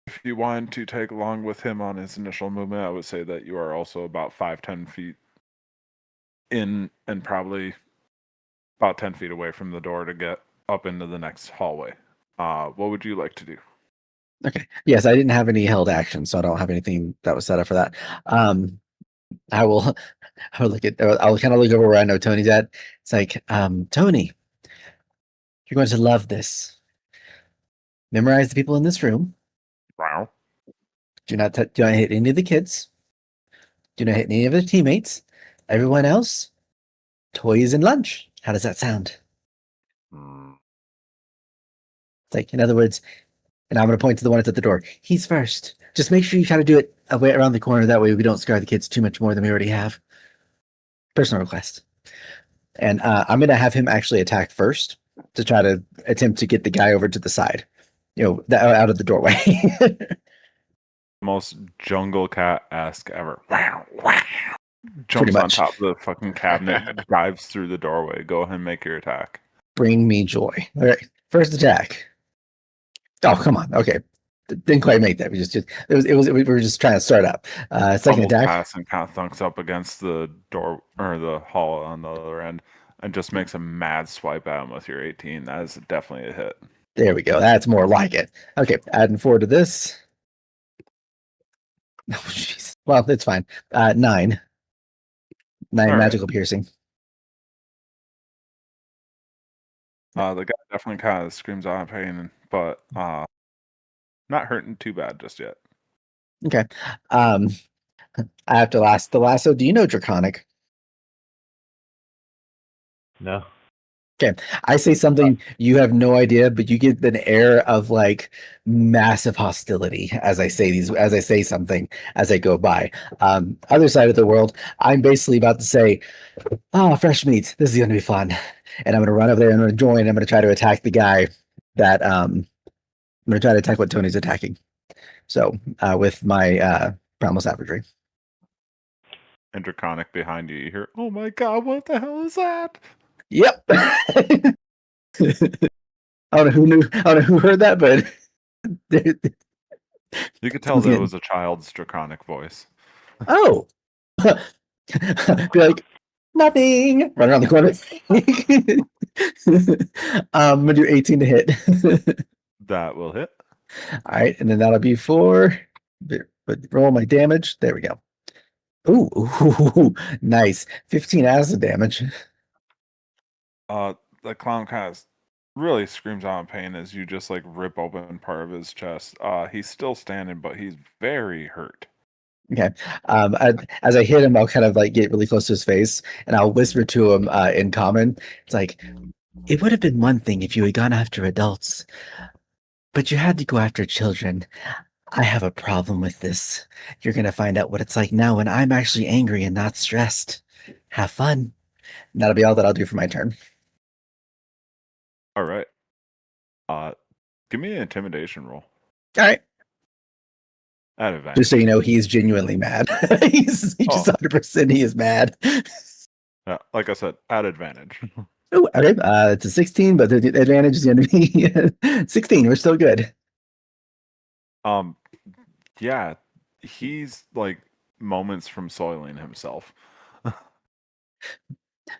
If you wanted to tag along with him on his initial movement, I would say that you are also about 5-10 feet in and probably about 10 feet away from the door to get up into the next hallway. What would you like to do? Okay. Yes, I didn't have any held action, so I don't have anything that was set up for that. I will I'll kind of look over where I know Tony's at. It's like, Tony, you're going to love this. Memorize the people in this room. Wow. Do not hit any of the kids. Do not hit any of the teammates. Everyone else, toys and lunch. How does that sound? It's like, in other words, and I'm going to point to the one that's at the door. He's first. Just make sure you try to do it away around the corner. That way we don't scar the kids too much more than we already have. Personal request. And I'm going to have him actually attack first to try to attempt to get the guy over to the side. Out of the doorway. Most jungle cat-esque ever. Wow, wow. Jumps on top of the fucking cabinet, dives through the doorway. Go ahead and make your attack. Bring me joy. All right, first attack. Oh, come on. Okay, didn't quite make that. We were just trying to start up. Second attack. Pass and kind of thunks up against the door or the hall on the other end, and just makes a mad swipe at him with your 18. That is definitely a hit. There we go. That's more like it. Okay, adding 4 to this. Oh, jeez. Well, it's fine. 9. 9 magical piercing. The guy definitely kind of screams out in pain, but not hurting too bad just yet. Okay. I have to the lasso. Do you know Draconic? No. Okay, I say something you have no idea, but you get an air of like massive hostility as I say something as I go by. Other side of the world, I'm basically about to say, "Oh, fresh meat! This is going to be fun," and I'm going to run over there and I'm going to join. I'm going to try to attack the guy that I'm going to try to attack what Tony's attacking. So with my primal savagery. And Draconic behind you, you hear, "Oh my god, what the hell is that?" Yep. I don't know who knew. I don't know who heard that, but You could tell that it was a child's Draconic voice. oh, be like nothing. Run around the corner. I'm gonna do 18 to hit. That will hit. All right, and then that'll be for. But roll my damage. There we go. Ooh, nice. 15 acid damage. The clown kind of really screams out in pain as you just like rip open part of his chest. He's still standing, but he's very hurt. Okay. As I hit him, I'll kind of like get really close to his face, and I'll whisper to him in common. It's like, it would have been one thing if you had gone after adults, but you had to go after children. I have a problem with this. You're gonna find out what it's like now when I'm actually angry and not stressed. Have fun. That'll be all that I'll do for my turn. All right. Give me an intimidation roll. All right. At advantage. Just so you know, he's genuinely mad. He's just 100% he is mad. Yeah, like I said, at advantage. Oh, okay. It's a 16, but the advantage is going to be 16. We're still good. Yeah, he's like moments from soiling himself.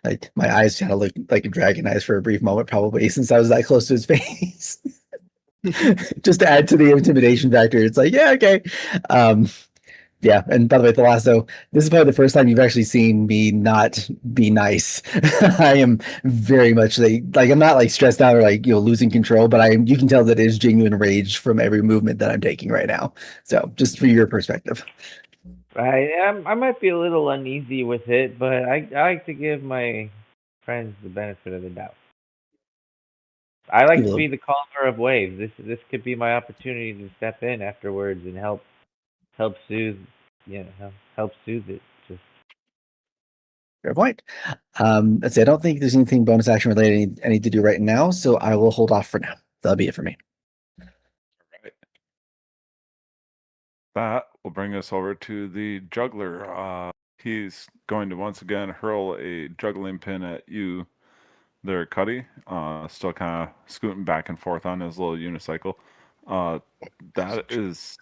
Like my eyes kind of look like dragon eyes for a brief moment, probably since I was that close to his face. Just to add to the intimidation factor, it's like, yeah, okay. Yeah, and by the way, the lasso, this is probably the first time you've actually seen me not be nice. I am very much like I'm not like stressed out or like losing control, but you can tell that it is genuine rage from every movement that I'm taking right now. So just for your perspective. I might be a little uneasy with it, but I like to give my friends the benefit of the doubt. I like to be the calmer of waves. This could be my opportunity to step in afterwards and help soothe, help soothe it. Just Fair point. Let's see. I don't think there's anything bonus action related I need to do right now, so I will hold off for now. That'll be it for me. Right. That will bring us over to the juggler. He's going to once again hurl a juggling pin at you there, Cuddy. Still kind of scooting back and forth on his little unicycle. That is,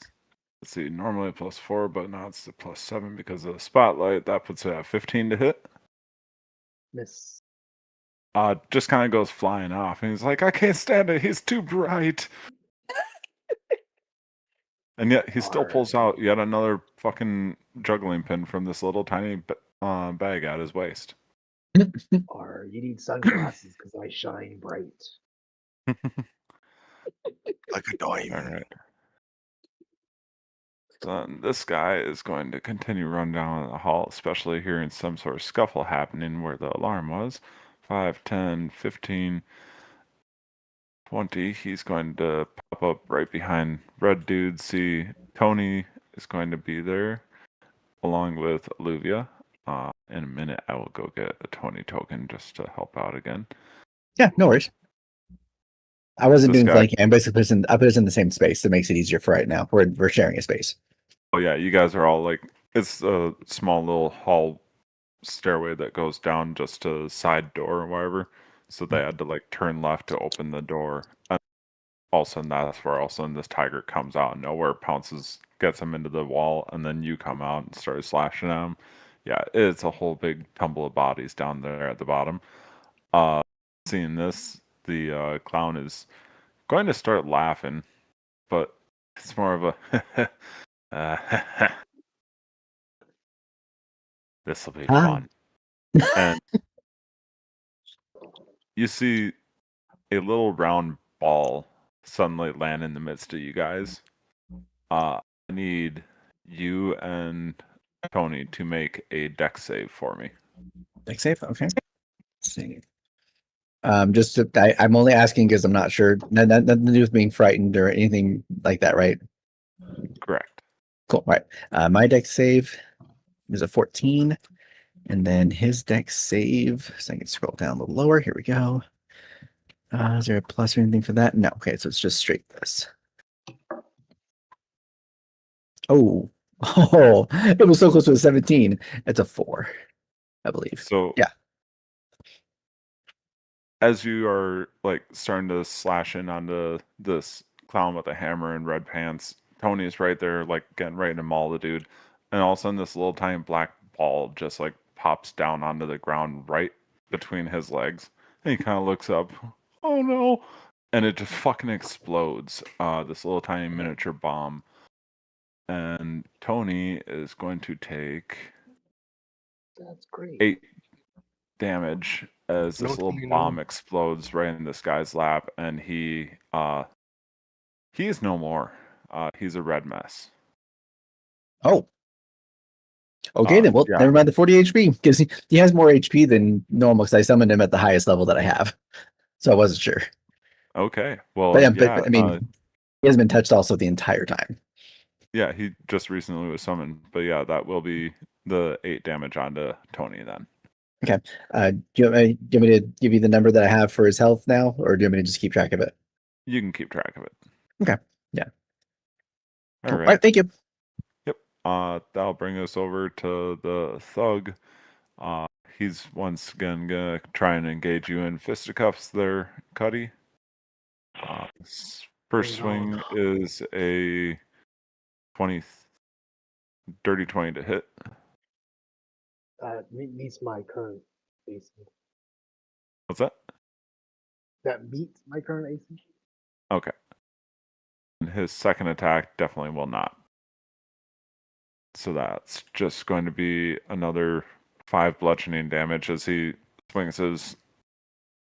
let's see, normally +4, but now it's the +7 because of the spotlight. That puts it at 15 to hit. Miss. Just kind of goes flying off, and he's like, "I can't stand it. He's too bright." And yet he still pulls out yet another fucking juggling pin from this little tiny bag at his waist. Or you need sunglasses because I shine bright. Like a diamond. All right. So this guy is going to continue run down the hall, especially hearing some sort of scuffle happening where the alarm was. 5, 10, 15, 20. He's going to pop up right behind Red Dude. See, Tony is going to be there along with Olivia. In a minute, I will go get a Tony token just to help out again. Yeah, no worries. I wasn't This doing guy- flanking. I put us in the same space. It makes it easier for right now. We're sharing a space. Oh yeah, you guys are all like, it's a small little hall stairway that goes down just to the side door or whatever. So they had to like turn left to open the door. And all of a sudden that's where all of a sudden this tiger comes out of nowhere, pounces, gets him into the wall, and then you come out and start slashing at him. Yeah, it's a whole big tumble of bodies down there at the bottom. Seeing this, the clown is going to start laughing, but it's more of a this will be fun. And you see a little round ball suddenly land in the midst of you guys. I need you and Tony to make a dex save for me. Dex save? Okay. Let's see. I'm only asking because I'm not sure. Nothing to do with being frightened or anything like that, right? Correct. Cool. All right. My dex save is a 14, and then his dex save. So I can scroll down a little lower. Here we go. Is there a plus or anything for that? No. Okay, so it's just straight this. Oh, oh, it was so close to a 17. It's a 4, I believe. So Yeah. as you are like starting to slash in onto this clown with a hammer and red pants, Tony's right there, like getting ready to maul the dude, and all of a sudden this little tiny black ball just like pops down onto the ground right between his legs, and he kind of looks up. Oh no! And it just fucking explodes. This little tiny miniature bomb, and Tony is going to take That's great. 8 damage as No, this little Tony, no. bomb explodes right in this guy's lap, and he is no more. He's a red mess. Oh. Okay, then. Well, Yeah. never mind the 40 HP because he has more HP than normal because I summoned him at the highest level that I have. So I wasn't sure. Okay. Well, But yeah, yeah. but I mean, he hasn't been touched also the entire time. Yeah, he just recently was summoned, but yeah, that will be the 8 damage onto Tony then. Okay. Do you want me to give you the number that I have for his health now, or do you want me to just keep track of it? You can keep track of it. Okay. Yeah. All All right. right. Thank you. Yep. That'll bring us over to the thug. He's once again gonna try and engage you in fisticuffs there, Cuddy. First Bring swing it is a 20, dirty 20 to hit. Meets my current AC. What's that? That beats my current AC. Okay. And his second attack definitely will not. So that's just going to be another 5 bludgeoning damage as he swings his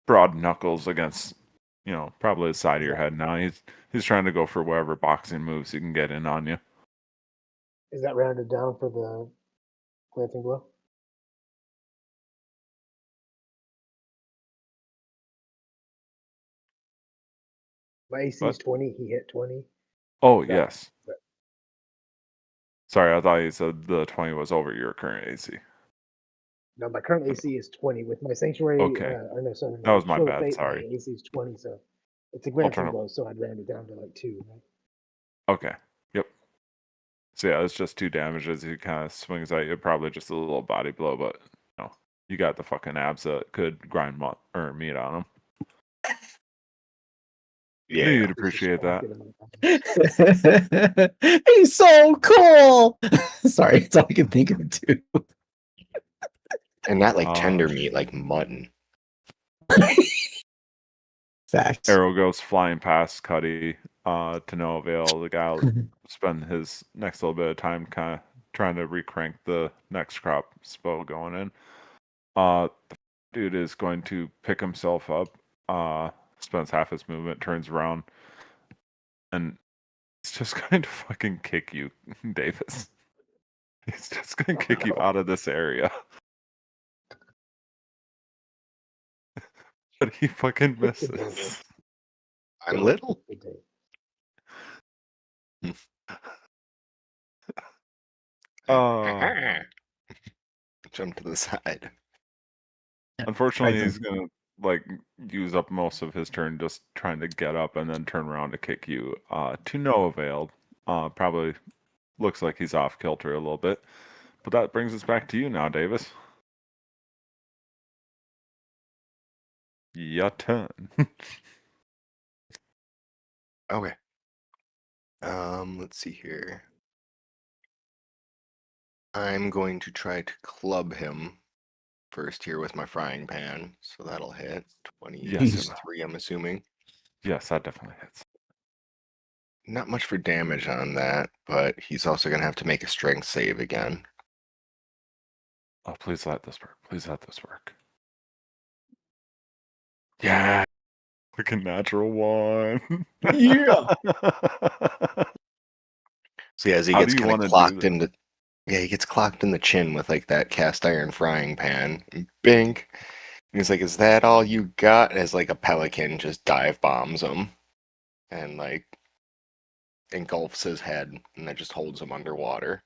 broad knuckles against, probably the side of your head now. He's trying to go for whatever boxing moves he can get in on you. Is that rounded down for the glancing blow? My AC is What? 20. He hit 20. Oh, That- yes. Sorry, I thought you said the 20 was over your current AC. No, my current AC is 20. With my sanctuary, Okay. or no, sorry, That was my Shield of bad, Fate, sorry. my AC is 20, so it's a I'll turn glancing it. blow, so I'd round it down to like 2. Right? Okay. Yep. So yeah, it's just 2 damage as he kind of swings at you. Probably just a little body blow, but you got the fucking abs that could grind meat on him. Yeah. Knew you'd It's just appreciate that. walking in my- He's so cool. Sorry, it's all I can think of too. And not like tender meat, like mutton. Facts. Arrow goes flying past Cuddy to no avail. The guy will spend his next little bit of time kind of trying to recrank the next crop spell going in. The dude is going to pick himself up, spends half his movement, turns around, and he's just going to fucking kick you, Davis. He's just going to kick you out of this area. But he fucking misses. I'm little. Good day. Jump to the side. Unfortunately, Right, he's gonna use up most of his turn just trying to get up and then turn around to kick you. To no avail. Probably looks like he's off kilter a little bit. But that brings us back to you now, Davis. Your turn. Okay. Let's see here. I'm going to try to club him first here with my frying pan, so that'll hit 23. I'm assuming. Yes, that definitely hits. Not much for damage on that, but he's also going to have to make a strength save again. Oh, please let this work. Please let this work. Yeah. Like a natural 1. Yeah. So yeah, as he How gets do you kind wanna of do clocked this? into, he gets clocked in the chin with like that cast iron frying pan. Bink. He's like, "Is that all you got?" As like a pelican just dive bombs him and like engulfs his head, and then just holds him underwater.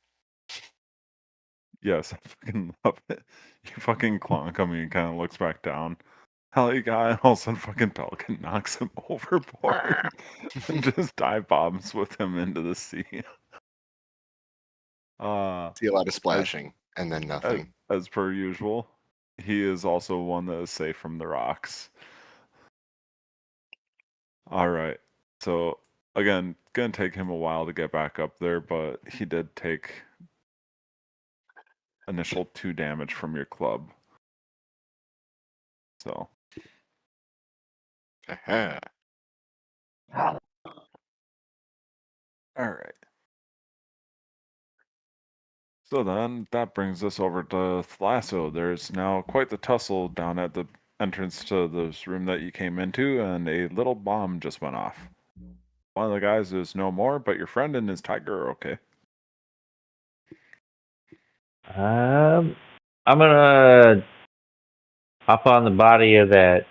Yes, I fucking love it. You fucking clonk him and he kind of looks back down. Hell, you guy, and all of a sudden fucking Pelican knocks him overboard and just dive bombs with him into the sea. See a lot of As, splashing and then nothing. as per usual, he is also one that is safe from the rocks. All right. So again, gonna take him a while to get back up there, but he did take initial 2 damage from your club. So Aha. Ah, all right. So then that brings us over to Thlasso. There's now quite the tussle down at the entrance to this room that you came into, and a little bomb just went off. One of the guys is no more, but your friend and his tiger are okay. I'm gonna hop on the body of that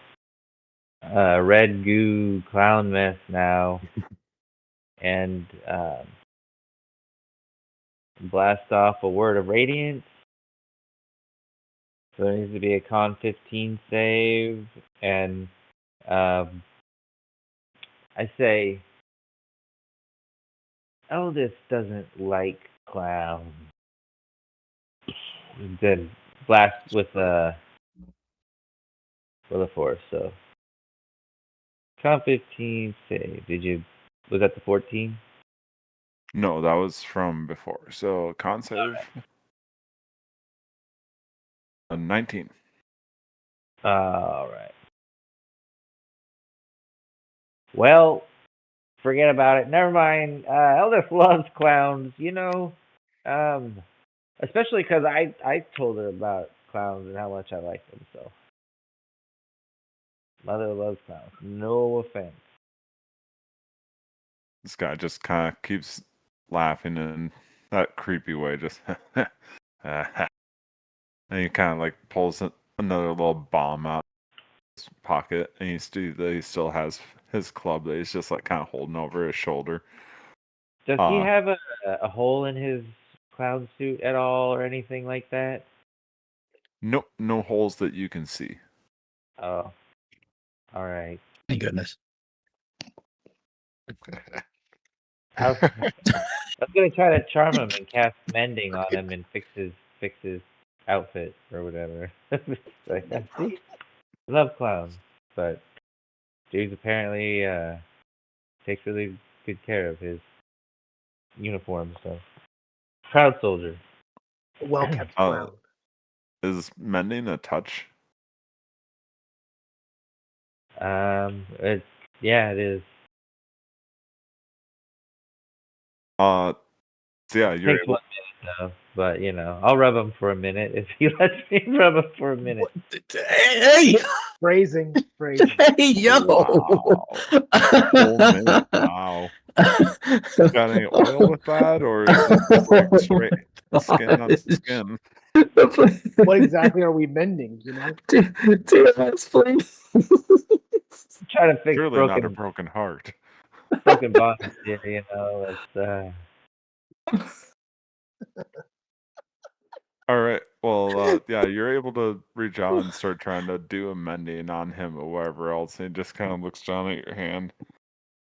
red goo clown mess now, and blast off a word of radiance. So there needs to be a con 15 save, and I say Eldest doesn't like clowns. Then blast with a force. So con 15 save. Was that the 14? No, that was from before. So con save, a 19. All right. Well, forget about it. Never mind. Eldest loves clowns. Especially because I told her about clowns and how much I like them. So mother loves clowns. No offense. This guy just kind of keeps laughing in that creepy way, just and he kind of like pulls another little bomb out of his pocket, and he still has his club that he's just like kind of holding over his shoulder. Does he have a hole in his clown suit at all or anything like that? No holes that you can see. Oh, all right. Thank goodness. I was gonna try to charm him and cast mending on him and fix his outfit or whatever. Like, see, I love clowns, but dude apparently takes really good care of his uniform. So proud soldier. well kept clown. Is mending a touch? It is. So yeah, you're Takes 1 minute though, but I'll rub him for a minute if he lets me rub him for a minute. Hey, Phrasing. hey, yo! Wow. Whole minute. Wow. Got any oil with that, or is it just like straight skin on skin? What exactly are we mending? TMS, please. Trying to fix Surely not a broken heart. broken bonds here. It's All right. Well, yeah, you're able to reach out and start trying to do a mending on him or wherever else. And he just kind of looks down at your hand,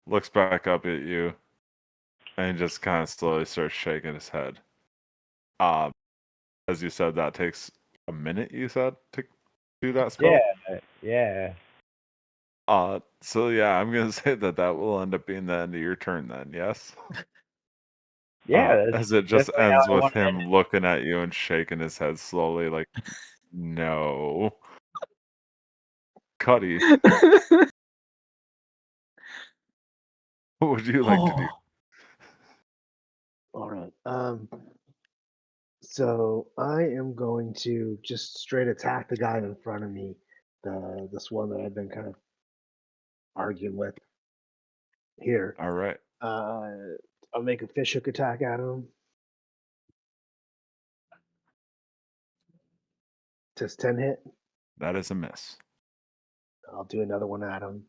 looks back up at you, and just kind of slowly starts shaking his head. As you said, that takes a minute. You said to do that spell. yeah. So yeah, I'm gonna say that will end up being the end of your turn then. Yes. Yeah, As it just definitely how ends I with want to him looking at you and shaking his head slowly, like, no. Cuddy, what would you like to do? All right. So I am going to just straight attack the guy in front of me, this one that I've been kind of arguing with here. All right. I'll make a fish hook attack at him. Does 10 hit? That is a miss. I'll do another one at him.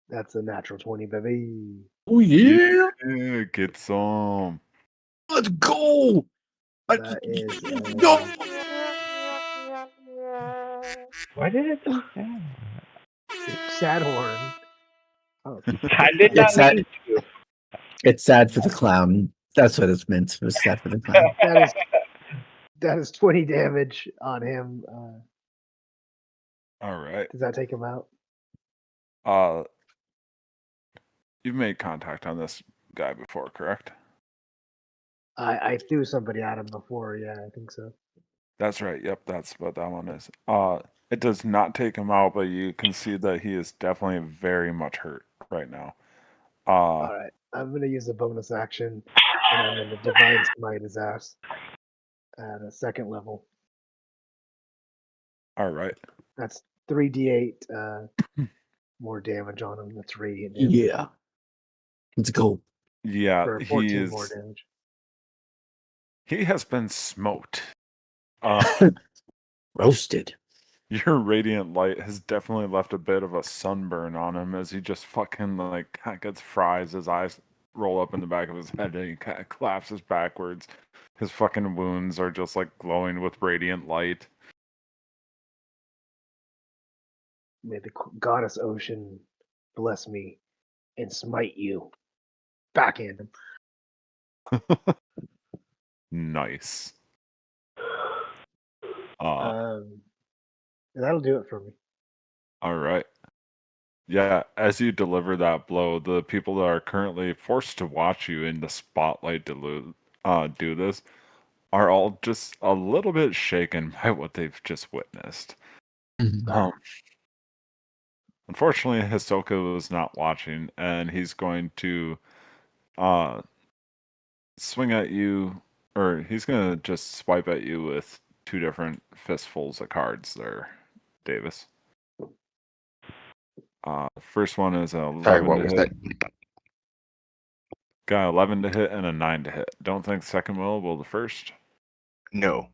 That's a natural 20, baby. Oh yeah, Yeah, get some. let's go. That is Go. Why did it so sad? sad horn. Oh, I did not It's sad. mean to. It's sad for the clown. That's what it's meant. It was sad for the clown. that is 20 damage on him. All right. Does that take him out? You've made contact on this guy before, correct? I threw somebody at him before. Yeah, I think so. That's right. Yep, that's what that one is. It does not take him out, but you can see that he is definitely very much hurt right now. All right, I'm gonna use a bonus action, and I'm gonna divine smite his ass at a second level. All right. That's 3d8 more damage on him. That's radiant damage. Yeah, let's go. Yeah, For 14 more damage. he has been smoked. Roasted. Your radiant light has definitely left a bit of a sunburn on him as he just fucking like kind of gets fries. His eyes roll up in the back of his head and he kind of collapses backwards. His fucking wounds are just like glowing with radiant light. May the goddess ocean bless me and smite you. Backhand him. Nice. That'll do it for me. All right. Yeah, as you deliver that blow, the people that are currently forced to watch you in the spotlight do this are all just a little bit shaken by what they've just witnessed. Mhm. Unfortunately, Hisoka was not watching, and he's going to uh, swing at you, or he's going to just swipe at you with two different fistfuls of cards there, Davis. First one is a 11 Sorry, what to was hit. that? Got 11 to hit and a 9 to hit. Don't think second will the first. No.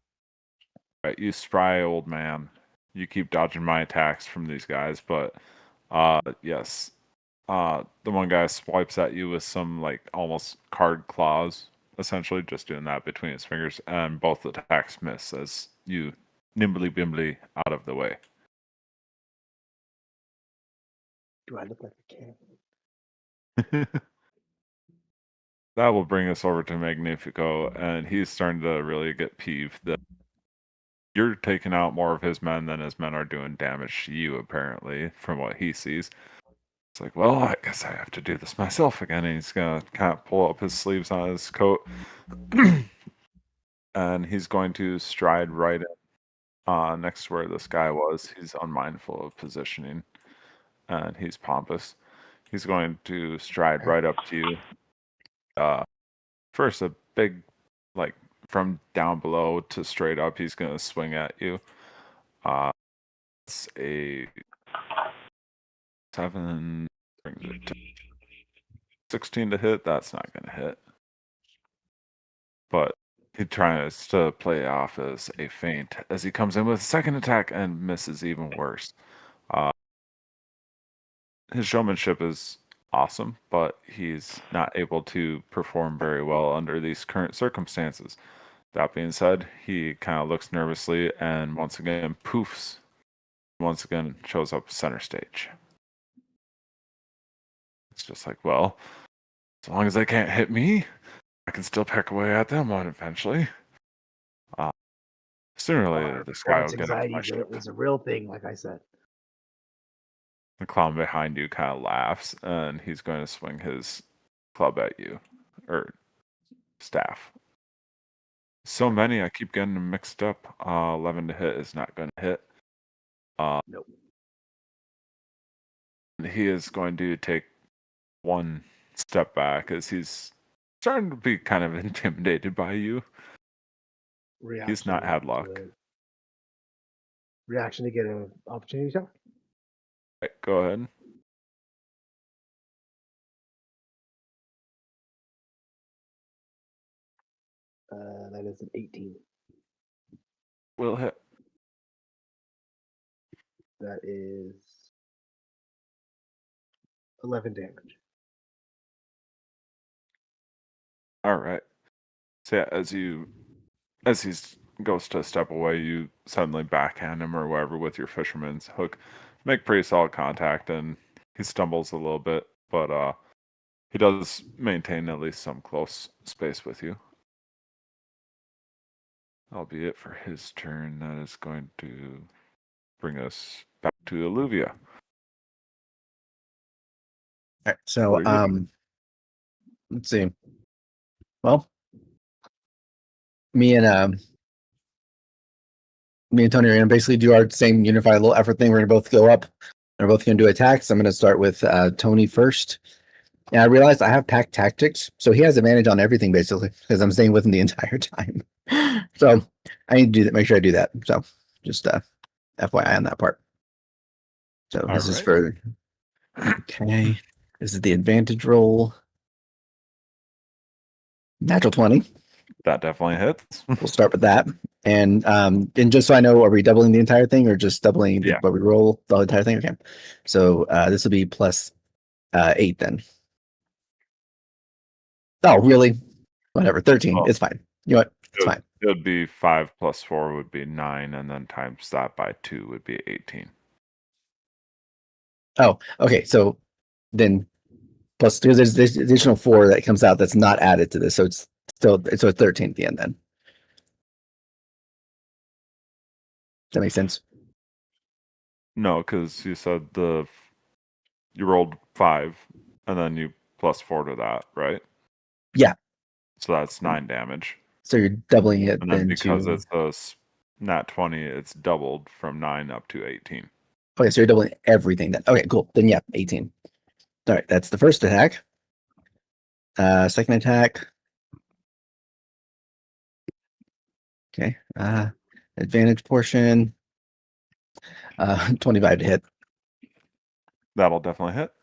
Right, you spry old man. You keep dodging my attacks from these guys, but yes. The one guy swipes at you with some like almost card claws, essentially just doing that between his fingers, and both attacks miss as you nimbly bimbly out of the way. Do I look like a cat? That will bring us over to Magnifico, and he's starting to really get peeved that you're taking out more of his men than his men are doing damage to you, apparently, from what he sees. It's like, well, I guess I have to do this myself again. And he's going to kind of pull up his sleeves on his coat. And he's going to stride right in, next to where this guy was. He's unmindful of positioning. And he's pompous. He's going to stride right up to you. First, a big, like, from down below to straight up, he's going to swing at you. It's a 7, brings it to 16 to hit. That's not going to hit. But he tries to play off as a feint as he comes in with a second attack and misses even worse. His showmanship is awesome, but he's not able to perform very well under these current circumstances. That being said, he kind of looks nervously and once again poofs. Once again shows up center stage. It's just like, well, as long as they can't hit me, I can still peck away at them eventually. Sooner or later, this guy will Performance get off anxiety my ship. is a real thing, like I said. The clown behind you kind of laughs, and he's going to swing his club at you, or staff. So many, I keep getting them mixed up. 11 to hit is not going to hit. Nope. He is going to take one step back as he's starting to be kind of intimidated by you. He's not had luck. Reaction to get an opportunity shot. Right, go ahead. That is an 18. will hit. That is 11 damage. All right. So yeah, as he goes to step away, you suddenly backhand him or whatever with your fisherman's hook. Make pretty solid contact, and he stumbles a little bit, but he does maintain at least some close space with you. That'll be it for his turn. That is going to bring us back to Alluvia. All right, so What are you doing? let's see. Well, me and Tony are gonna basically do our same unified little effort thing. We're gonna both go up. We're both gonna do attacks. I'm gonna start with Tony first. And I realized I have pack tactics, so he has advantage on everything basically because I'm staying with him the entire time. So I need to do that. Make sure I do that. So just FYI on that part. So this is for okay. This is the advantage roll. Natural 20. That definitely hits. We'll start with that. And just so I know, are we doubling the entire thing or just doubling Yeah. what we roll the entire thing? Okay. So this will be plus 8 then. Oh, really? Whatever. 13. Oh. It's fine. You know what? It's fine. It would be 5 plus 4 would be 9, and then times that by 2 would be 18. Oh, okay. So then plus because there's this additional 4 that comes out that's not added to this. So it's still it's 13 at the end then. That makes sense. No, because you said you rolled 5, and then you plus 4 to that, right? Yeah. So that's 9 damage. So you're doubling it And then because to... it's a nat 20, it's doubled from 9 up to 18. Okay, so you're doubling everything then. Okay, cool. Then yeah, 18. All right, that's the first attack. Second attack. Okay. Advantage portion. 25 to hit. That'll definitely hit.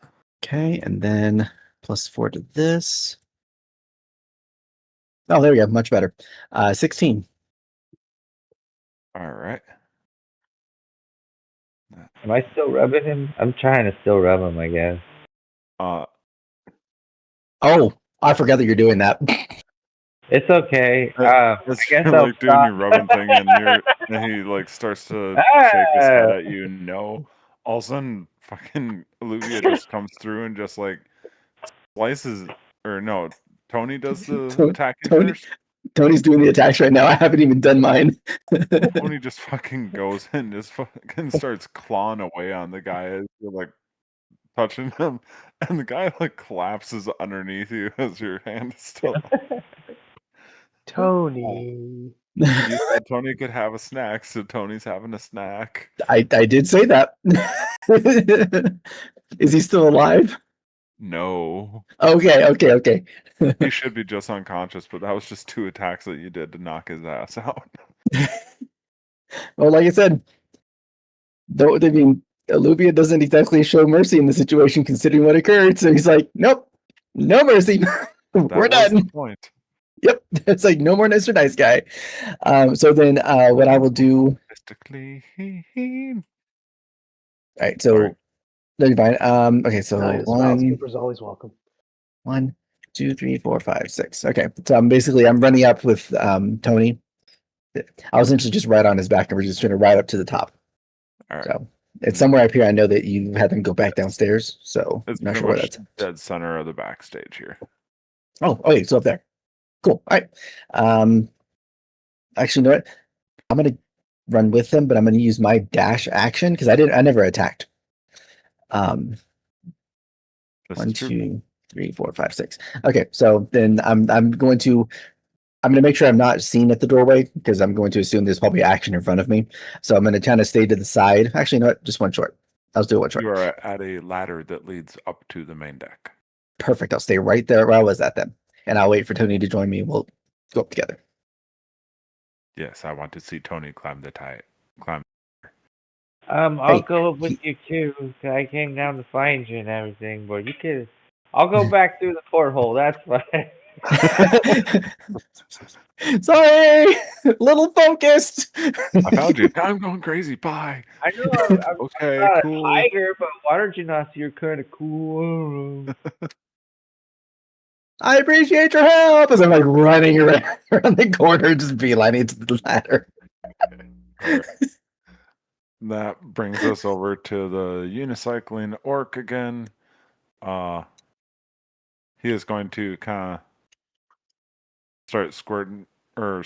Okay, and then plus 4 to this. Oh, there we go. Much better. 16. All right. Am I still rubbing him? I'm trying to still rub him, I guess. Oh, I forgot that you're doing that. It's okay. It's I guess you're I'll like doing stop. your rubbing thing, and he like starts to shake his head at you. No, all of a sudden, fucking Alluvia just comes through and just like slices. Or no, Tony does the attacking first. Tony's doing the attacks right now. I haven't even done mine. Tony just fucking goes and just fucking starts clawing away on the guy as you're like touching him, and the guy like collapses underneath you as your hand is still. Tony. You said Tony could have a snack, so Tony's having a snack. I did say that. Is he still alive? No. Okay. He should be just unconscious, but that was just 2 attacks that you did to knock his ass out. Well, like I said, though, I mean, Alluvia doesn't exactly show mercy in the situation considering what occurred. So he's like, nope, no mercy. We're done. The point. Yep. It's like no more Mr. Nice Guy. So then what I will do. All right, so no, you're fine. Okay, so Nice. Scooper's always welcome. 1, 2, 3, 4, 5, 6. Okay. So I'm running up with Tony. I was essentially just right on his back and we're just trying to ride up to the top. All right. So it's somewhere up here. I know that you had them go back downstairs, so It's I'm not pretty sure where much that's dead center of the backstage here. Oh, okay, so up there. Cool. All right. Actually, you know what? I'm gonna run with them, but I'm gonna use my dash action because I never attacked. 1, 2, 3, 4, 5, 6. Okay, so then I'm gonna make sure I'm not seen at the doorway because I'm going to assume there's probably action in front of me. So I'm gonna kind of stay to the side. Actually, you know what? Just one short. I'll do one short. You are at a ladder that leads up to the main deck. Perfect. I'll stay right there where I was at then. And I'll wait for Tony to join me. We'll go up together. Yes, I want to see Tony climb. I'll go up with you too. 'Cause I came down to find you and everything, but you could. I'll go back through the porthole. That's fine. Sorry, little focused. I found you. I'm going crazy. Bye. I know I'm Okay, not cool. a tiger, but water genasi are kind of cool. I appreciate your help. As I'm like running around the corner, just beelining to the ladder. Alright. That brings us over to the unicycling orc again. He is going to kind of start squirting or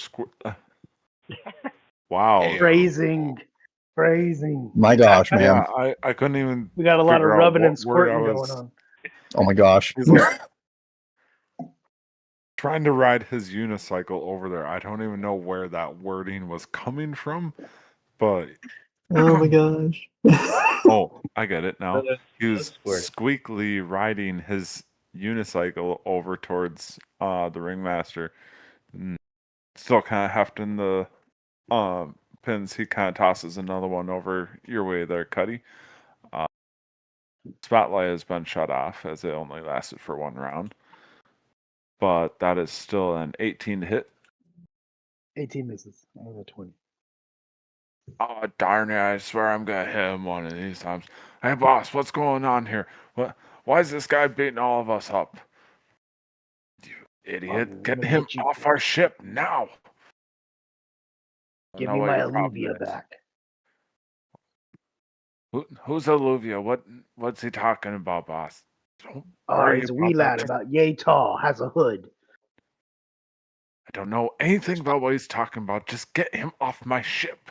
wow. Hey. Phrasing. My gosh, man. Yeah, I couldn't even We got a lot of figure out rubbing and what word I squirting was going on. Oh my gosh. He's like trying to ride his unicycle over there. I don't even know where that wording was coming from, but Oh my gosh. oh, I get it now. He was Squirt. squeakily riding his unicycle over towards the ringmaster. Still kind of hefting the pins. He kind of tosses another one over your way there, Cuddy. Spotlight has been shut off as it only lasted for one round. But that is still an 18 to hit. 18 misses. I was a 20. Oh, darn it. I swear I'm going to hit him one of these times. Hey, boss, what's going on here? Why is this guy beating all of us up? You idiot. I'm Get gonna him get you. off our ship now. I Give know me what my your problem alluvia is. back. Who's Olivia? What's he talking about, boss? Don't worry He's a about wee that. lad about yay tall, has a hood. I don't know anything about what he's talking about. Just get him off my ship.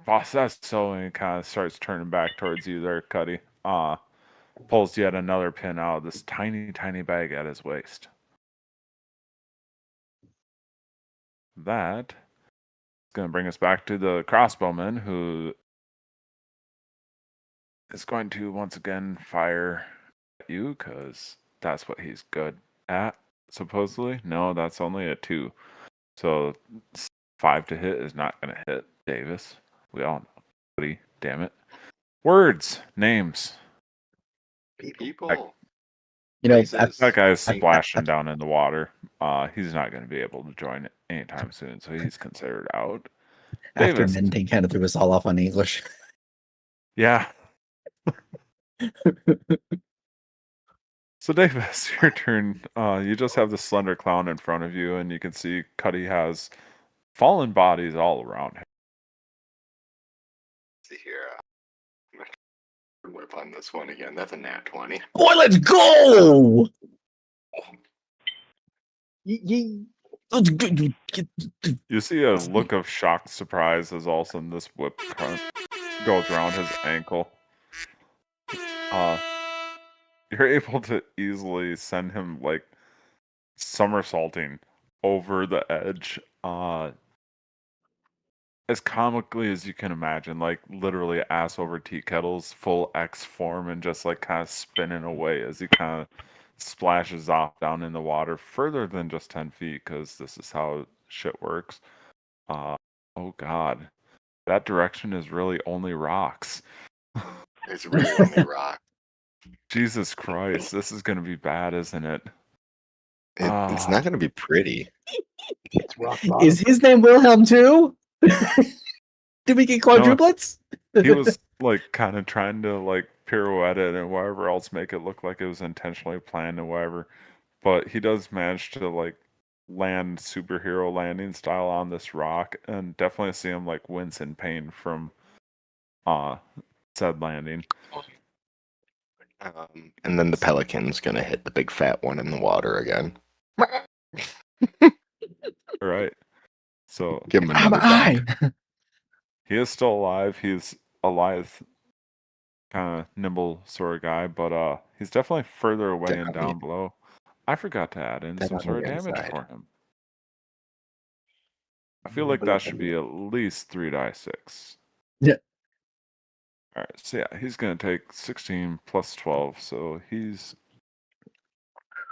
Boss says so, and he kind of starts turning back towards you there, Cuddy. Pulls yet another pin out of this tiny, tiny bag at his waist. That is going to bring us back to the crossbowman, who is going to once again fire at you, because that's what he's good at, supposedly. No, that's only a 2. So 5 to hit is not going to hit Davis. We all know. Cuddy, damn it. Words, names. People. You know, Places. That guy's I- splashing down in the water. He's not going to be able to join it anytime soon, so he's considered out. after Davis. Mending kind of threw us all off on English. Yeah. So Davis, your turn. You just have the slender clown in front of you, and you can see Cuddy has fallen bodies all around him. See here. Whip on this one again. That's a nat 20. Boy, let's go! Yee. Let's go. You see a look of shocked surprise as all of a sudden this whip goes around his ankle. You're able to easily send him like somersaulting over the edge, as comically as you can imagine, like literally ass over tea kettles, full X form, and just like kind of spinning away as he kind of splashes off down in the water further than just 10 feet, because this is how shit works. Oh god, that direction is really only rocks. It's really only rock. Jesus Christ, this is gonna be bad, isn't it? It's not going to be pretty. It's rock bottom. Is his name Wilhelm too? Did we get quadruplets? He was like kind of trying to like pirouette it and whatever else, make it look like it was intentionally planned and whatever. But he does manage to like land superhero landing style on this rock, and definitely see him like wince in pain from said landing. And then the pelican's going to hit the big fat one in the water again. All right. So Give him another bump. he is still alive. He's a lithe, kind of nimble sort of guy, but he's definitely further away and down below. I forgot to add in Dead some on sort the of damage inside. for him. I feel like that should be at least 3d6. Yeah. All right, so yeah, he's going to take 16 plus 12, so he's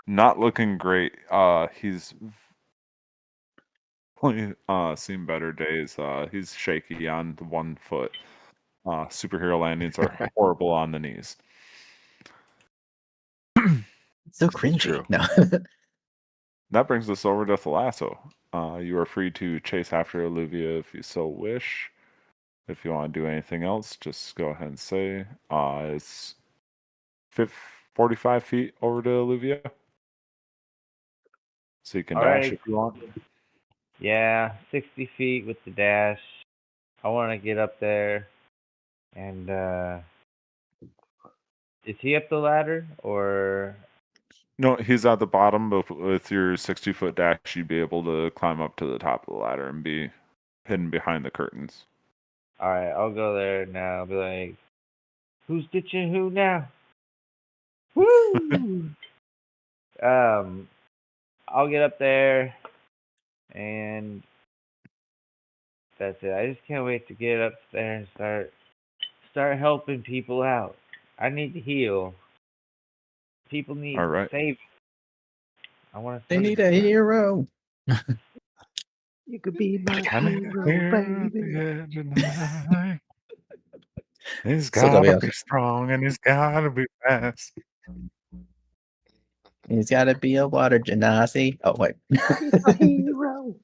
not looking great. He's only seen better days. He's shaky on the 1 foot. Superhero landings are horrible on the knees. So cringy. True. No. That brings us over to Thalasso. You are free to chase after Olivia if you so wish. If you want to do anything else, just go ahead and say. It's 45 feet over to Olivia. So you can All dash right. if you want. Yeah, 60 feet with the dash. I want to get up there. And is he up the ladder or? No, he's at the bottom, but with your 60-foot dash, you'd be able to climb up to the top of the ladder and be hidden behind the curtains. All right, I'll go there now. Be like, who's ditching who now? Woo! I'll get up there, and that's it. I just can't wait to get up there and start helping people out. I need to heal. People need All right. saving. I want to. They need a hero. You could be my I need hero, a hero at baby. the edge of the night. He's Still gotta gotta be be strong and he's gotta be fast. He's got to be a water genasi. Oh wait. He's my hero.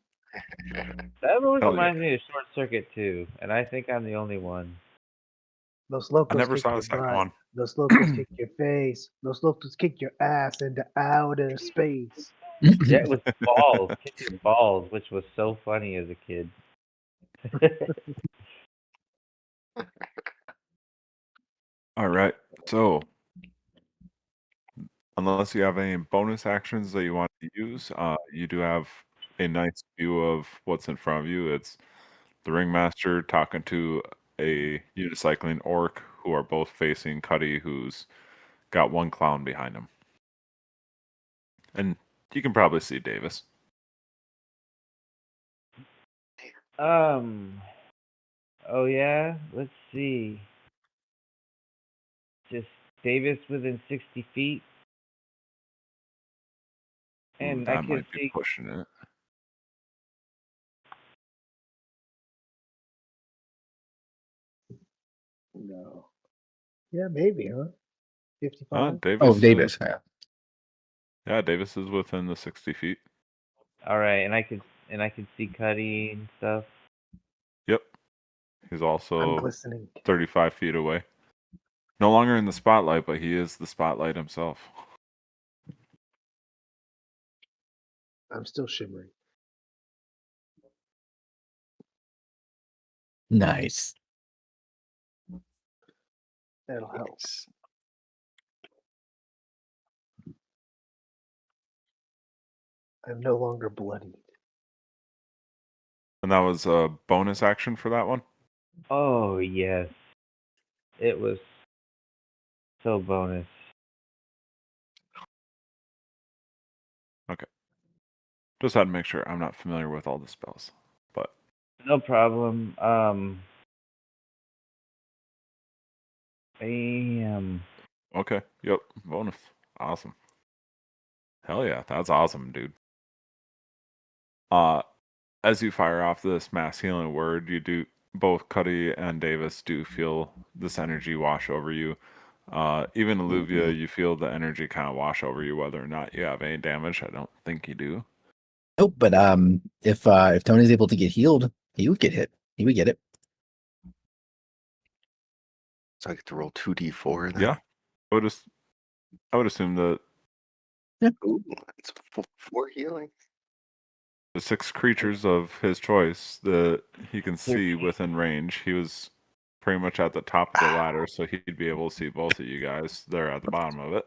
That always Hell reminds me of Short Circuit too, and I think I'm the only one. Los I locos never kick saw your the second butt. one. Los locos kick your face. Los locos kick your ass into outer space. Yeah, it was balls, kicking balls, which was so funny as a kid. All right. So, unless you have any bonus actions that you want to use, you do have a nice view of what's in front of you. It's the ringmaster talking to a unicycling orc who are both facing Cuddy, who's got one clown behind him. And you can probably see Davis. Oh yeah. Let's see. Just Davis within 60 feet, Ooh, and I that can might be see. pushing it. No. Yeah, maybe, huh? 55? Davis Oh, Davis. is, yeah, Davis is within the 60 feet. All right, and I could see Cuddy and stuff. Yep. He's I'm also glistening. 35 feet away. No longer in the spotlight, but he is the spotlight himself. I'm still shimmering. Nice. That'll help. I'm no longer bloodied. And that was a bonus action for that one? Oh yes, it was so bonus. Okay. Just had to make sure. I'm not familiar with all the spells. But No problem. okay. Yep. Bonus. Awesome. Hell yeah. That's awesome, dude. As you fire off this mass healing word, you do both Cuddy and Davis do feel this energy wash over you. Even Olivia, you feel the energy kind of wash over you, whether or not you have any damage. I don't think you do. Nope. But if Tony's able to get healed, he would get hit. He would get it. So I get to roll 2d4 then? Yeah. I would assume that Ooh, it's 4 healing. the 6 creatures of his choice that he can see within range, he was pretty much at the top of the ladder, so he'd be able to see both of you guys. They're at the bottom of it.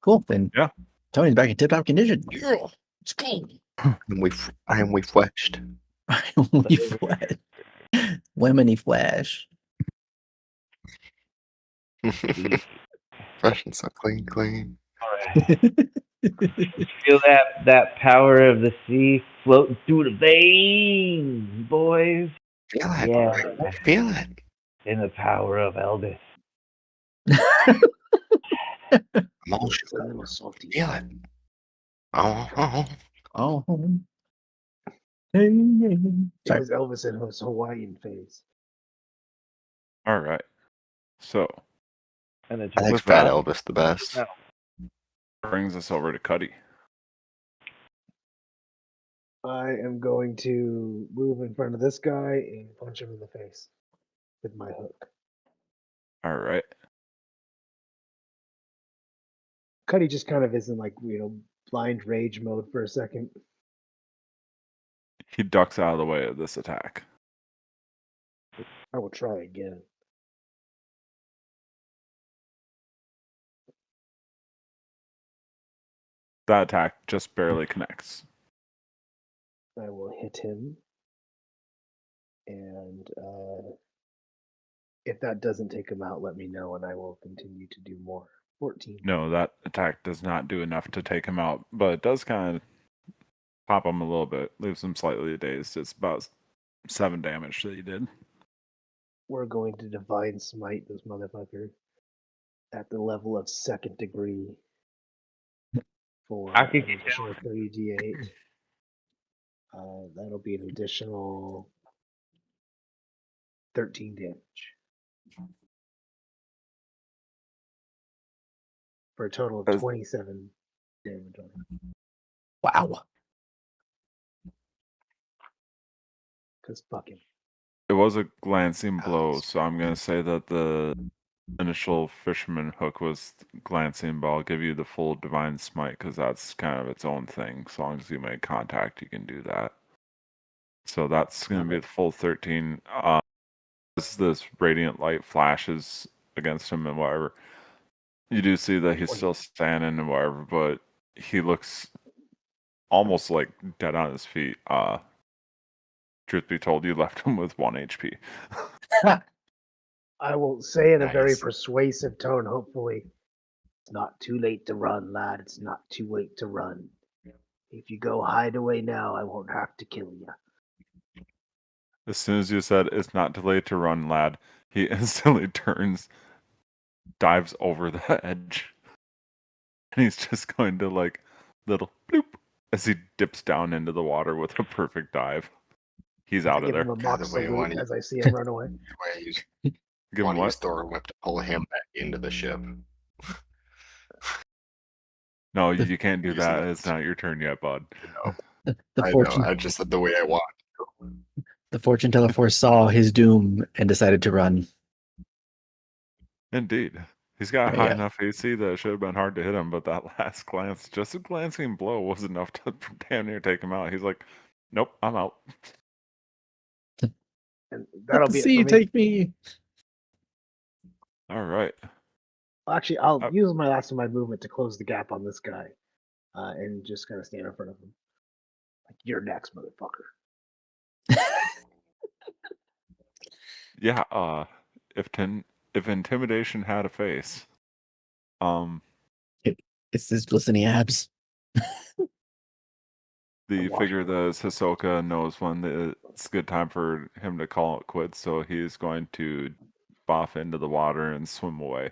Cool. Then Yeah. Tony's back in tip-top condition. Yeah. It's cool. I am we fletched. We flash. Women flash. Fresh and so clean. Feel that power of the sea floating through the veins, boys. Feel it. Yeah, Feel it. in the power of Elvis. I'm all It's a little salty. Feel it. Oh. Oh. Hey, hey. It Sorry. was Elvis in his Hawaiian phase. All right. So, And the I like With Fat that- Elvis the best. Brings us over to Cuddy. I am going to move in front of this guy and punch him in the face with my hook. All right. Cuddy just kind of is in like, blind rage mode for a second. He ducks out of the way of this attack. I will try again. That attack just barely connects. I will hit him. And if that doesn't take him out, let me know and I will continue to do more. 14. No, that attack does not do enough to take him out, but it does kind of pop him a little bit, leaves him slightly dazed. It's about 7 damage that he did. We're going to Divine Smite this motherfucker at the level of 2nd degree for I could an get additional 30d8. That'll be an additional 13 damage. For a total of 27 damage on him. Wow. Because fuck him. It was a glancing blow, so I'm going to say that the initial fisherman hook was glancing, but I'll give you the full divine smite because that's kind of its own thing. As long as you make contact, you can do that. So that's going to be the full 13. This radiant light flashes against him and whatever. You do see that he's still standing and whatever, but he looks almost like dead on his feet. Truth be told, you left him with 1 HP. I will say in a very Nice. persuasive tone, hopefully. It's not too late to run, lad. It's not too late to run. If you go hide away now, I won't have to kill you. As soon as you said it's not too late to run, lad, he instantly turns, dives over the edge, and he's just going to like little bloop as he dips down into the water with a perfect dive. He's out I of give him there. a mock By the way, salute as I see him run away. Give him Want to use what? Thor whip to pull him back into the ship. No, you can't do Using that. the- It's not your turn yet, bud. The I fortune know. I just said the way I want. the fortune teller foresaw his doom and decided to run. Indeed. He's got Yeah, high yeah. enough AC that it should have been hard to hit him, but that last glance, just a glancing blow, was enough to damn near take him out. He's like, nope, I'm out. And Let that'll the be it sea for me. take me. All right. Actually, I'll Uh, use my last of my movement to close the gap on this guy, and just kind of stand in front of him. Like, you're next, motherfucker. Yeah, if intimidation had a face, It's his glistening abs. the watch figure that is Hisoka knows when it's a good time for him to call it quits, so he's going to boff into the water and swim away.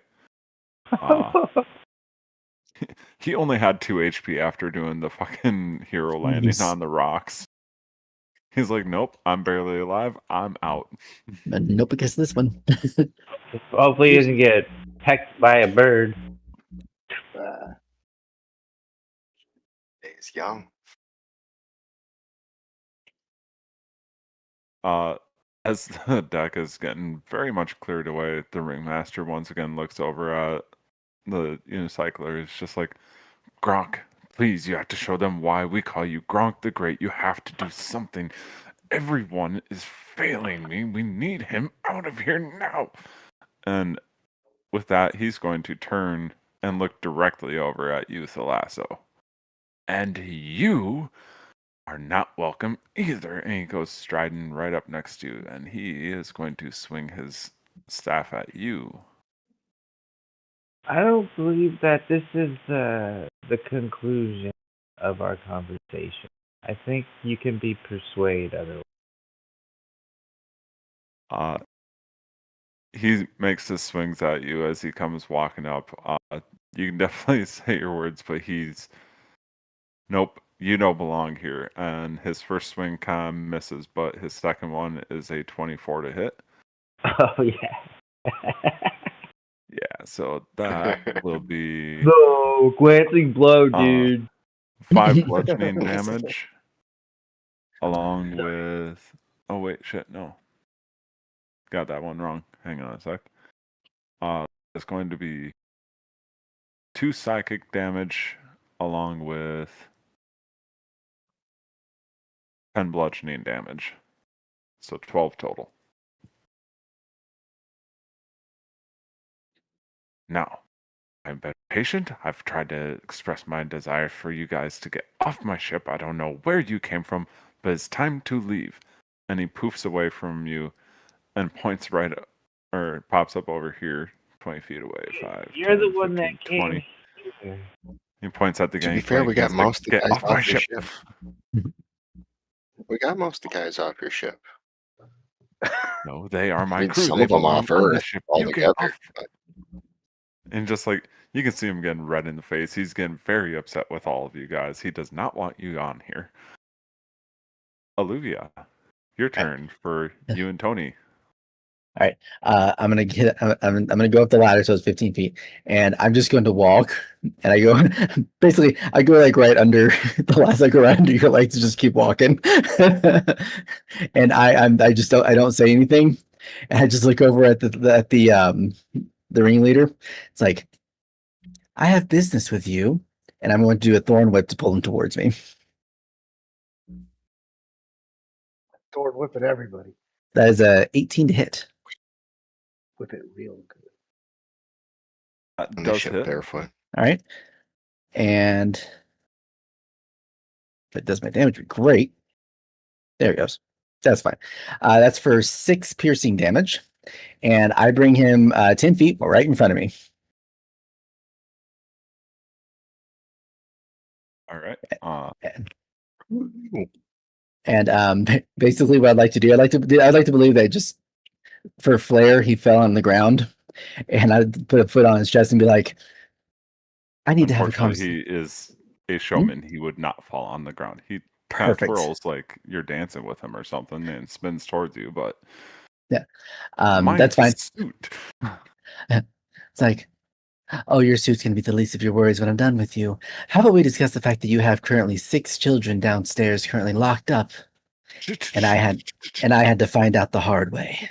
He only had 2 HP after doing the fucking hero landing Jeez. on the rocks. He's like, nope, I'm barely alive. I'm out. Nope, because this one. Hopefully he doesn't get pecked by a bird. He's young. As the deck is getting very much cleared away, the ringmaster once again looks over at the unicycler. It's just like, Gronk, please, you have to show them why we call you Gronk the Great. You have to do something. Everyone is failing me. We need him out of here now. And with that, he's going to turn and look directly over at you, Thalasso. And you are not welcome either. And he goes striding right up next to you, and he is going to swing his staff at you. I don't believe that this is the conclusion of our conversation. I think you can be persuaded otherwise. He makes his swings at you as he comes walking up. You can definitely say your words, but he's, nope, you don't belong here. And his first swing kind of misses, but his second one is a 24 to hit. Oh yeah. Yeah, so that will be No, glancing blow, dude. 5 bludgeoning damage, along with. Oh wait, shit, no, got that one wrong. Hang on a sec. It's going to be 2 psychic damage, along with 10 bludgeoning damage, so 12 total. Now, I've been patient. I've tried to express my desire for you guys to get off my ship. I don't know where you came from, but it's time to leave. And he poofs away from you and points right or pops up over here 20 feet away. 5, You're 10, the one 15, that 20. came. He points at the To gang be fair, we flanking. got He's like, most of the get guys off my off your ship. ship. We got most of the guys off your ship. No, they are I my mean, crew. some They of them belong off on the Earth ship. You get altogether. off. But And just like you can see him getting red in the face. He's getting very upset with all of you guys. He does not want you on here. Olivia, your turn for you and Tony. All right. I'm gonna get. I'm gonna go up the ladder, so it's 15 feet, and I'm just going to walk. And I go, basically, I go like right under the last. I go right under your legs to just keep walking. And I just don't. I don't say anything. And I just look over at the ringleader. It's like, I have business with you, and I'm going to do a thorn whip to pull him towards me. Sword whipping everybody. That is a 18 to hit. Whip it real good. That on the does ship hit. barefoot. All right. And if it does my damage, great. There it goes. That's fine. That's for 6 piercing damage. And I bring him 10 feet right in front of me. All right. And basically, what I'd like to do, I'd like to believe that just for flair, he fell on the ground, and I'd put a foot on his chest and be like, "I need to have a Unfortunately, conversation." he is a showman. He would not fall on the ground. He kind of Perfect. twirls like you're dancing with him or something and spins towards you, but Yeah, mind that's fine. his suit. It's like, oh, your suit's gonna be the least of your worries when I'm done with you. How about we discuss the fact that you have currently 6 children downstairs, currently locked up, and I had to find out the hard way.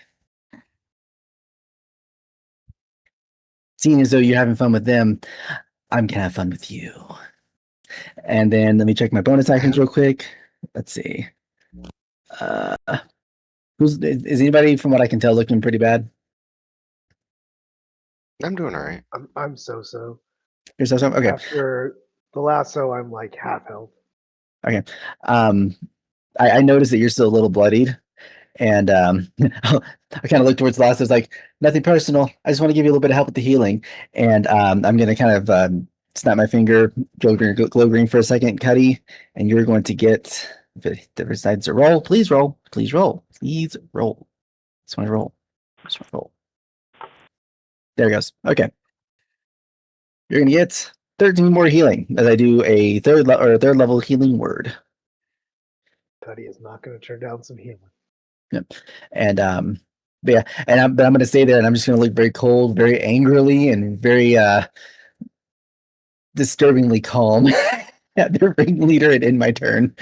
Seeing as though you're having fun with them, I'm gonna have fun with you. And then let me check my bonus actions real quick. Let's see. Is anybody, from what I can tell, looking pretty bad? I'm doing all right. I'm so. You're so okay. After the lasso, I'm like half health. Okay. I noticed that you're still a little bloodied, and I kind of look towards the lasso. It's like, nothing personal. I just want to give you a little bit of help with the healing, and I'm gonna kind of snap my finger, glow green for a second, Cuddy, and you're going to get. If it decides to roll, please roll. Please roll. Please roll. Just want to roll. Just want to roll. There it goes. Okay. You're gonna get 13 more healing as I do a third level healing word. Cuddy is not going to turn down some healing. Yep. And but yeah, and I'm gonna stay there, and I'm just gonna look very cold, very angrily, and very disturbingly calm at the ringleader and in my turn.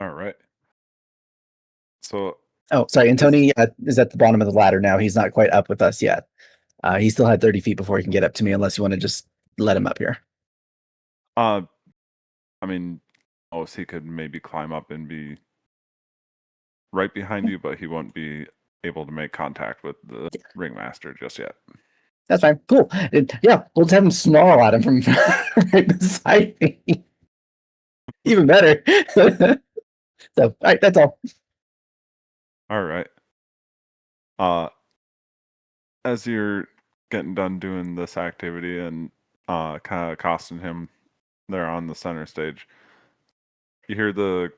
All right. So Oh, sorry. And Tony is at the bottom of the ladder now. He's not quite up with us yet. He still had 30 feet before he can get up to me, unless you want to just let him up here. I mean, he could maybe climb up and be right behind you, but he won't be able to make contact with the ringmaster just yet. That's fine. Cool. Yeah, we'll just have him snarl at him from right beside me. Even better. So, all right, that's all. All right. As you're getting done doing this activity and kind of accosting him there on the center stage, you hear the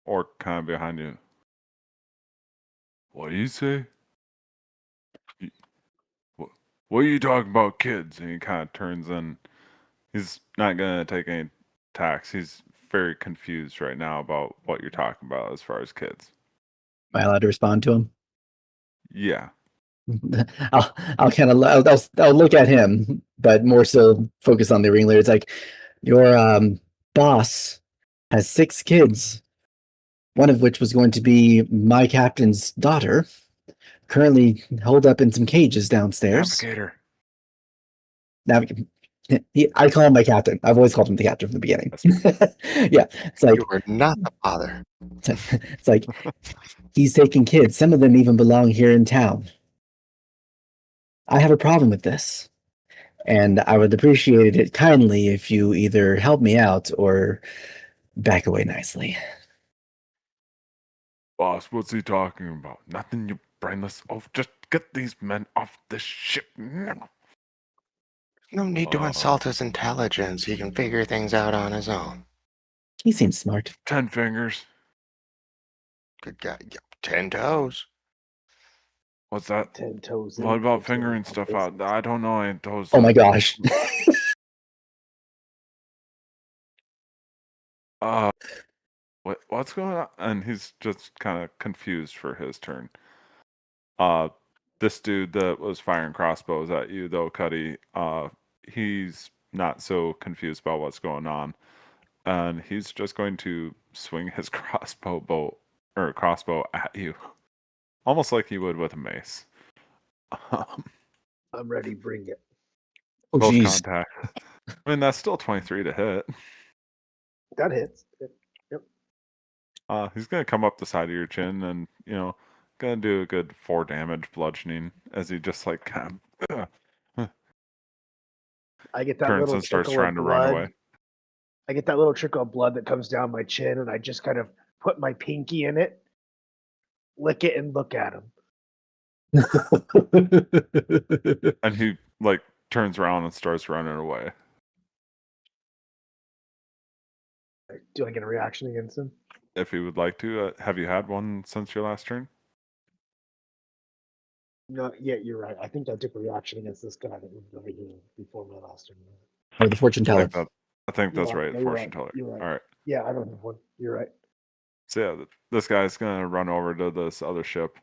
orc kind of behind you. What do you say? What are you talking about, kids? And he kind of turns in. He's not going to take any attacks. He's very confused right now about what you're talking about as far as kids. Am I allowed to respond to him? Yeah. I'll kind of I'll look at him, but more so focus on the ringleader. It's like your boss has 6 kids, one of which was going to be my captain's daughter, currently holed up in some cages downstairs. Navigator. I call him my captain. I've always called him the captain from the beginning. Yeah, it's like You are not the father. it's like he's taking kids. Some of them even belong here in town. I have a problem with this, and I would appreciate it kindly if you either help me out or back away nicely. Boss, what's he talking about? Nothing, you brainless. Oh, just get these men off this ship now. No need to insult his intelligence. He can figure things out on his own. He seems smart. 10 fingers. Good guy. 10 toes. What's that? 10 toes. What in, about 10 fingering toes stuff out. out? I don't know. Ain't those. Oh my gosh. What's going on? And he's just kind of confused for his turn. This dude that was firing crossbows at you, though, Cuddy, he's not so confused about what's going on, and he's just going to swing his crossbow at you, almost like he would with a mace. I'm ready. Bring it. Oh Close jeez. contact. I mean, that's still 23 to hit. That hits. He's gonna come up the side of your chin and, gonna do a good 4 damage bludgeoning as he just like kind of I get that turns little and starts trickle trying of to run blood. away. I get that little trickle of blood that comes down my chin, and I just kind of put my pinky in it, lick it, and look at him. And he like turns around and starts running away. Do I get a reaction against him? If he would like to, have you had one since your last turn? No, yeah, you're right. I think I took a reaction against this guy that moved over here before my last turn. Or the fortune teller. I think that's Yeah, right. no, The you're fortune right. teller. You're right. All right. Yeah, I don't have one. You're right. So yeah, this guy's gonna run over to this other ship.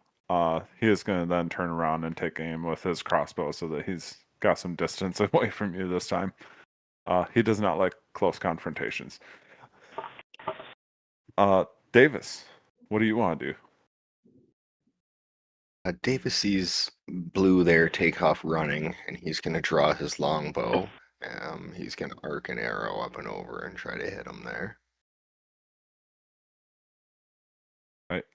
He is gonna then turn around and take aim with his crossbow so that he's got some distance away from you this time. He does not like close confrontations. Davis, what do you want to do? Davis sees Blue there take off running, and he's going to draw his longbow. He's going to arc an arrow up and over and try to hit him there. Right.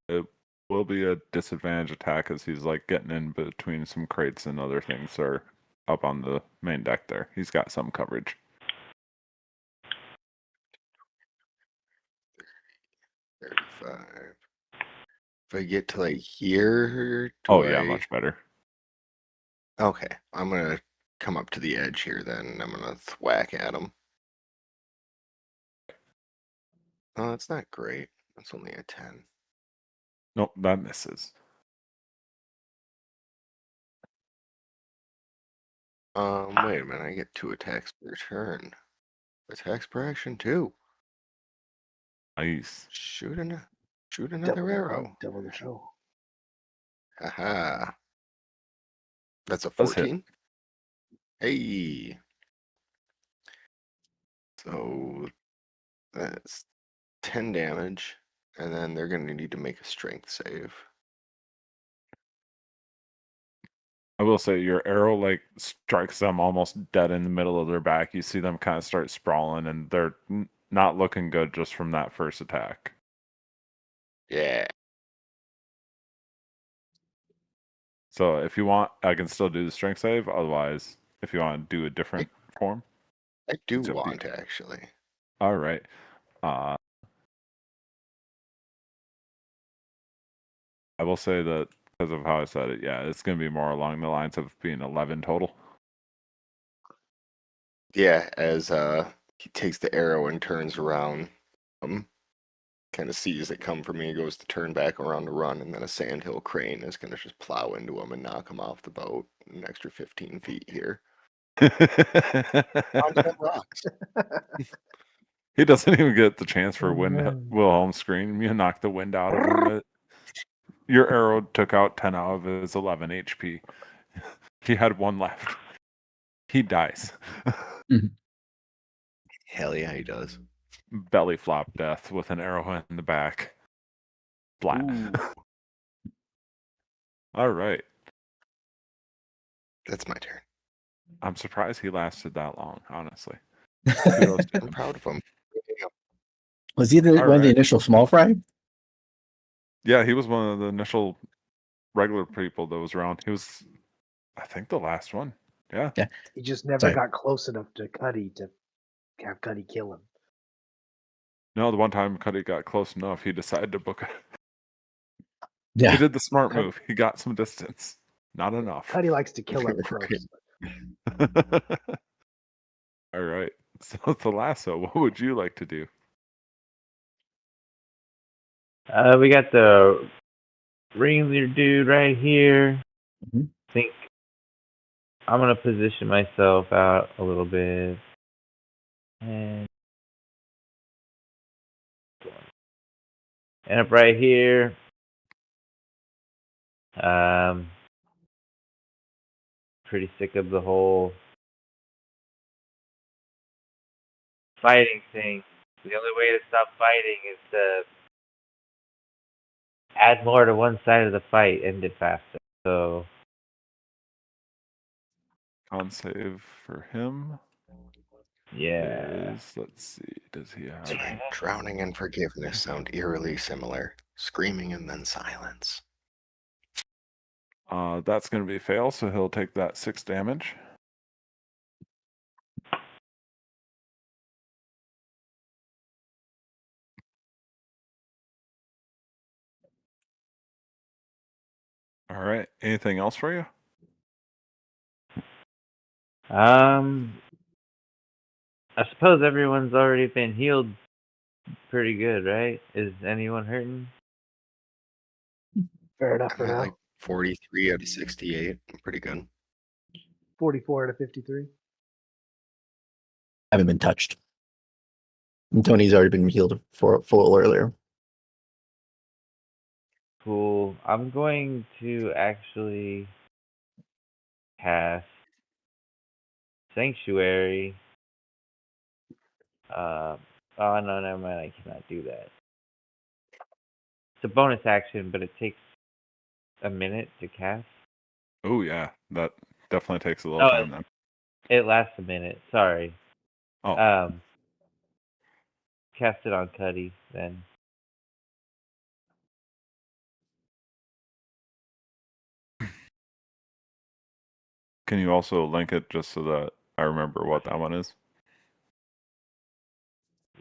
It will be a disadvantage attack as he's like getting in between some crates and other things that are up on the main deck there. He's got some coverage. 35. If I get to like here, Much better. Okay, I'm going to come up to the edge here then, and I'm going to thwack at him. Oh, that's not great. That's only a 10. Nope, that misses. Wait a minute. I get 2 attacks per turn. Attacks per action too. Nice. Shoot another Double arrow. Double the show. Haha. That's a Does hit. 14. Hey. So that's 10 damage, and then they're going to need to make a strength save. I will say your arrow like strikes them almost dead in the middle of their back. You see them kind of start sprawling, and they're not looking good just from that first attack. Yeah. So if you want, I can still do the strength save. Otherwise, if you want to do a different form, I do It's up to want to, actually. all right. I will say that because of how I said it, yeah, it's going to be more along the lines of being 11 total. Yeah, as he takes the arrow and turns around, kind of sees it come for me, goes to turn back around to run, and then a sandhill crane is going to just plow into him and knock him off the boat an extra 15 feet here. Onto the rocks. He doesn't even get the chance for Wilhelm scream. You knock the wind out of him. Your arrow took out 10 out of his 11 HP. He had 1 left. He dies. Hell yeah, he does. Belly flop death with an arrow in the back. Splat. All right. That's my turn. I'm surprised he lasted that long, honestly. Kudos to I'm him. proud of him. Was he All one of the right. initial small fry? Yeah, he was one of the initial regular people that was around. He was, I think, the last one. Yeah. He just never Sorry. got close enough to Cuddy to have Cuddy kill him. No, the one time Cuddy got close enough, he decided to book it. Yeah. He did the smart Cuddy- move. He got some distance. Not enough. Cuddy likes to kill up close. All right. So, the lasso, what would you like to do? We got the ringleader dude right here. Mhm. I think I'm gonna position myself out a little bit and end up right here. Pretty sick of the whole fighting thing. The only way to stop fighting is to add more to one side of the fight, end it faster. So Con save for him yeah. is, let's see, does he have... That's right. Drowning and forgiveness sound eerily similar. Screaming and then silence. That's going to be a fail, so he'll take that 6 damage. All right. Anything else for you? I suppose everyone's already been healed pretty good, right? Is anyone hurting? Fair enough for I'm at now. like 43 out of 68. Pretty good. 44 out of 53. Haven't been touched. And Tony's already been healed for full earlier. Cool. I'm going to actually cast Sanctuary. Oh no, never mind. I cannot do that. It's a bonus action, but it takes a minute to cast. Oh, yeah. That definitely takes a little time then. It lasts a minute. Sorry. Oh. Cast it on Cuddy then. Can you also link it just so that I remember what that one is?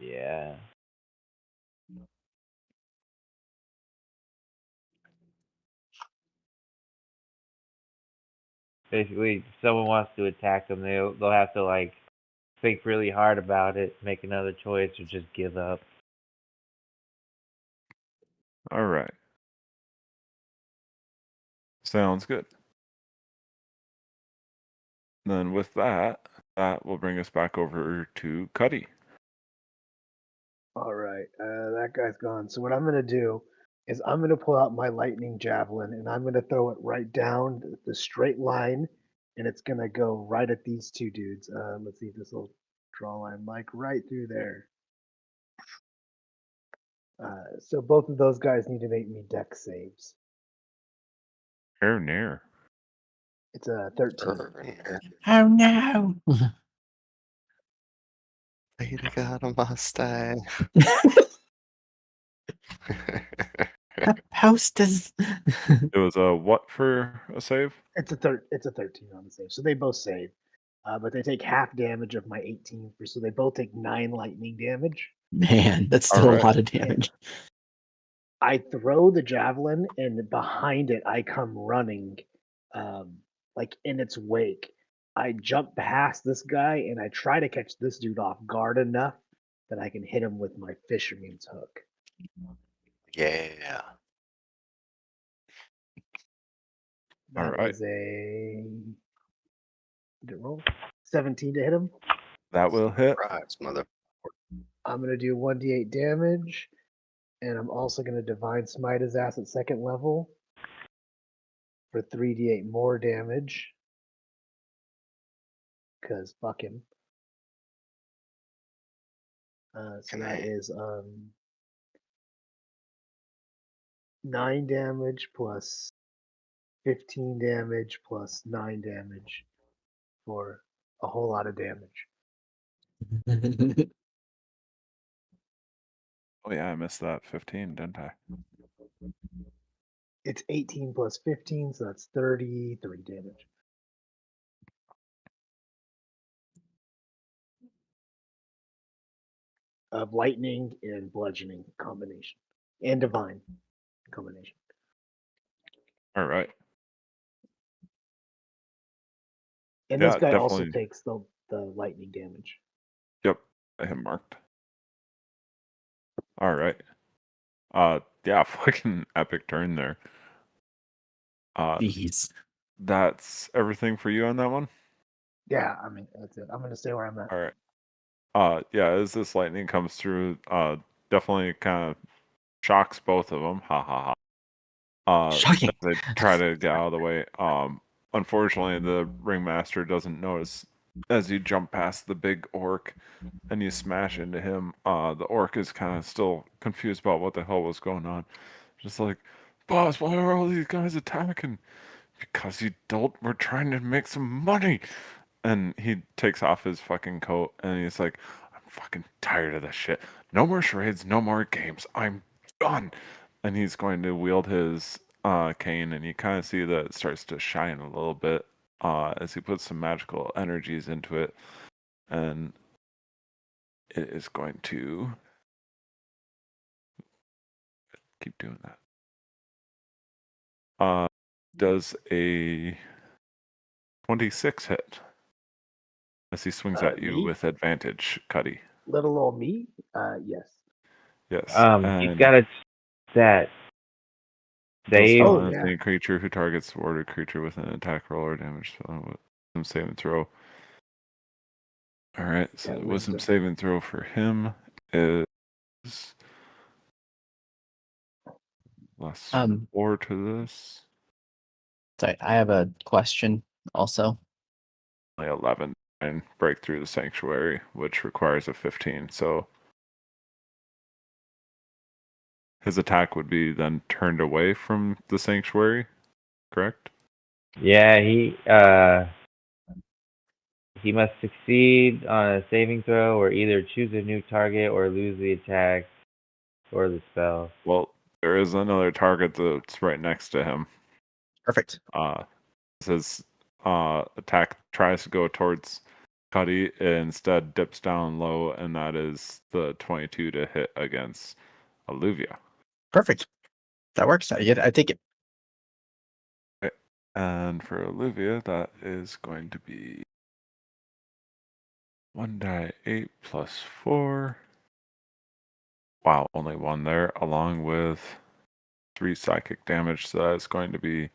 Yeah. Basically, if someone wants to attack them, they'll have to like think really hard about it, make another choice, or just give up. All right. Sounds good. Then with that will bring us back over to Cuddy. All right, that guy's gone. So what I'm gonna do is I'm gonna pull out my lightning javelin and I'm gonna throw it right down the straight line, and it's gonna go right at these two dudes. Let's see if this will draw a line like right through there. So both of those guys need to make me dex saves. Near. It's a 13. Oh no! Lady got a Mustang. House does. It was a what for a save? It's a 13 on the save. So they both save, but they take half damage of my 18. So they both take 9 lightning damage. Man, that's still Alright. a lot of damage. I throw the javelin, and behind it, I come running, like in its wake. I jump past this guy, and I try to catch this dude off guard enough that I can hit him with my fisherman's hook. Yeah. That Alright. is a did it roll 17 to hit him. That will hit. Surprise, mother. I'm gonna do 1d8 damage, and I'm also gonna divine smite his ass at 2nd level. for 3d8 more damage. Because fuck him. So Can that I- is 9 damage plus 15 damage plus 9 damage for a whole lot of damage. Oh yeah, I missed that 15, didn't I? It's 18 plus 15, so that's 33 damage. Of lightning and bludgeoning combination. And divine combination. All right. And Yeah, this guy also definitely. takes the lightning damage. Yep, I have marked. All right. Yeah, fucking epic turn there. Jeez. That's everything for you on that one? Yeah, I mean, that's it. I'm going to stay where I'm at. All right. Yeah, as this lightning comes through, definitely kind of shocks both of them. Ha ha ha. Shocking. They try to get out of the way. Unfortunately, the ringmaster doesn't notice as you jump past the big orc and you smash into him. The orc is kind of still confused about what the hell was going on. Just like, boss, why are all these guys attacking? Because you dolt, we're trying to make some money. And he takes off his fucking coat and he's like, I'm fucking tired of this shit. No more charades, no more games. I'm done. And he's going to wield his cane, and you kind of see that it starts to shine a little bit as he puts some magical energies into it. And it is going to keep doing that. Does a 26 hit as he swings at you Me? with advantage, Cuddy? Little old me? Yes. Yes. He's and got a stat. Save. Oh, Does yeah. any creature who targets the ordered creature with an attack roll or damage with some saving throw. All right, so Yeah, the wisdom wisdom. saving throw for him is plus 4 to this. Sorry, I have a question also. Only 11 and break through the sanctuary, which requires a 15. So his attack would be then turned away from the sanctuary, correct? Yeah, he must succeed on a saving throw or either choose a new target or lose the attack or the spell. Well, there is another target that's right next to him. Perfect. His attack tries to go towards Cuddy, it instead dips down low, and that is the 22 to hit against Alluvia. Perfect. That works. I take it. Okay. And for Alluvia, that is going to be 1d8 plus 4. Wow, only one there, along with 3 psychic damage. So that's going to be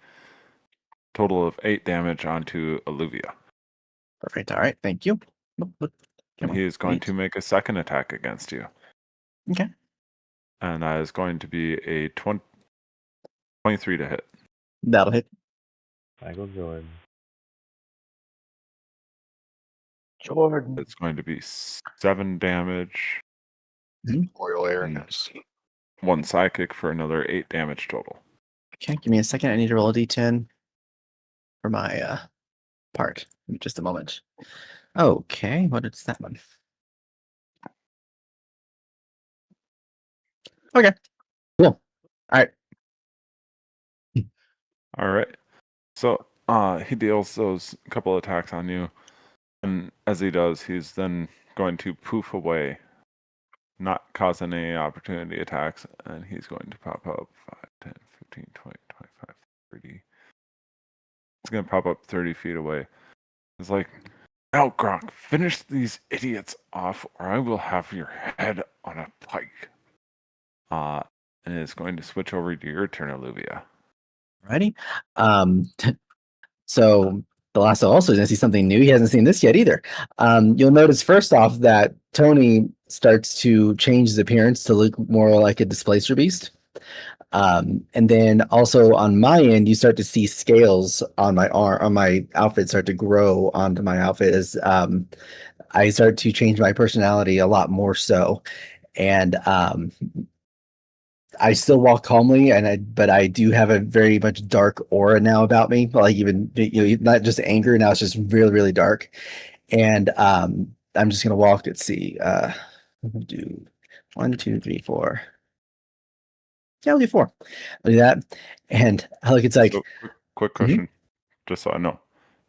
total of 8 damage onto Alluvia. Perfect. All right. Thank you. And he is going to make a second attack against you. Okay. And that is going to be a 23 to hit. That'll hit. Michael Jordan. Jordan. It's going to be 7 damage. Royal air. And 1 psychic for another 8 damage total. Okay, give me a second. I need to roll a d10 for my part. In just a moment. Okay, what is that one? Okay, cool. All right. All right. So he deals those couple attacks on you. And as he does, he's then going to poof away, not causing any opportunity attacks. And he's going to pop up 5, 10, 15, 20, 25, 30. He's going to pop up 30 feet away. It's like, now, Gronk, finish these idiots off, or I will have your head on a pike. And it's going to switch over to your turn, Alluvia. Alrighty. So the lasso also is going to see something new. He hasn't seen this yet either. You'll notice first off that Tony starts to change his appearance to look more like a displacer beast. And then also on my end, you start to see scales on my arm, on my outfit start to grow onto my outfit as I start to change my personality a lot more so. And I still walk calmly, but I do have a very much dark aura now about me. Like even not just anger now; it's just really really dark. And I'm just gonna walk. Let's see. Do 1, 2, 3, 4. Yeah, I'll do 4. I'll do that. And I look, it's like, So, quick question, just so I know.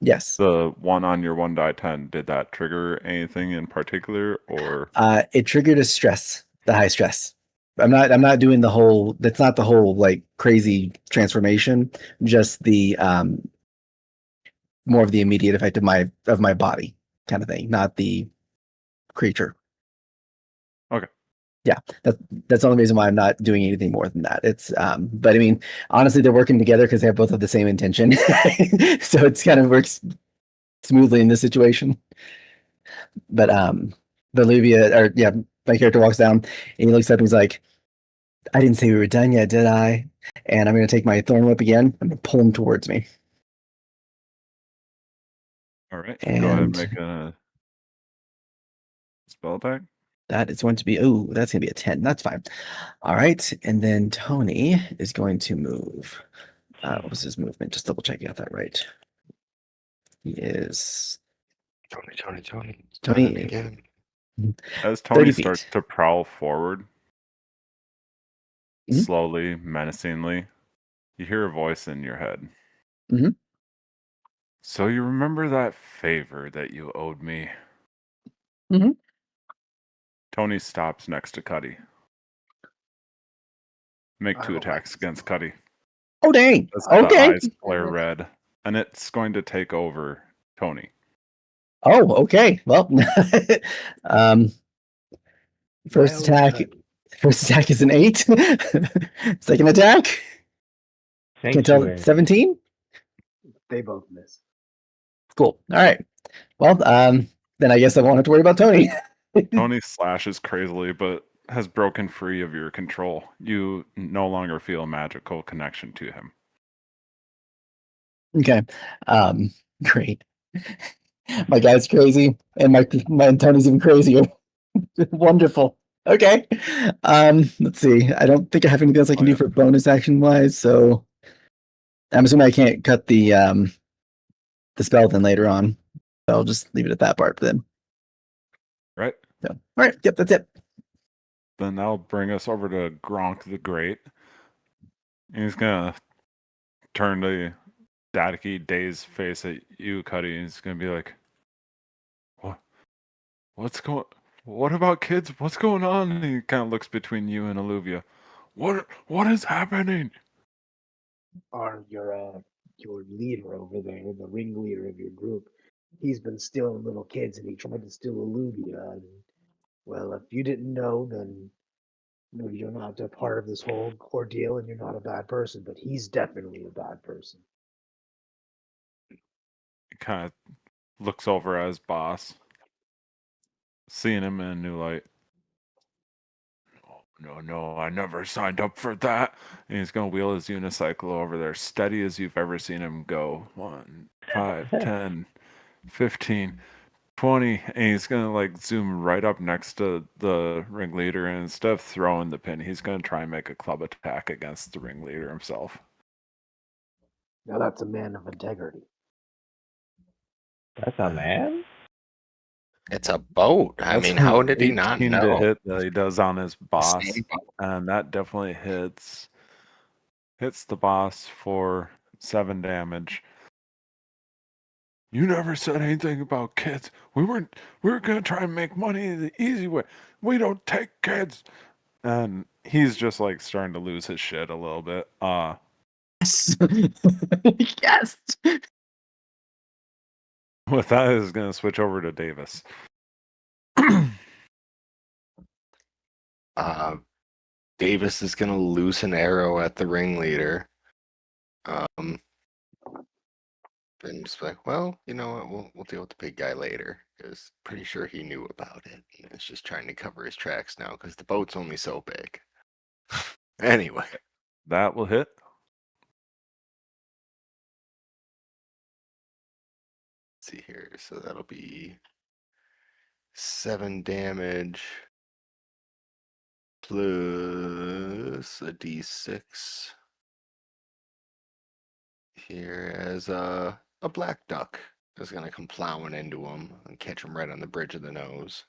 yes. The one on your 1 die 10, did that trigger anything in particular, or It triggered a stress, the high stress. I'm not doing the whole, that's not the whole like crazy transformation, just the more of the immediate effect of my body kind of thing, not the creature. Okay. Yeah, that's the only reason why I'm not doing anything more than that. It's but I mean, honestly, they're working together because they both have the same intention. So it's kind of works smoothly in this situation. But Olivia, or yeah, my character walks down and he looks up and he's like, I didn't say we were done yet, did I? And I'm gonna take my thorn whip again. I'm gonna pull him towards me. all right, go ahead and And make a spell attack. that is going to be, oh, that's gonna be a 10. That's fine. All right. And then Tony is going to move. What was his movement? Just double check you got that right. He is Tony. Tony Tony again. As Tony 30 starts feet. to prowl forward, Mhm. slowly, menacingly, you hear a voice in your head. Mhm. So you remember that favor that you owed me? Mhm. Tony stops next to Cuddy. Make I 2 don't like attacks this against at all. Cuddy. Oh dang. As the Okay. eyes flare red, and it's going to take over Tony. Oh, okay. Well, um, Why first always attack. Cuddy? First attack is an 8. Second attack. Can't tell. Sanctuary. 17. They both miss. Cool. All right. Well, then I guess I won't have to worry about Tony. Tony slashes crazily, but has broken free of your control. You no longer feel a magical connection to him. Okay. Great. My guy's crazy, and my Tony's even crazier. Wonderful. Okay. Let's see. I don't think I have anything else I can Oh, do yeah. for bonus action wise, so I'm assuming I can't cut the spell then later on. So I'll just leave it at that part then. Right? So, all right. Yep, that's it. Then that'll bring us over to Gronk the Great. And he's gonna turn the staticky, dazed face at you, Cuddy, and he's gonna be like, "What? What's going? What about kids? What's going on?" And he kind of looks between you and Olivia. What is happening? Your leader over there, the ringleader of your group, he's been stealing little kids, and he tried to steal Alluvia. And well, if you didn't know, then maybe you're not a part of this whole ordeal, and you're not a bad person. But he's definitely a bad person. He kind of looks over at his boss, seeing him in a new light. No, I never signed up for that. And he's gonna wheel his unicycle over there, steady as you've ever seen him go. 1, 5, 10, 15, 20. And he's gonna like zoom right up next to the ringleader, and instead of throwing the pin, he's gonna try and make a club attack against the ringleader himself. Now that's a man of integrity. That's a man? It's a boat. I That's mean, an how did he not 18 to know? hit that he does on his boss. Same boat. And that definitely hits the boss for 7 damage. You never said anything about kids. We were gonna try and make money the easy way. We don't take kids. And he's just like starting to lose his shit a little bit. Yes. Yes. With that, is gonna switch over to Davis. Davis is gonna loose an arrow at the ringleader. And just be like, well, you know what? We'll deal with the big guy later, because pretty sure he knew about it. And it's just trying to cover his tracks now, because the boat's only so big. Anyway, That will hit. Let's see here. So that'll be 7 damage plus a d6. Here as a black duck is going to come plowing into him and catch him right on the bridge of the nose.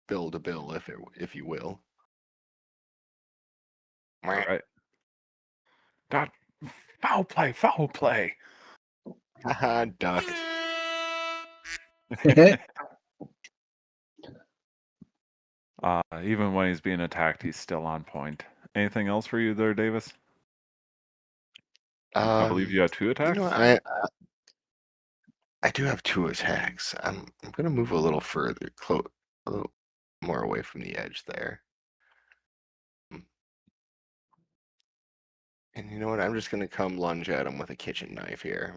Bill to bill, if you will. All right. God, foul play, foul play. Haha, duck. Even when he's being attacked, he's still on point. Anything else for you there, Davis? I believe you have 2 attacks. You know, I do have 2 attacks. I'm gonna move a little further, a little more away from the edge there. And you know what? I'm just gonna come lunge at him with a kitchen knife here.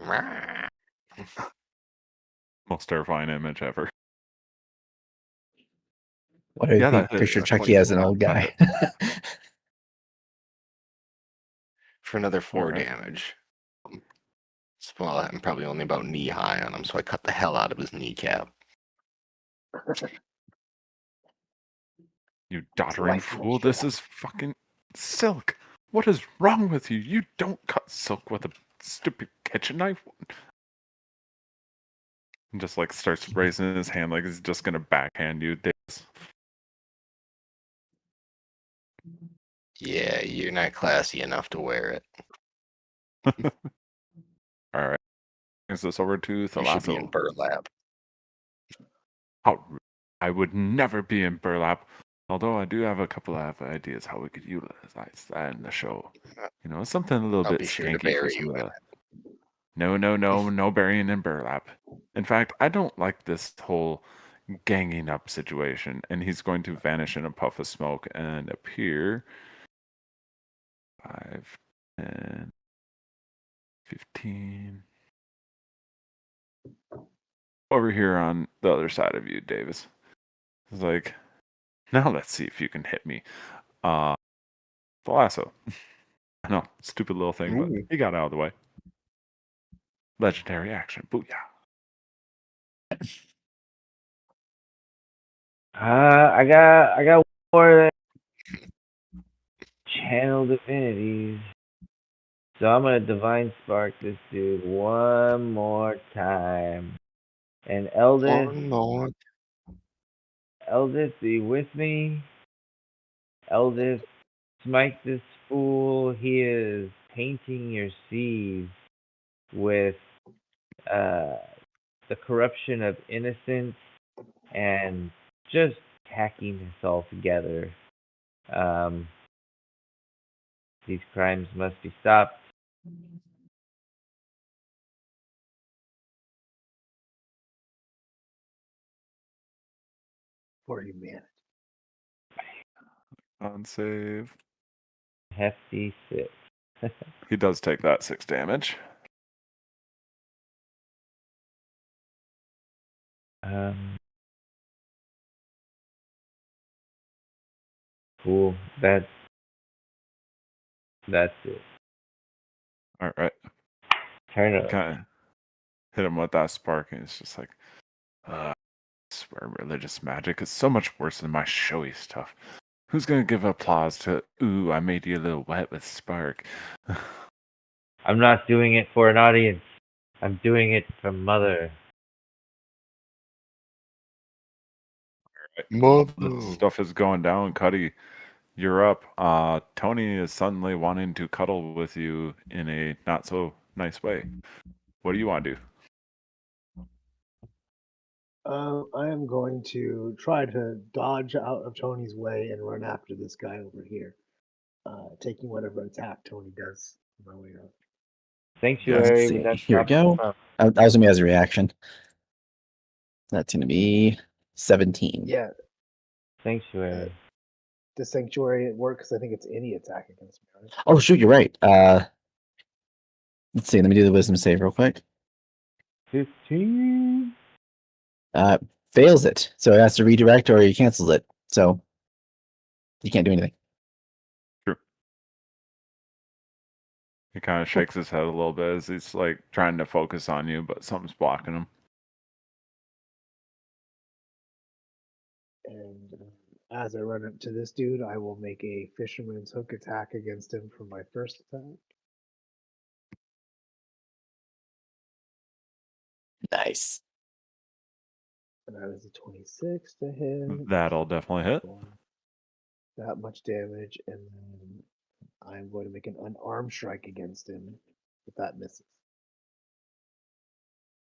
Most terrifying image ever. What do you Yeah, think? that Picture is Chucky as an 24. old guy. For another 4 Alright. damage. Well, I'm probably only about knee high on him, so I cut the hell out of his kneecap. You doddering life fool, measure. this is fucking silk. What is wrong with you? You don't cut silk with a stupid kitchen knife. And just like starts raising his hand like he's just gonna backhand you, Davis. Yeah, you're not classy enough to wear it. Alright. Brings this over to You should be in Thalasso. burlap. How rude. I would never be in burlap. Although I do have a couple of ideas how we could utilize that in the show. You know, something a little I'll bit be sure to skanky for bury some you of in the. No burying in burlap. In fact, I don't like this whole ganging up situation. And he's going to vanish in a puff of smoke and appear 5, 10, 15. Over here on the other side of you, Davis. It's like, now let's see if you can hit me. The lasso. I know, stupid little thing, but Ooh. he got out of the way. Legendary action. Booyah. I got more channel divinities. So I'm gonna divine spark this dude one more time. And Eldest, One more. are you with me? Eldest, smite this fool. He is painting your seas with the corruption of innocence and just hacking this all together. These crimes must be stopped. For humanity. On save. Hefty 6. He does take that 6 damage. Cool. That's it. Alright. Turn it up. Kind of hit him with that spark, and it's just like, I swear religious magic is so much worse than my showy stuff. Who's gonna give applause to, ooh, I made you a little wet with spark? I'm not doing it for an audience. I'm doing it for Mother. Mother. The stuff is going down, Cuddy. You're up. Tony is suddenly wanting to cuddle with you in a not so nice way. What do you want to do? I am going to try to dodge out of Tony's way and run after this guy over here, taking whatever attack Tony does on my way up. Sanctuary. Let's we see. got Here we go. That was gonna be as a reaction. That's gonna be 17. Yeah, Sanctuary. the sanctuary at work because I think it's any attack against me. Right? Oh shoot, you're right. Let's see. Let me do the wisdom save real quick. 15. Fails it, so it has to redirect or he cancels it. So you can't do anything. True. He kind of shakes his head a little bit as he's like trying to focus on you, but something's blocking him. And as I run up to this dude, I will make a fisherman's hook attack against him for my first attack. Nice. And that is a 26 to hit. That'll definitely hit. That much damage, and then I'm going to make an unarmed strike against him if that misses.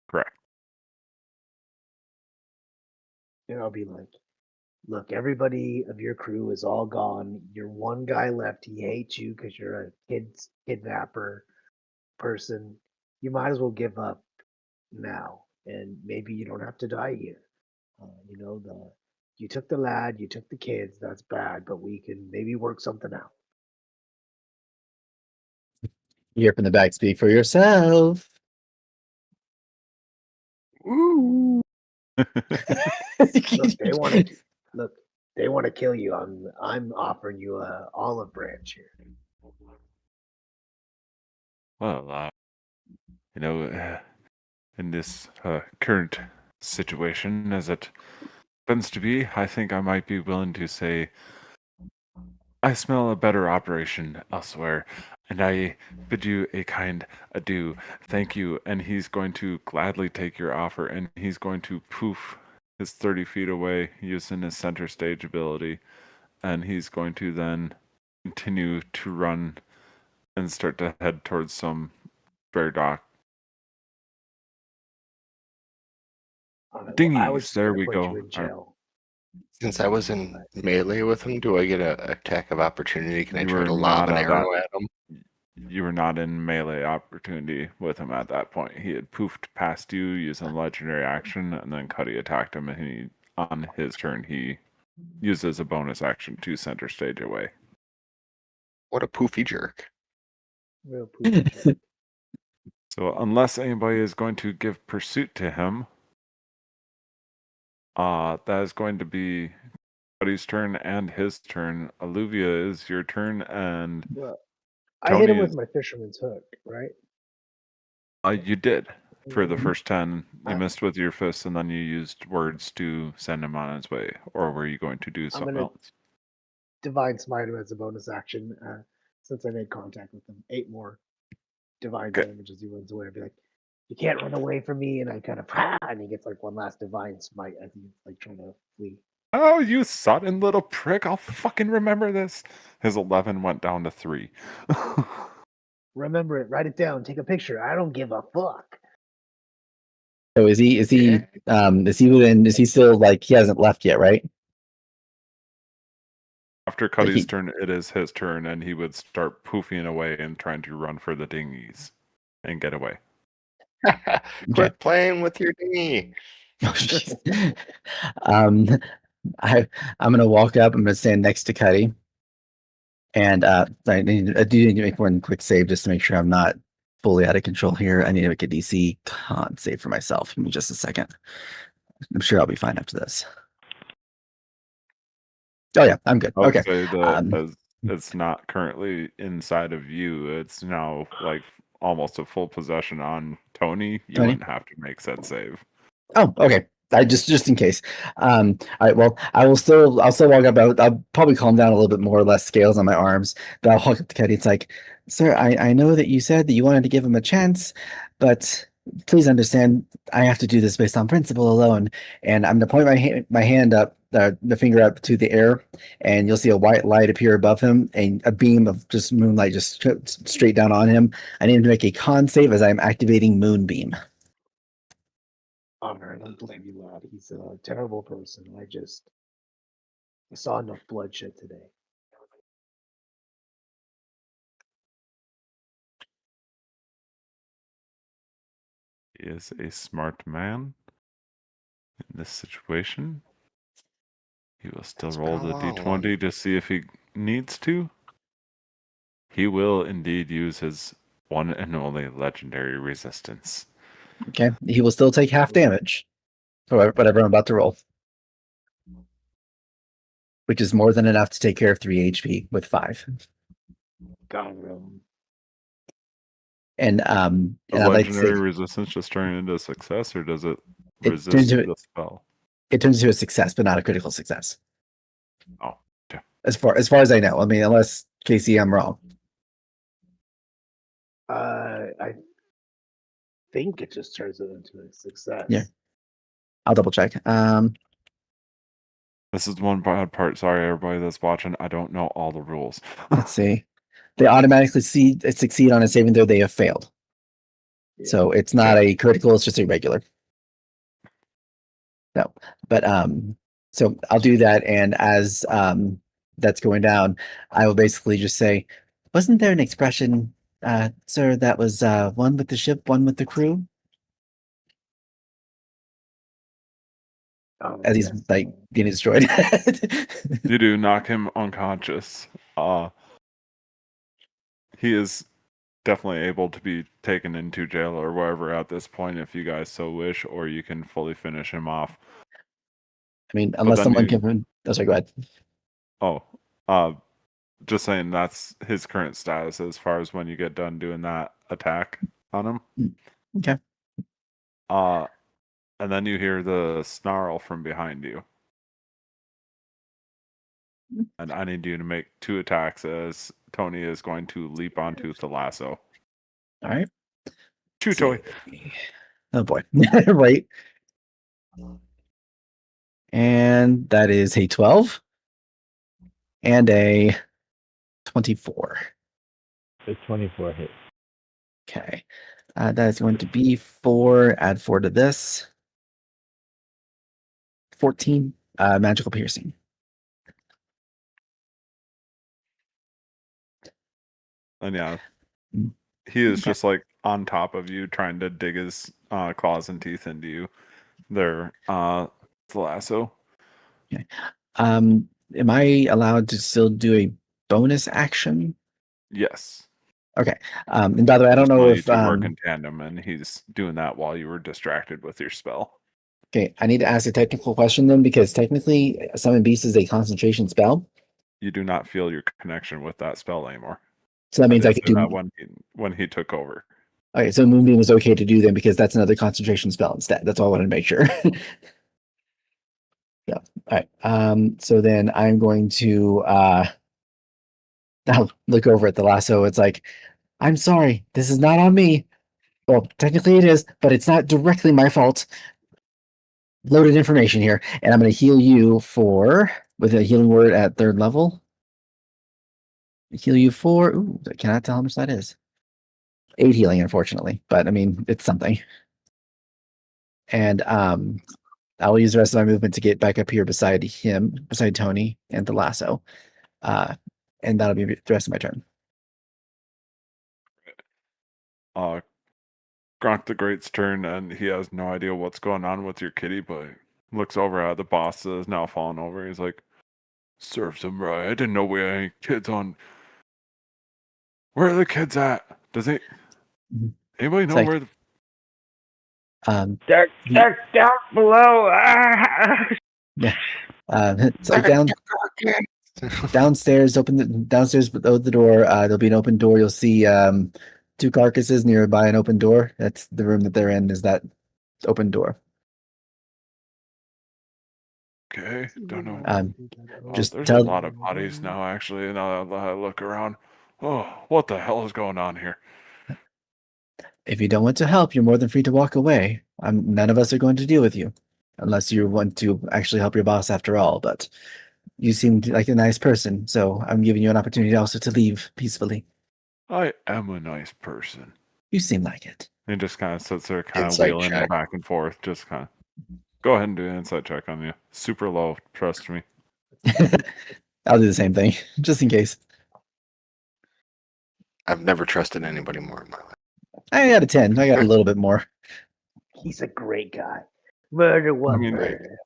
Correct. And I'll be like, look, everybody of your crew is all gone. You're one guy left. He hates you because you're a kidnapper person. You might as well give up now, and maybe you don't have to die here. You took the lad, you took the kids. That's bad, but we can maybe work something out. You hear from the back, speak for yourself. Ooh. Look, they want to look. They want to kill you. I'm offering you a olive branch here. Well, in this current situation, as it happens to be, I think I might be willing to say I smell a better operation elsewhere, and I bid you a kind adieu. Thank you. And he's going to gladly take your offer, and he's going to poof his 30 feet away using his center stage ability, and he's going to then continue to run and start to head towards some bear dock. Well, I was Dinghies, just there gonna we put go. you in jail. Since I was in melee with him, do I get a attack of opportunity? Can I You try were to lob not an at that. arrow at him? You were not in melee opportunity with him at that point. He had poofed past you using legendary action, and then Cuddy attacked him, and on his turn, he uses a bonus action to center stage away. What a poofy jerk. Real poop. So unless anybody is going to give pursuit to him, that is going to be Cuddy's turn and his turn. Alluvia is your turn, and Well, I hit him Tony with is. my fisherman's hook, right? You did for the Mhm. first 10. You I- missed with your fists, and then you used words to send him on his way. Or were you going to do I'm something gonna else? divine smite him as a bonus action. Since I made contact with him, 8 more divine Okay. damage as he runs away. I'd be like, you can't run away from me, and I kind of and he gets like one last divine smite as he's like trying to flee. Oh, you sudden little prick! I'll fucking remember this. His 11 went down to 3. Remember it, write it down, take a picture. I don't give a fuck. So is he is he still like he hasn't left yet, right? After Like Cuddy's he, turn, it is his turn, and he would start poofing away and trying to run for the dinghies and get away. Quit playing with your dinghy. oh, jeez. I'm gonna walk up. I'm gonna stand next to Cuddy, and I do need to make one quick save just to make sure I'm not fully out of control here. I need to make a DC con save for myself. Give me just a second. I'm sure I'll be fine after this. Oh yeah, I'm good. I would Okay. say that as it's not currently inside of you, it's now like almost a full possession on Tony. You Tony? wouldn't have to make said save. Oh, okay. I just in case. All right. Well, I'll still walk up. I'll probably calm down a little bit more, less scales on my arms. But I'll walk up to Caddy. It's like, sir, I know that you said that you wanted to give him a chance, but please understand, I have to do this based on principle alone. And I'm gonna point my hand up, the finger up to the air, and you'll see a white light appear above him, and a beam of just moonlight just straight down on him. I need him to make a con save as I'm activating Moonbeam. Honor, I don't blame you, lad. He's a terrible person. I saw enough bloodshed today. He is a smart man in this situation. He will still It's roll been a the long d20 to see if he needs to. He will indeed use his one and only legendary resistance. Okay, he will still take half damage for whatever I'm about to roll, which is more than enough to take care of 3 HP with 5. Got him. And Does I'd like to say legendary resistance just turn into a success, or does it it turns resist into the spell? it turns into a success, but not a critical success. Oh, okay. As far as I know. I mean, unless Casey, I'm wrong. I think it just turns it into a success. Yeah. I'll double check. This is one bad part. Sorry, everybody that's watching. I don't know all the rules. Let's see. They automatically succeed on a saving throw they have failed. Yeah. So it's not a critical, it's just a regular. No. But so I'll do that, and as that's going down, I will basically just say, wasn't there an expression, sir, that was one with the ship, one with the crew? As he's Yes. like getting destroyed. You do knock him unconscious. He is definitely able to be taken into jail or wherever at this point if you guys so wish, or you can fully finish him off. I mean, unless then someone you- can. Oh, sorry, go ahead. Oh, just saying that's his current status as far as when you get done doing that attack on him. Okay. And then you hear the snarl from behind you. And I need you to make 2 attacks as Tony is going to leap onto the lasso. All right. Chew toy. Oh boy. Right. And that is a 12 and a 24. The 24 hit. Okay. That is going to be 4. Add 4 to this. 14 magical piercing. And yeah, Mm. he is Okay. just like on top of you, trying to dig his claws and teeth into you. There, the lasso. Okay. Am I allowed to still do a bonus action? Yes. Okay. And by the way, I don't Just know want if you to work in tandem, and he's doing that while you were distracted with your spell. okay, I need to ask a technical question then, because technically Summon Beast is a concentration spell. You do not feel your connection with that spell anymore. So that means I did could say do that when he took over. okay, so Moonbeam is okay to do then because that's another concentration spell instead. That's all I wanted to make sure. Yeah. All right. So then I'm going to I'll look over at the lasso. It's like, I'm sorry, this is not on me. Well, technically it is, but it's not directly my fault. Loaded information here, and I'm going to heal you with a healing word at 3rd level. Heal you for. Ooh, I cannot tell how much that is. 8 healing, unfortunately, but I mean it's something. And I will use the rest of my movement to get back up here beside Tony, and the lasso. And that'll be the rest of my turn. Gronk the Great's turn, and he has no idea what's going on with your kitty, but looks over at the boss that is now fallen over. He's like, serves him right. I didn't know we had any kids on. Where are the kids at? Does anybody know like, where the... Dark down below. Yeah. So downstairs, downstairs below the door. There'll be an open door. You'll see 2 carcasses nearby an open door. That's the room that they're in. Is that open door? Okay, don't know. Just there's tell- a lot of bodies now, actually, now that I look around. Oh, what the hell is going on here? If you don't want to help, you're more than free to walk away. None of us are going to deal with you, unless you want to actually help your boss after all. But you seem like a nice person, so I'm giving you an opportunity also to leave peacefully. I am a nice person. You seem like it. He just kind of sits there, kind of Insight wheeling check. back and forth, just kind of. Go ahead and do an insight check on you. Super low, trust me. I'll do the same thing, just in case. I've never trusted anybody more in my life. I got a 10. I got a little bit more. He's a great guy. Murder one mean, murder.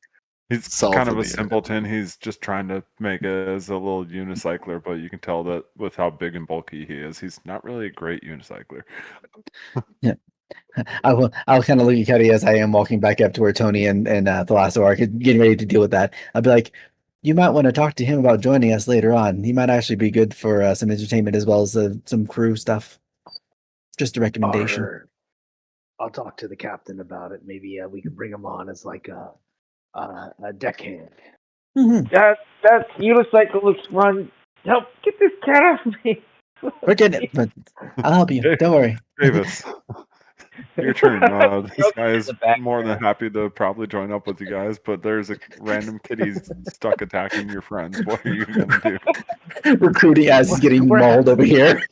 He's Solve kind the of a leader. simpleton. He's just trying to make it as a little unicycler, but you can tell that with how big and bulky he is, he's not really a great unicycler. I'll kind of look at Cuddy as I am walking back up to where Tony and the lasso are getting ready to deal with that. I'll be like, you might want to talk to him about joining us later on. He might actually be good for some entertainment as well as some crew stuff. Just a recommendation. Or I'll talk to the captain about it. Maybe we can bring him on as like a deckhand. Mm-hmm. That unicycle looks fun. Help get this cat off me. We're getting it, but I'll help you. Hey. Don't worry. Davis, your turn. This guy In is the more than background. happy to probably join up with you guys, but there's a random kitty stuck attacking your friends. What are you gonna do? Recruiting as he's getting We're- mauled over here.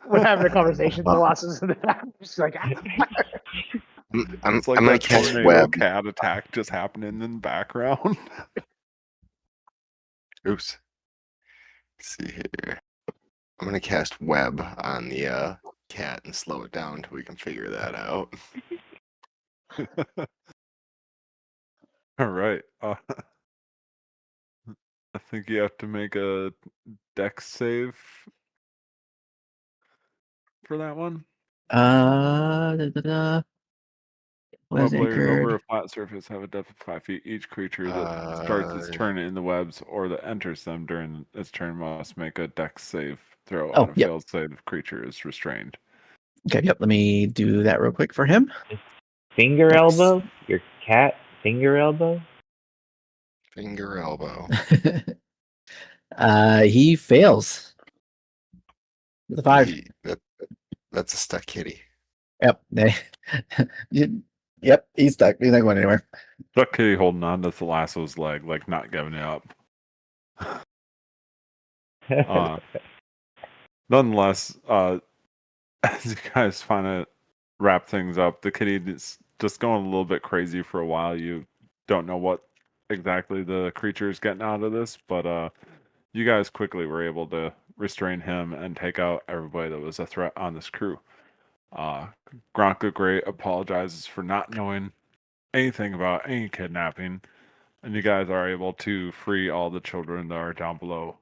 We're having a conversation. The losses in the back. Just like I'm It's like gonna that cast tornado web. cat attack just happening in the background. Oops. Let's see here. I'm gonna cast web on the cat and slow it down until we can figure that out. All right. I think you have to make a dex save for that one. Was Web layers over anchored. a flat surface have a depth of 5 feet. Each creature that starts its turn in the webs or that enters them during its turn must make a dex save throw. Oh, On a yep. failed save, creature is restrained. Okay, yep. Let me do that real quick for him. Finger Dex. elbow? Your cat finger elbow? Finger elbow. He fails. With a 5. That's a stuck kitty. Yep. Yep. He's stuck. He's not going anywhere. Duck kitty holding on to the lasso's leg, like not giving it up. Nonetheless, as you guys finally wrap things up, the kitty is just going a little bit crazy for a while. You don't know what exactly the creature is getting out of this, but you guys quickly were able to restrain him and take out everybody that was a threat on this crew. Gronk the Great apologizes for not knowing anything about any kidnapping, and you guys are able to free all the children that are down below.